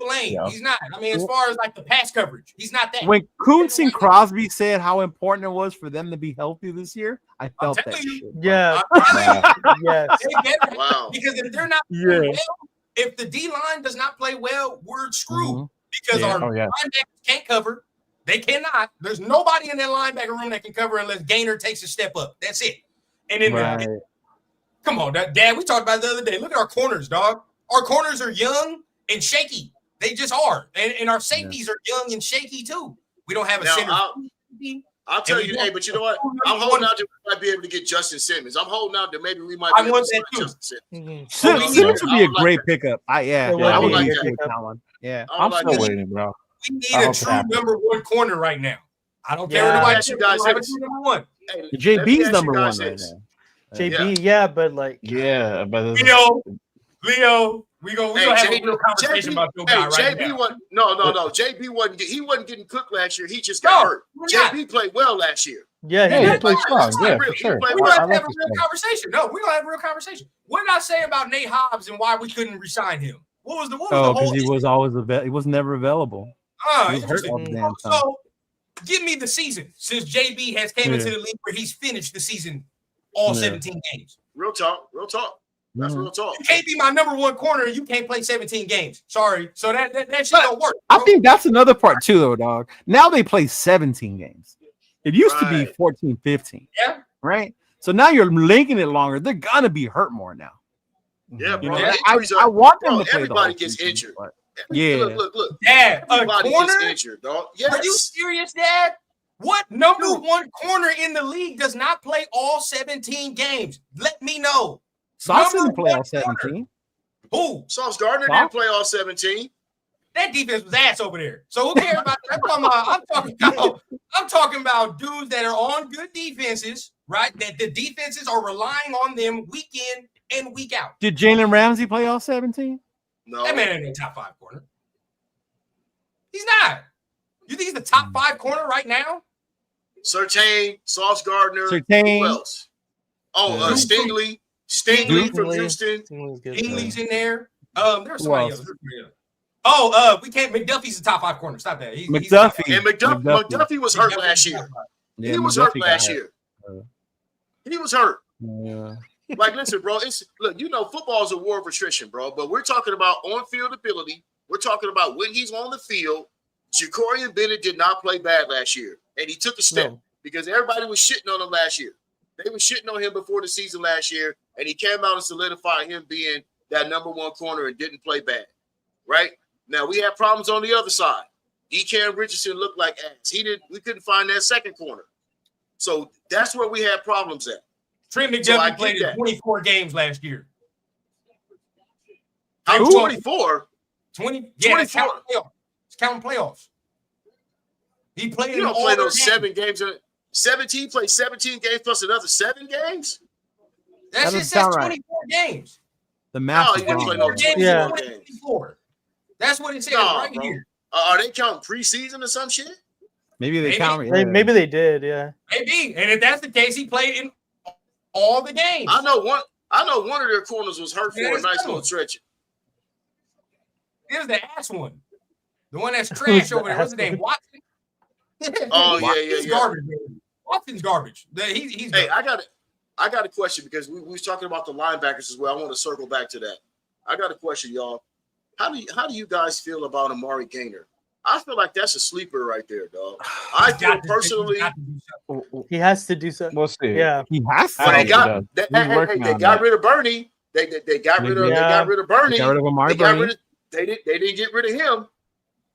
not. I mean, as far as like the pass coverage, he's not that. When Kuntz and Crosby said how important it was for them to be healthy this year, I felt that shit. Yeah. Yes. Wow. Because if they're not well, if the D line does not play well, we're screwed because our linebackers can't cover. They cannot. There's nobody in that linebacker room that can cover unless Gaynor takes a step up. That's it. And then, come on, Dad. We talked about it the other day. Look at our corners, dog. Our corners are young and shaky. They just are. And our safeties are young and shaky too. We don't have a center. I'll tell you, hey, but you know what? I'm holding out that we might be able to get Justin Simmons. I'm holding out that maybe we might be able to get Justin Simmons. Simmons would be a great pickup. I would like that. Yeah, I'm still waiting, bro. We need a true number one corner right now. I don't care what nobody you guys have a true number one. Hey, JB's number one right now. JB, but like Leo, we gonna have a real conversation about your guy right JB now. wasn't, no. JB wasn't getting cooked last year. He just got hurt. JB played well last year. Yeah, he played strong. Yeah, for sure. We're gonna have a real conversation. No, we're gonna have a real conversation. What did I say about Nate Hobbs and why we couldn't resign him? What was the whole? Because he was always he was never available. He was hurt all the damn time. So give me the season since JB has came into the league where he's finished the season all 17 games. Real talk. That's real talk. You can't be my number one corner and you can't play 17 games. Sorry. So that shit don't work. I think that's another part too, though, dog. Now they play 17 games. It used to be 14, 15. Yeah. Right? So now you're linking it longer. They're gonna be hurt more now. Yeah, bro. I want them to play. Everybody gets injured. Yeah. Look. Dad, everybody corner gets injured, dog. Yes. Are you serious, Dad? What number one corner in the league does not play all 17 games? Let me know. Sauce didn't play all 17. Who? Sauce Gardner didn't play all 17. That defense was ass over there. So who cares about that? I'm talking about dudes that are on good defenses, right? That the defenses are relying on them week in and week out. Did Jalen Ramsey play all 17? No. That man ain't a top 5 corner. He's not. You think he's the top 5 corner right now? Surtain, Sauce Gardner. Who else? Oh, Stingley. Stingley from Houston. Stingley's in there. There's somebody else. Oh, we can't. McDuffie's the top 5 corner. Stop that. McDuffie. And McDuffie was hurt last year. Yeah, he was hurt last year. He was hurt. Yeah. Like, listen, bro. Football is a war of attrition, bro. But we're talking about on-field ability. We're talking about when he's on the field. Ja'Cory Bennett did not play bad last year, and he took a step because everybody was shitting on him last year. They were shitting on him before the season last year, and he came out and solidified him being that number one corner and didn't play bad. Right? Now we have problems on the other side. DeCam Richardson looked like ass. We couldn't find that second corner. So that's where we had problems at. Trent McDuffie played in 24 games last year. I'm 24. 20? Yeah, 24. It's counting playoffs. He played You don't play those 7 games. 17 play 17 games plus another 7 games? That shit says 24 games. The math he didn't play no 24 games. That's what it says right here. Are they counting preseason or some shit? Maybe they count. Maybe they did. Yeah. Maybe, and if that's the case, he played in all the games. I know one of their corners was hurt for a nice little stretch. It was the ass one. The one that's trash over there. What's his name? Watson? Oh, yeah. He's garbage, man. Watson's garbage. He's hey, I got a question because we was talking about the linebackers as well. I want to circle back to that. I got a question, y'all. How do you guys feel about Amari Gaynor? I feel like that's a sleeper right there, dog. I feel personally he has to do something. We'll see. Yeah, he has to. They got rid of Bernie. They got rid of Bernie. They got rid of Amari They didn't get rid of him.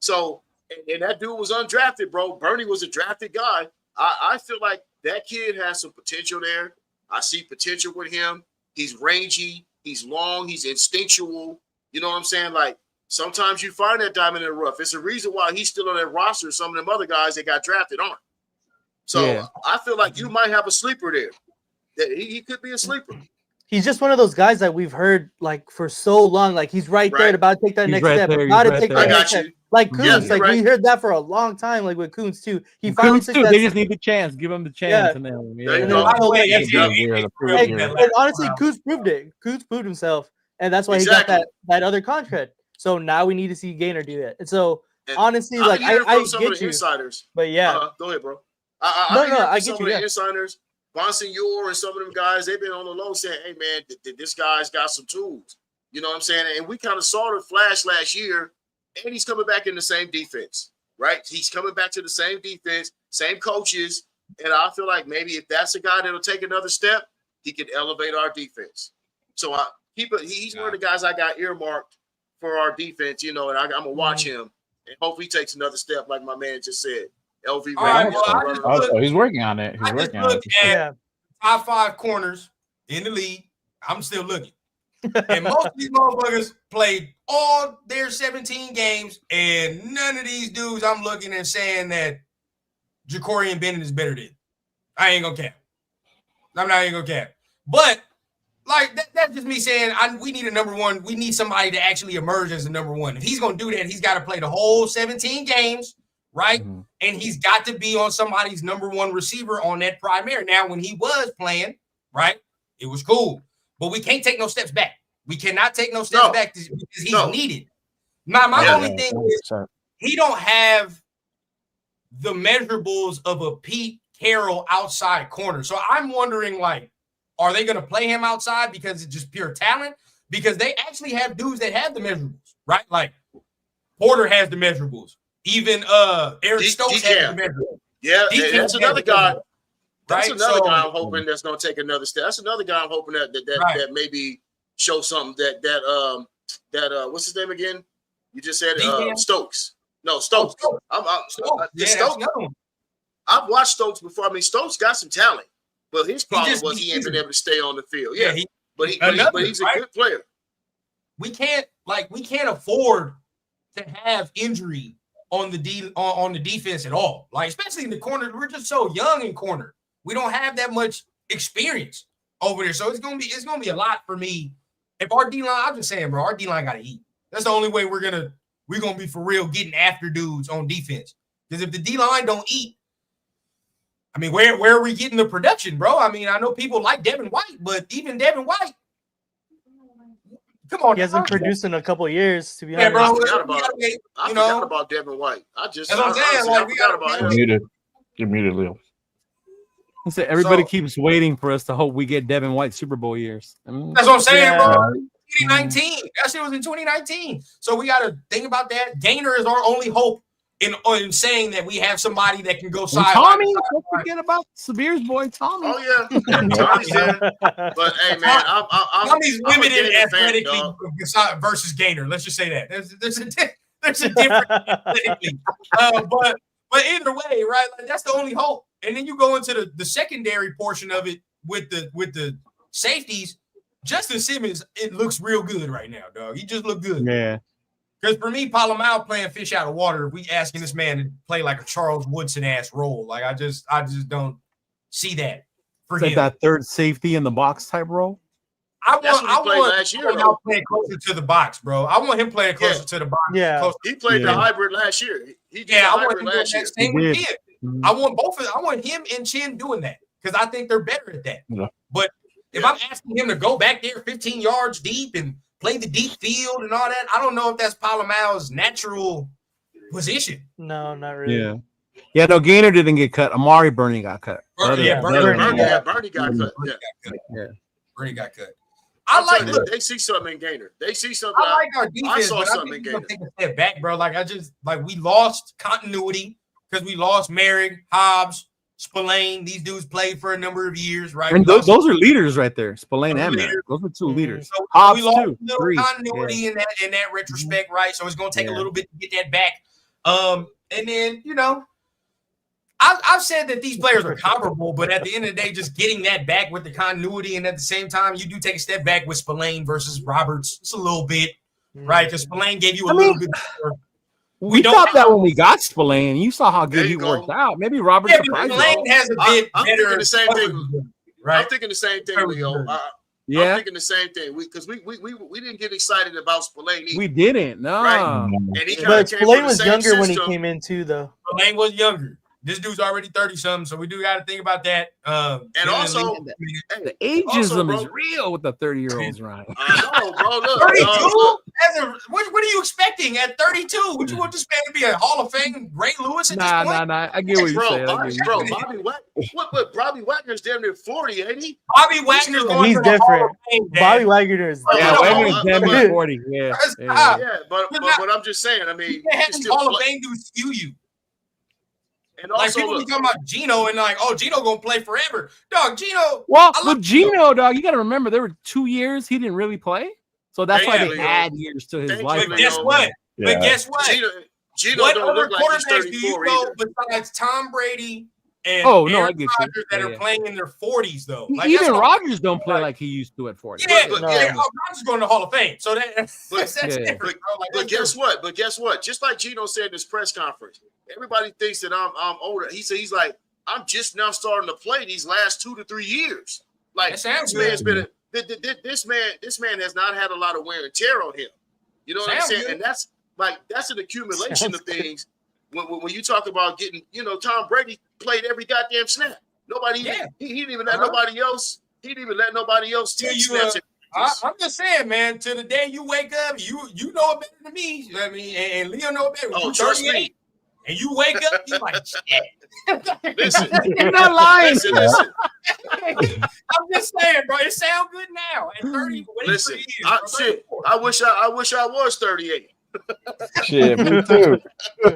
So and that dude was undrafted, bro. Bernie was a drafted guy. I feel like that kid has some potential there. I see potential with him. He's rangy. He's long. He's instinctual. You know what I'm saying? Like, sometimes you find that diamond in the rough. It's a reason why he's still on that roster. Some of them other guys that got drafted on. So I feel like you might have a sleeper there. That he could be a sleeper. He's just one of those guys that we've heard like for so long. Like he's right there, about to take that next step. About to take that next step. Like Coons, we heard that for a long time. Like with Coons too. He finally took that. They just need the chance. Give him the chance. And honestly, Coons proved it. Coons proved himself, and that's why he got that other contract. So now we need to see Gaynor do that. And so honestly, like I get you. Insiders. But yeah, go ahead, bro. I get you. The insiders, Bonsignor and some of them guys, they've been on the low saying, "Hey man, this guy's got some tools." You know what I'm saying? And we kind of saw the flash last year. And he's coming back in the same defense, right? He's coming back to the same defense, same coaches. And I feel like maybe if that's a guy that'll take another step, he can elevate our defense. So he's one of the guys I got earmarked for our defense, you know, and I'm going to watch him and hopefully he takes another step like my man just said. LV. He's working on it. He's working on it. Top 5 corners in the league. I'm still looking. And most of these motherfuckers played all their 17 games, and none of these dudes I'm looking and saying that Jacorian Bennett is better than. I ain't gonna cap. I'm not even gonna cap. But like that's just me saying we need a number one. We need somebody to actually emerge as a number one. If he's gonna do that, he's got to play the whole 17 games, right? Mm-hmm. And he's got to be on somebody's number one receiver on that primary. Now, when he was playing, right, it was cool. But we can't take no steps back. We cannot take no steps back because he's needed. My only thing is he don't have the measurables of a Pete Carroll outside corner. So I'm wondering, like, are they going to play him outside because it's just pure talent? Because they actually have dudes that have the measurables, right? Like Porter has the measurables. Even Eric Stokes has the measurables. Yeah, that's another guy. That's another guy I'm hoping that's going to take another step. That's another guy I'm hoping that maybe show something that what's his name again? You just said Stokes. No, Stokes. Stokes. I've watched Stokes before. I mean, Stokes got some talent, but his problem was he ain't been able to stay on the field. Yeah, but he's a good player. We can't afford to have injury on the defense at all. Like, especially in the corner, we're just so young in corner. We don't have that much experience over there. So it's gonna be a lot for me. If our D-line, I'm just saying, bro, our D-line gotta eat. That's the only way we're gonna be for real getting after dudes on defense. Because if the D-line don't eat, I mean, where are we getting the production, bro? I mean, I know people like Devin White, but even Devin White, come on, he hasn't produced in a couple of years, to be honest. Bro, I forgot about Devin White. I forgot about him. You're muted, Leo. So everybody keeps waiting for us to hope we get Devin White Super Bowl years. That's what I'm saying, bro. 2019. That shit was in 2019. So we got to think about that. Gaynor is our only hope in saying that we have somebody that can go side. Tommy, don't forget about Sabir's boy, Tommy. Oh yeah, Tommy's there. But hey, man, Tommy's limited athletically versus Gaynor. Let's just say that there's a difference athletically. But either way, right? Like, that's the only hope. And then you go into the secondary portion of it with the safeties. Justin Simmons, it looks real good right now, dog. He just looked good. Yeah. Because for me, Palomar playing fish out of water, we asking this man to play like a Charles Woodson ass role. Like I just don't see that for him. Like that third safety in the box type role. I want last year, playing closer to the box, bro. I want him playing closer to the box. Yeah, he played the hybrid last year. I want him last year. Same with Kid. I want him and Chin doing that because I think they're better at that. Yeah. But if I'm asking him to go back there 15 yards deep and play the deep field and all that, I don't know if that's Palomao's natural position. No, not really. Yeah, no, Gainer didn't get cut. Amari Bernie got cut. Bernie got cut. Yeah. Bernie got cut. They see something in Gainer. They see something. I like our defense. I saw something in Gainer. Take a step back, bro. We lost continuity because we lost Merrick, Hobbs, Spillane. These dudes played for a number of years, right? And those are leaders right there. Spillane and Merrick. Those are two leaders. So Hobbs we lost too. a little continuity in that retrospect, right? So it's going to take a little bit to get that back. And then, I've said that these players are comparable, but at the end of the day, just getting that back with the continuity and at the same time, you do take a step back with Spillane versus Roberts. It's a little bit, right? Because Spillane gave you a little bit more. We thought that when we got Spillane, you saw how good he worked out. Maybe Roberts surprised Spillane has a bit I'm thinking the same thing, right? I'm thinking the same thing, Leo. I'm thinking the same thing. Because we didn't get excited about Spillane either. We didn't, no. Right? But Spillane was younger when he came in too, though. Spillane was younger. This dude's already 30-something, so we do got to think about that. And also, the ageism is real with the 30-year-olds, Ryan. I know, bro. Look, 32? What are you expecting at 32? Would you want this man to be a Hall of Fame Ray Lewis at this point? Nah. I get what you're saying. Bobby Wagner's damn near 40, ain't he? Bobby Wagner's going He's to the different. Hall of Fame, Bobby Wagner is. Wagner's damn near 40. Yeah. But I'm just saying. I mean, Hall of Fame dudes skew you. And also, people be talking about Gino and Gino gonna play forever, dog. Gino. Well, with Gino, dog, you got to remember there were 2 years he didn't really play, so that's why they add years to his life. But guess what? Yeah. But guess what? Gino what don't other look like he's quarterbacks do you 34 know either. besides Tom Brady and I Aaron get Rodgers you. that are playing in their 40s though? Even Rodgers don't play like he used to at 40. Yeah, but Rodgers is going to the Hall of Fame, so that's different. But guess what? Just like Gino said in his press conference, everybody thinks that I'm older. He's like, I'm just now starting to play these last 2 to 3 years. Like this man's been this man has not had a lot of wear and tear on him. You know what I'm saying? And that's an accumulation of things. When you talk about getting, Tom Brady played every goddamn snap. He didn't even let nobody else. He didn't even let nobody else take snaps. I'm just saying, man. To the day you wake up, you know it better than me. I mean, and Leo know it better. Oh, trust me. And you wake up, you're like, shit. Listen, you're not lying. Listen. I'm just saying, bro. It sounds good now. At 30, listen, I wish I was 38. Shit, me too.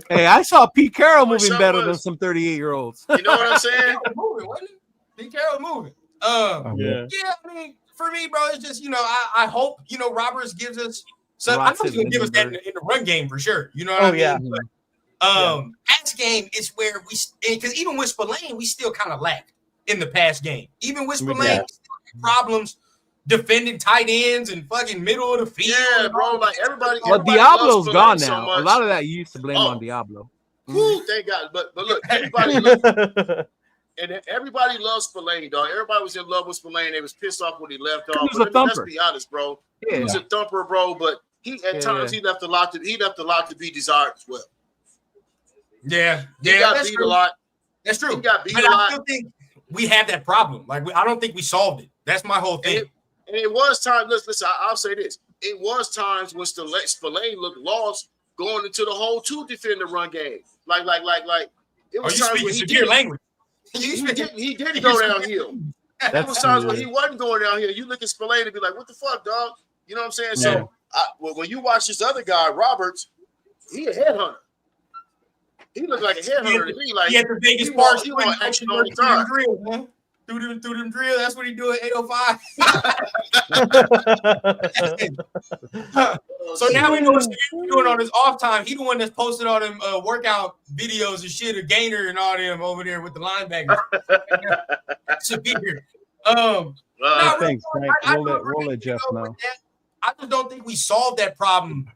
Hey, I saw Pete Carroll moving better than some 38-year-olds. You know what I'm saying? Moving, wasn't it? Pete Carroll moving. Yeah. I mean, for me, bro, it's just I hope Roberts gives us. So I know he's gonna give us that in the run game for sure. You know what I mean? Yeah. But, pass game is where because even with Spillane, we still kind of lacked in the pass game. Even with Spillane, we still had problems defending tight ends and fucking middle of the field. Yeah, bro. Like everybody. Well, Diablo's gone now. A lot of that you used to blame on Diablo. Woo, thank God. But look, everybody loves Spillane, dog. Everybody was in love with Spillane. They was pissed off when he left off. Let's be honest, bro. Yeah. He was a thumper, bro. But at times he left a lot to be desired as well. Yeah, he got beat a lot. That's true. He got beat but a lot. I still think we have that problem. I don't think we solved it. That's my whole thing. And it was time. Listen, I'll say this. It was times when Spillane looked lost going into the hole to defend the run game. Like it was times when he did language. He didn't go downhill. There was times when he wasn't going downhill. You look at Spillane and be like, "What the fuck, dog?" You know what I'm saying? Yeah. So when you watch this other guy, Roberts, he a headhunter. He looked like a headhunter to me. Like he had the biggest parts. He want action all the time. Through them drill. That's what he do at 8:05. So now we know what he's doing on his off time. He the one that's posted all them workout videos and shit of Gainer and all them over there with the linebackers. Severe. Thanks, Frank. We'll let Jeff know. I just don't think we solved that problem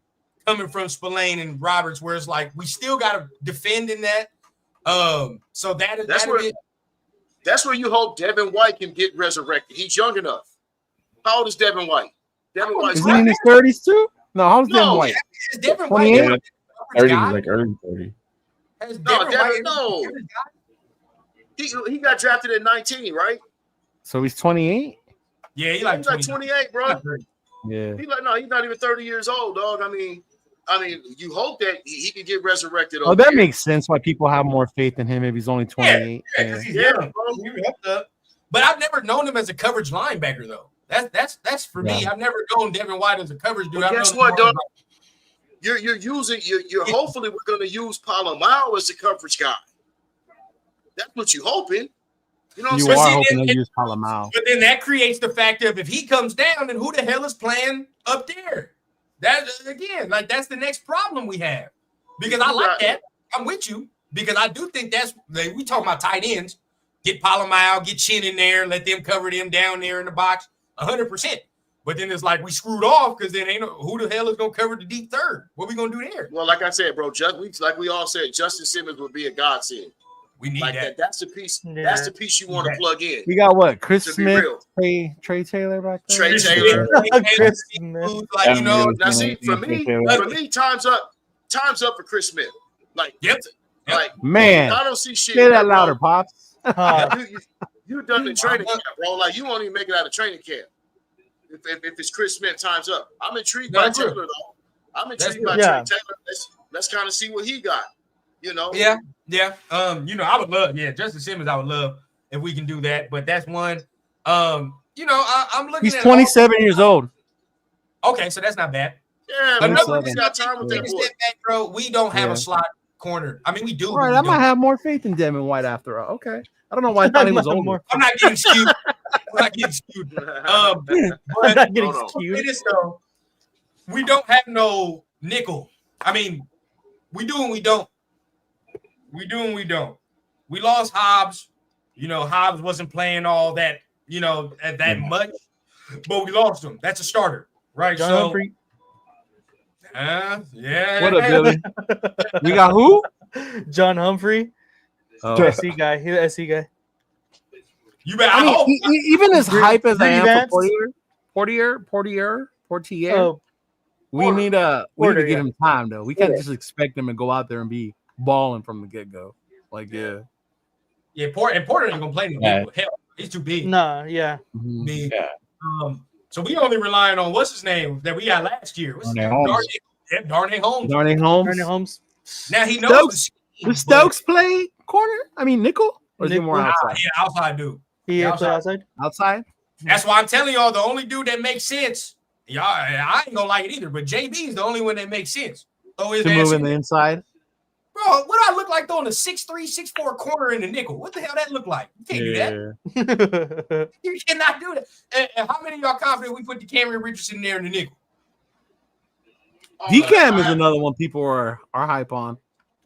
coming from Spillane and Roberts, where it's like we still got to defend in that. So that's where you hope Devin White can get resurrected. He's young enough. How old is Devin White? Devin White is he in his 30s too? No, how's Devin White? Devin White. 30, like early 30. No. He got drafted at 19, right? So he's 28. Yeah, he's like 28, bro. Yeah. He's not even 30 years old, dog. I mean, you hope that he can get resurrected. Oh, that makes sense. Why people have more faith in him if he's only 28. Yeah, bro. But I've never known him as a coverage linebacker, though. That's for me. I've never known Devin White as a coverage dude. Guess what, dog? You're hopefully we're going to use Palomar as a coverage guy. That's what you're hoping. You know what I'm saying? You are hoping to use Palomar. But then that creates the fact of if he comes down, then who the hell is playing up there? That again, like that's the next problem we have. Because I like that. I'm with you. Because I do think that's we talk about tight ends. Get Palomar, get Chin in there, let them cover them down there in the box 100%. But then it's like we screwed off because then ain't who the hell is gonna cover the deep third? What we gonna do there? Well, like I said, bro, like we all said, Justin Simmons would be a godsend. We need that. That's the piece. Yeah. That's the piece you want to plug in. We got what? Chris Smith, Trey Taylor back there. Trey Taylor. Chris Smith. Like now see for me, time's up. Time's up for Chris Smith. Like, like man, I don't see shit. Say that louder, Pops. You done the training camp, bro. Like you won't even make it out of training camp. If it's Chris Smith, time's up. I'm intrigued by Taylor though. I'm intrigued by Trey Taylor. Let's kind of see what he got. You know. Yeah. I would love. Yeah, Justin Simmons. I would love if we can do that. But that's one. I'm looking. He's 27 years old. Okay, so that's not bad. Yeah, another got time with that boy. Bro, we don't have a slot corner. I mean, we do. All right, I might have more faith in Devin White after all. Okay, I don't know why I thought he was older. I'm not getting skewed. I'm not getting skewed. I'm not getting skewed. So we don't have no nickel. I mean, we do and we don't. We do and we don't. We lost Hobbs. Hobbs wasn't playing all that, at that much, but we lost him. That's a starter, right? John Humphrey. Yeah. What up, Billy? We got who? John Humphrey. SC guy. He's an SC guy. You bet. Even as hype as I am for Portier. We need to give him time though. We can't just expect him to go out there and be balling from the get-go. Like, yeah, Porter ain't gonna play no hell. He's too big. Nah, yeah. Big. Yeah. So we only relying on what's his name that we got last year. Darnay Holmes. Now he knows. Does Stokes play corner? I mean nickel? Or is he more outside? Yeah, outside dude. He outside. Outside? That's why I'm telling y'all the only dude that makes sense. Y'all, I ain't gonna like it either, but JB is the only one that makes sense. To move in the inside. Bro, what do I look like throwing a 6'3", 6'4" corner in the nickel? What the hell that look like? You can't do that. You cannot do that. And how many of y'all confident we put the Cameron Richardson there in the nickel? DCAM is another one people are hype on.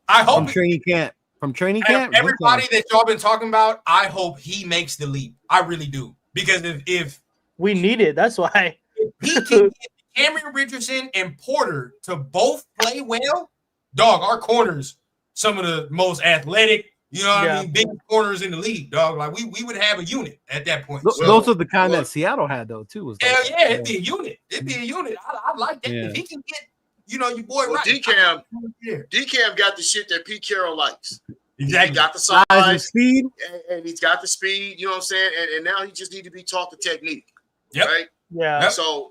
I hope from training camp. Everybody that y'all been talking about, I hope he makes the leap. I really do. Because if we need it, that's why. If he can get Cameron Richardson and Porter to both play well, dog, our corners, some of the most athletic, big corners in the league, dog. Like we would have a unit at that point. Those are the kind that Seattle had though too. Hell yeah, it'd be a unit. I like that. Yeah. If he can get, your boy right. DCAM got the shit that Pete Carroll likes. Exactly. He got the size and speed, and he's got the speed. You know what I'm saying? And now he just need to be taught the technique. Yep. Right. Yeah. Yep. So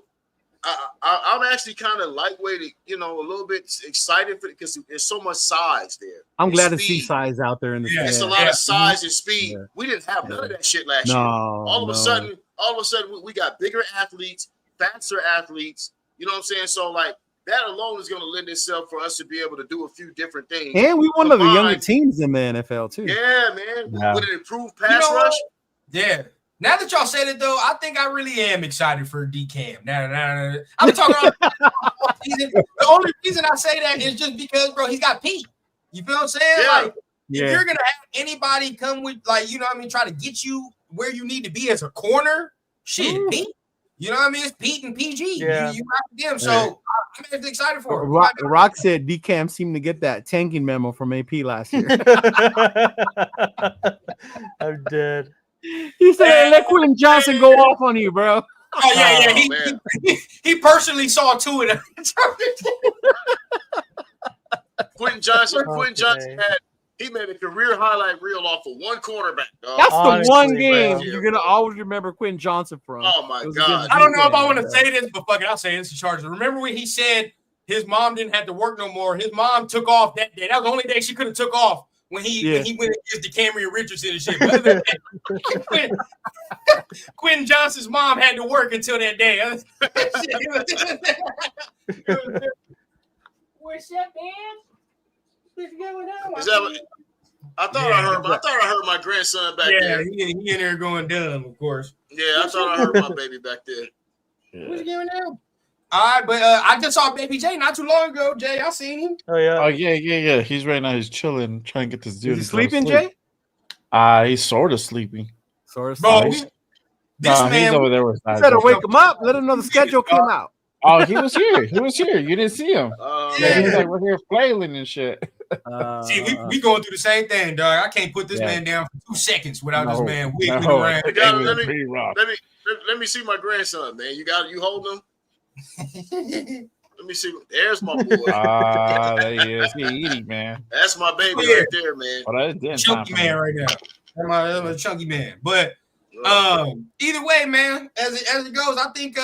I'm actually kind of lightweight, a little bit excited for it because there's so much size there. I'm glad to see size out there in the it's a lot of size and speed. Yeah. We didn't have none of that shit last year. All of a sudden, we got bigger athletes, faster athletes. You know what I'm saying? So like that alone is going to lend itself for us to be able to do a few different things. And we one of the younger teams in the NFL too. Yeah, man. With an improved pass rush. Yeah. Now that y'all said it, though, I think I really am excited for DCAM. Now, I'm talking about season. The only reason I say that is just because, bro, he's got Pete. You feel what I'm saying? Yeah. Like, if you're going to have anybody come with, like, try to get you where you need to be as a corner, shit, Pete. You know what I mean? It's Pete and PG. Yeah. You got them. So I'm actually excited for it. Rock said DCAM seemed to get that tanking memo from AP last year. I'm dead. He said, hey, let Quentin Johnson go off on you, bro. Oh, yeah. He personally saw two of them. Quentin Johnson He made a career highlight reel off of one quarterback, dog. That's the one game you're gonna always remember Quentin Johnson from. Oh my God! I don't know if I want to say this, but fuck it, I'll say this to Chargers. Remember when he said his mom didn't have to work no more? His mom took off that day. That was the only day she could have took off when he went against DeCamerion Richardson and shit. But other than that, Quentin Johnson's mom had to work until that day. What's up, man? What's going on? Is that what, I thought I heard my grandson back there. Yeah, he in there going dumb, of course. Yeah, I thought I heard my baby back there. What's going on? All right, but I just saw Baby J not too long ago. Jay, I seen him. Oh yeah. He's right now. He's chilling, trying to get this dude. Is he sleeping, Jay? He's sort of sleeping. Bro, he's over there with. You better wake him up. Let him know the schedule came out. Oh, he was here. You didn't see him. He's like, we're here flailing and shit. See, we going through the same thing, dog. I can't put this man down for 2 seconds without this man wiggling around. Let me see my grandson, man. You hold him. Let me see. There's my boy. There he is. He eating, man. That's my baby right there, man. Chunky man right now. That's my chunky man. But either way, man, as it goes, I think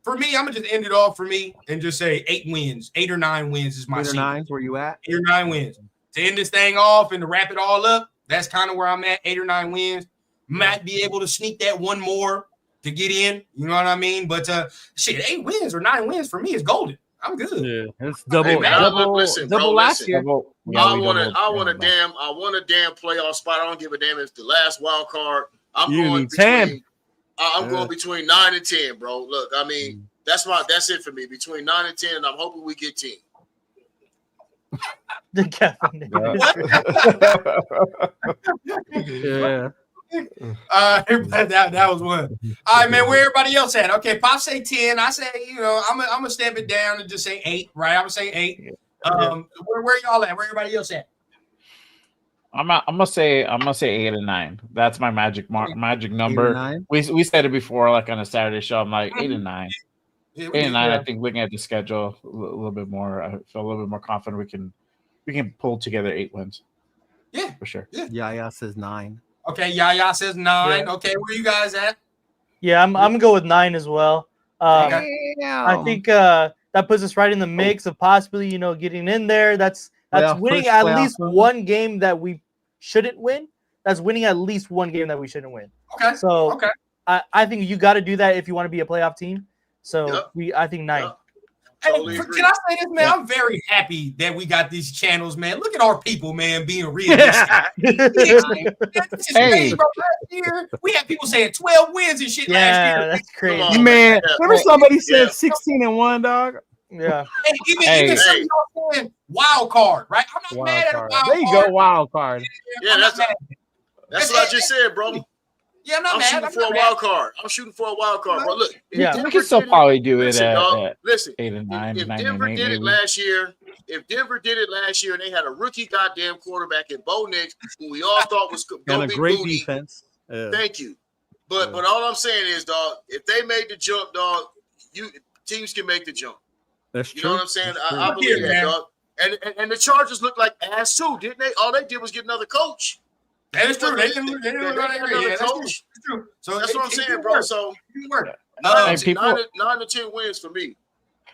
for me, I'm gonna just end it off for me and just say 8 wins, 8 or 9 wins is my 8 or 9. Where you at? 8 or 9 wins to end this thing off and to wrap it all up. That's kind of where I'm at. 8 or 9 wins. Might be able to sneak that one more to get in. You know what I mean? But 8 wins or 9 wins for me is golden. I'm good. Yeah, it's double. Hey, man, listen, last year. I want a damn playoff spot. I don't give a damn if the last wild card. I'm going between 9 and 10, bro. Look, I mean, that's it for me. Between 9 and 10, I'm hoping we get 10. Yeah. That was one. All right, man. Where everybody else at? Okay, Pop say 10. I say, I'm gonna step it down and just say 8. Right? I'm gonna say 8. Where y'all at? Where everybody else at? I'm gonna say 8 and 9. That's my magic number. We said it before, like on a Saturday show. I'm like 8 and 9. 8 and 9. I think looking at the schedule a little bit more, I feel a little bit more confident we can pull together 8 wins. Yeah, for sure. Yaya says 9. Okay, Yaya says 9. Yeah. Okay, where you guys at? Yeah, I'm gonna go with 9 as well. I think that puts us right in the mix of possibly getting in there. That's winning at least one game that we shouldn't win. That's winning at least one game that we shouldn't win. Okay. So I think you got to do that if you want to be a playoff team. So I think 9. Yep. Hey, can I say this, man? I'm very happy that we got these channels, man. Look at our people, man, being real. This is crazy, bro. Last year, we had people saying 12 wins and shit last year. That's crazy. Man, remember somebody said 16-1, dog? Yeah. Even some of y'all saying wild card, right? I'm not mad at a wild card. There you go, wild card. Yeah, that's what I just said, bro. Yeah, I'm shooting for a wild card. I'm shooting for a wild card, bro. Look, we can still probably do it at 8 and 9. If Denver did it last year, and they had a rookie goddamn quarterback in Bo Nix, who we all thought was going to be great booty. Defense. Thank you. But all I'm saying is, dog, if they made the jump, dog, teams can make the jump. That's you true. know what I'm saying? I believe that, dog. And the Chargers looked like ass too, didn't they? All they did was get another coach. That is true. They didn't coach. That's true. So that's what I'm saying, bro. So 9 to 10 wins for me.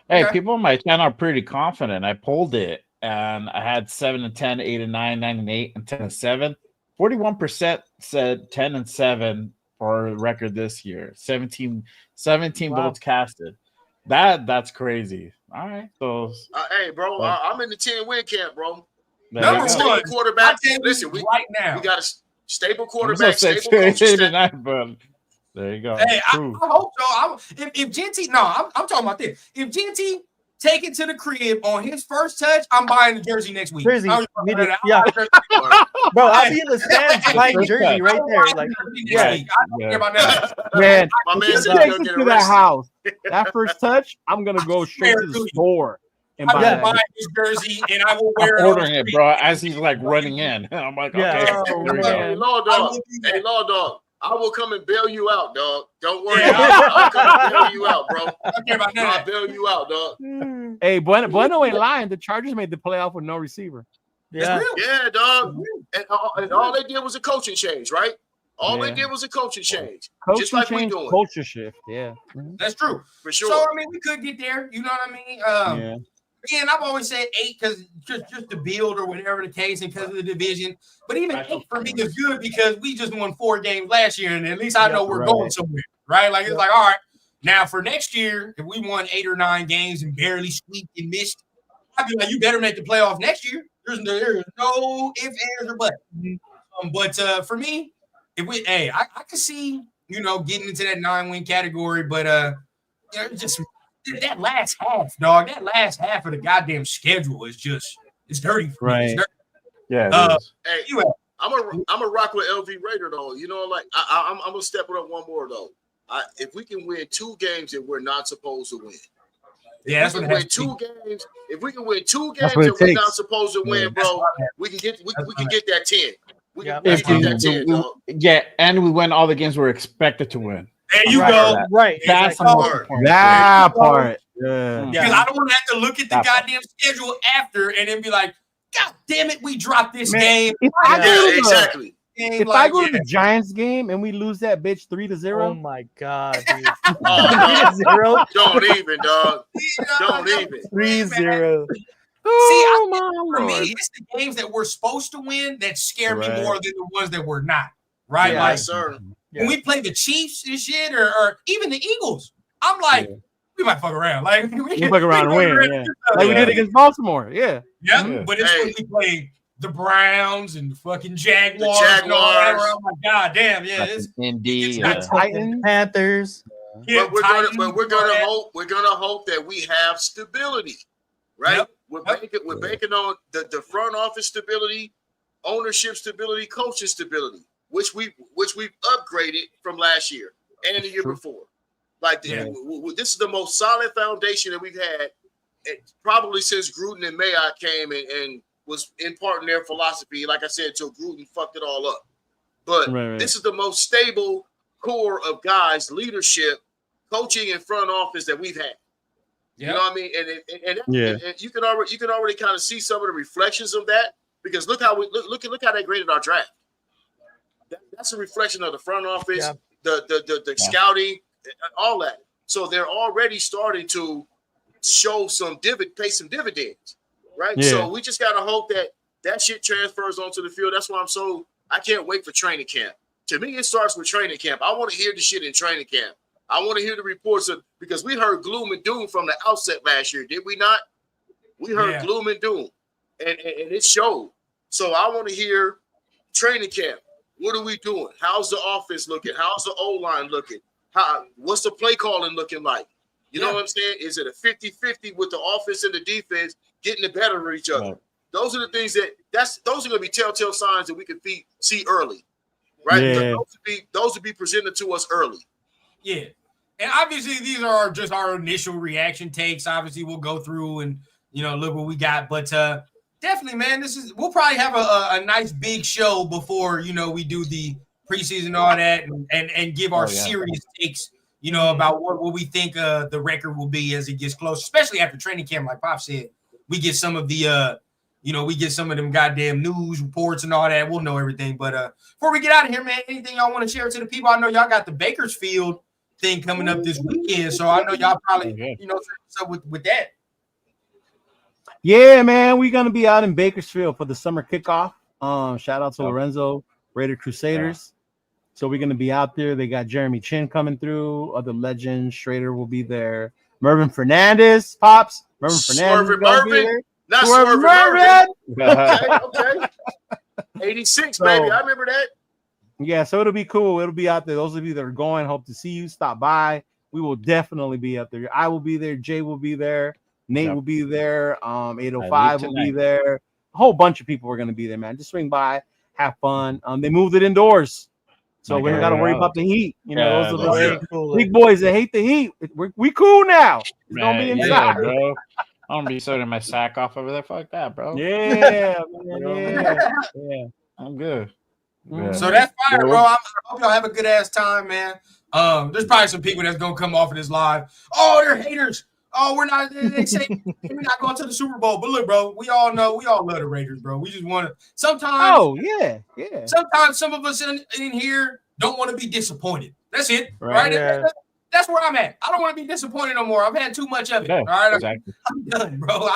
Hey, people on my channel are pretty confident. I pulled it and I had 7 and 10, 8 and 9, 9 and 8, and 10 and 7. 41% said 10 and 7 for a record this year. 17 votes casted. That's crazy. All right. So hey, bro, I'm in the 10-win camp, bro. Number one quarterback. Listen, we got a stable quarterback. But there you go. Hey, I hope so. If Genty, I'm talking about this. If Genty take it to the crib on his first touch, I'm buying the jersey next week. Jersey, yeah. Bro, I'll be in the stands buying jersey right there. Like, I don't care about that. Man, my man if you take it to that house, that first touch, I'm gonna go straight to the store. And buy his jersey, and I will wear I'm ordering it, bro, as he's like running in. I'm like, okay. Hey, Law Dog, I will come and bail you out, dog. Don't worry. I'll come and bail you out, bro. I'll bail you out, dog. Hey, Bueno ain't lying. The Chargers made the playoff with no receiver. Yeah, yeah, dog. And all they did was a coaching change, right? All they did was a coaching change, just like we doing. Culture shift, yeah. That's true. For sure. So, I mean, we could get there. You know what I mean? Again, I've always said 8 because just to build or whatever the case and because of the division. But even 8 for me is good because we just won 4 games last year, and at least I know we're going somewhere, right? Like, it's like, all right, now for next year, if we won 8 or 9 games and barely squeaked and missed, I'd be like, you better make the playoff next year. There's no ifs, ands, or buts. But for me, if we, I could see, getting into that 9-win category, but just that last half, dog. That last half of the goddamn schedule is it's dirty. Right. It's dirty. Yeah. Hey, I'm a rock with LV Raider though. I'm gonna step it up one more though. If we can win 2 games that we're not supposed to win. If we can win 2 games that we're not supposed to win, bro, we can get that 10. We can get that 10, dog. And we win all the games we're expected to win. There you go. Right. That's the most important. That part. Yeah. Because I don't want to have to look at the goddamn schedule after and then be like, God damn it, we dropped this game. If I go to the the Giants game and we lose that bitch 3-0, oh my god, dude. 3-0. Don't even, dog. Don't even. 3-0. For me, it's the games that we're supposed to win that scare me more than the ones that we're not. Right? Yeah, like, sir. When we play the Chiefs and shit, or even the Eagles, I'm like, we might fuck around. Like we fuck around and win, like we did against Baltimore. Yeah. But it's when we play the Browns and the fucking Jaguars. And all that. Oh my god, damn, it's Indeed. Titans, Panthers. But we're gonna hope that we have stability, right? We're banking on the front office stability, ownership stability, coaching stability, which we've upgraded from last year and the year before. Like this is the most solid foundation that we've had, probably since Gruden and Mayock came and was imparting their philosophy. Like I said, until Gruden fucked it all up. But this is the most stable core of guys, leadership, coaching, and front office that we've had. You know what I mean? And you can already kind of see some of the reflections of that, because look how they graded our draft. That's a reflection of the front office, the scouting, all that. So they're already starting to show pay some dividends, right? Yeah. So we just gotta hope that shit transfers onto the field. That's why I can't wait for training camp. To me, it starts with training camp. I want to hear the shit in training camp. I want to hear the reports because we heard gloom and doom from the outset last year, did we not? We heard gloom and doom, and it showed. So I want to hear training camp. What are we doing? How's the offense looking? How's the O-line looking? What's the play calling looking like? You know what I'm saying? Is it a 50-50 with the offense and the defense getting the better of each other? Those are the things those are going to be telltale signs that we can see early, right? Yeah. Those would be presented to us early. Yeah. And obviously these are just our initial reaction takes. Obviously we'll go through and, look what we got. But definitely, man, we'll probably have a nice big show before, we do the preseason and all that and give our serious takes, about what we think the record will be as it gets close, especially after training camp, like Pop said. We get some of the we get some of them goddamn news reports and all that. We'll know everything. But before we get out of here, man, anything y'all want to share to the people? I know y'all got the Bakersfield thing coming up this weekend, so I know y'all probably what's up with that. Yeah, man, we're gonna be out in Bakersfield for the summer kickoff. Shout out to Lorenzo, Raider Crusaders. So we're gonna be out there. They got Jeremy Chin coming through. Other legends, Schrader will be there. Mervin Fernandez, Pops. Mervin Fernandez is gonna be there. Not Swervin' Mervin. Okay. 86, baby. I remember that. Yeah, so it'll be cool. It'll be out there. Those of you that are going, hope to see you. Stop by. We will definitely be up there. I will be there. Jay will be there. Nate will be there. 805 will be there. A whole bunch of people are going to be there, man. Just swing by, have fun. They moved it indoors, so we don't got to worry about the heat. Those are the big boys that hate the heat. We cool now. It's going to be inside. Bro. I'm going to be sorting my sack off over there. Fuck that, bro. Yeah, man, yeah. I'm good. Yeah. So that's fire, bro. I hope y'all have a good ass time, man. There's probably some people that's gonna come off of this live. Oh, they're haters. oh, we're not. They say we're not going to the Super Bowl. But look, bro, we all love the Raiders, bro. We just want to. Sometimes, Oh yeah. Sometimes some of us in here don't want to be disappointed. That's it, Right. right? Yeah. That's where I'm at. I don't want to be disappointed no more. I've had too much of it. Yeah, all right, exactly. I'm done, bro.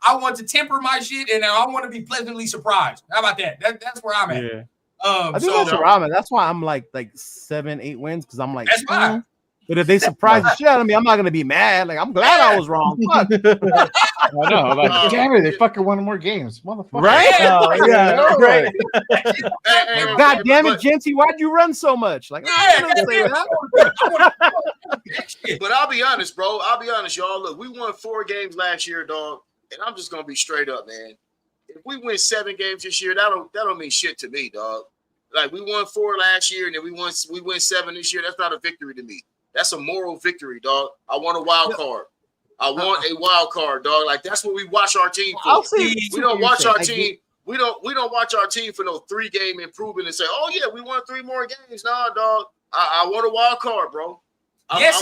I want to temper my shit, and I want to be pleasantly surprised. How about that? That's where I'm at. Yeah. I think that's where I'm at. That's why I'm like 7-8 wins because I'm like, That's fine. But if they surprise the shit out of me, I'm not gonna be mad. Like I'm glad I was wrong. Fuck. I know, like, damn it, they fucking won more games, motherfucker. Right? Yeah, right. Hey, God damn it, Genty, why'd you run so much? Like, but I'll be honest, bro. I'll be honest, y'all. Look, we won 4 games last year, dog, and I'm just gonna be straight up, man. If we win 7 games this year, that don't mean shit to me, dog. Like we won 4 last year, and then we win 7 this year. That's not a victory to me. That's a moral victory, dog. I want a wild card. I want a wild card, dog. Like that's what we watch our team for. We don't watch our team. We don't watch our team for no 3-game improvement and say, oh yeah, we won 3 more games. Nah, dog. I want a wild card, bro. I get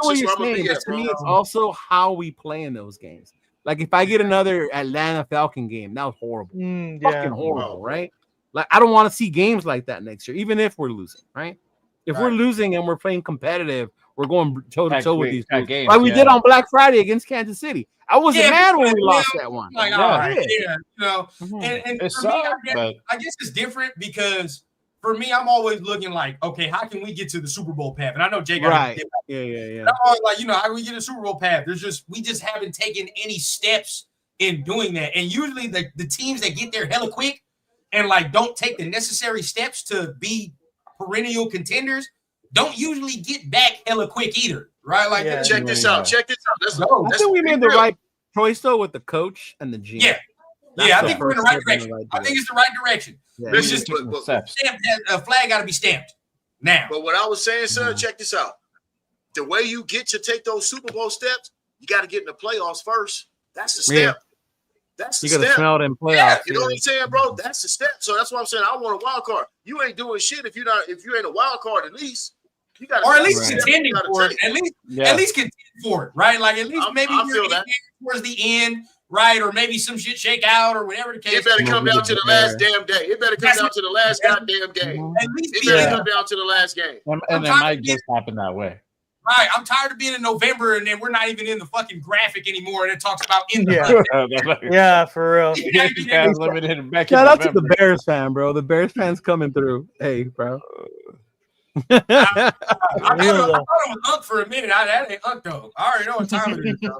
what you're saying, but to me, it's also how we play in those games. Like if I get another Atlanta Falcon game, that was horrible, fucking horrible, right? Like I don't want to see games like that next year, even if we're losing, right? If we're losing and we're playing competitive, we're going toe to toe with these games, like we did on Black Friday against Kansas City. I wasn't mad when we lost that one. Like, all right, you know, and for me, I guess it's different because for me, I'm always looking like, okay, how can we get to the Super Bowl path? And I know Jay got yeah. I'm always like, how do we get to the Super Bowl path? We just haven't taken any steps in doing that. And usually the teams that get there hella quick and like don't take the necessary steps to be perennial contenders don't usually get back hella quick either, right? Like, check this out. Let's go. I think we made the right choice though with the coach and the GM. Yeah, I think we're in the right direction. I think it's the right direction. Yeah. It's just a flag got to be stamped now. But what I was saying, sir, check this out. The way you get to take those Super Bowl steps, you got to get in the playoffs first. That's the step. Yeah. That's the you gotta step. smell it in playoffs. Yeah, you know what I'm saying, bro? That's the step. So that's what I'm saying. I want a wild card. You ain't doing shit if you ain't a wild card. At least you got, or at least contending for it. At least contend for it, right? Like at least maybe you're towards the end, right? Or maybe some shit shake out or whatever the case. It better come down to the last damn day. It better come down to the last goddamn game. At least it better come down to the last game. And it might just happen that way. Right, I'm tired of being in November and then we're not even in the fucking graphic anymore, and it talks about in the yeah, for real. Shout out to the Bears fan, bro. The Bears fans coming through. Hey, bro. I thought it was Unk for a minute. That ain't Unk though. I already know what time it is. Though.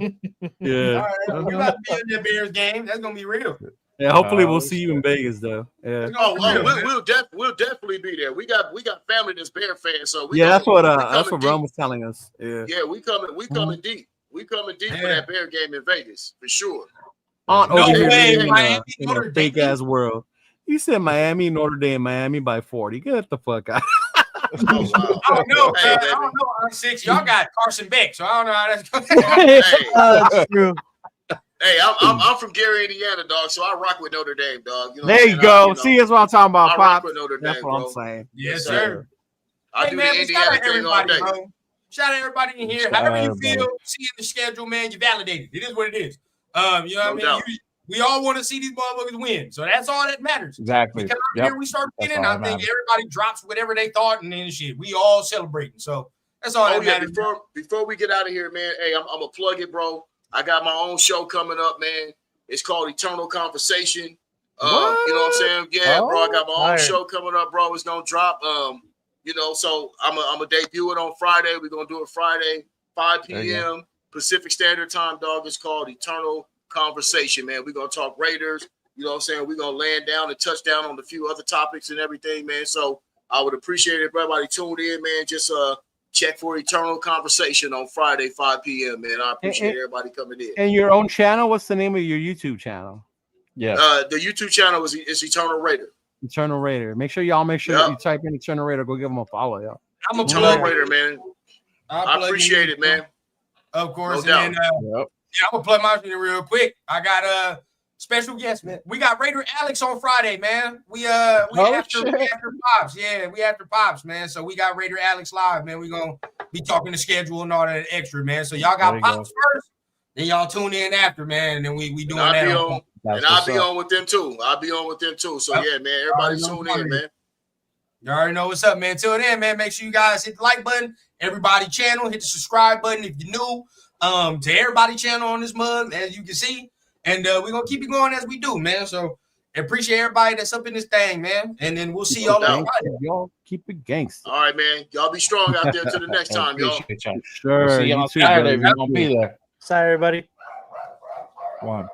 Yeah, all right, we about to be in that Bears game. That's gonna be real. Yeah, hopefully we'll see you in Vegas though. Yeah. We'll definitely be there. We got family that's Bear fans, so that's what Ron was telling us. Yeah, we coming deep. We coming deep for that Bear game in Vegas for sure. Over here in a fake ass world. You said Miami, Notre Dame, Miami by 40. Get the fuck out. I don't know. I don't know. 6. Y'all got Carson Beck, so I don't know how that's going. That's true. Hey, I'm from Gary, Indiana, dog. So I rock with Notre Dame, dog. You know there you go. See, that's what I'm talking about. I rock with Notre Dame, that's what bro. I'm saying. Yes, sir. I do the Indiana thing all day. Bro. Shout out everybody in here. However you feel, seeing the schedule, man, you validated. It is what it is. You know what I mean? We all want to see these motherfuckers win, so that's all that matters. Exactly. Here we start winning. I think everybody drops whatever they thought, and then shit, we all celebrating. So that's all that matters. Before we get out of here, man, hey, I'm gonna plug it, bro. I got my own show coming up, man. It's called Eternal Conversation. You know what I'm saying? Yeah, bro. I got my own show coming up, bro. It's gonna drop. So I'm gonna debut it on Friday. We're gonna do it Friday, 5 p.m. Pacific Standard Time, dog. It's called Eternal Conversation, man. We're gonna talk Raiders. You know what I'm saying? We're gonna land down and touch down on a few other topics and everything, man. So I would appreciate it if everybody tuned in, man. Just check for Eternal Conversation on Friday, 5 p.m., man. I appreciate everybody coming in. And your own channel? What's the name of your YouTube channel? Yeah. The YouTube channel is Eternal Raider. Eternal Raider. Make sure you type in Eternal Raider. Go give them a follow, y'all. I'm a Eternal Raider, man. I appreciate it, man. Of course. No and then, I'm gonna plug my video real quick. I got a special guest, man. We got Raider Alex on Friday, man. We after Pops. Yeah, we after Pops, man. So we got Raider Alex live, man. We gonna be talking the schedule and all that extra, man. So y'all got Pops first. Then y'all tune in after, man, and then we doing that. I'll be on with them too. So yeah, man, everybody tune in, man. You already know what's up, man. Till then, man, make sure you guys hit the like button. Everybody channel, hit the subscribe button if you're new. To everybody channel on this mug, as you can see. And we're gonna keep it going as we do, man. So appreciate everybody that's up in this thing, man. And then we'll see y'all on Friday. Y'all keep it gangster. All right, man. Y'all be strong out there till the next time, y'all. Sure. See you on Saturday. We're gonna be there. Sorry, everybody. One.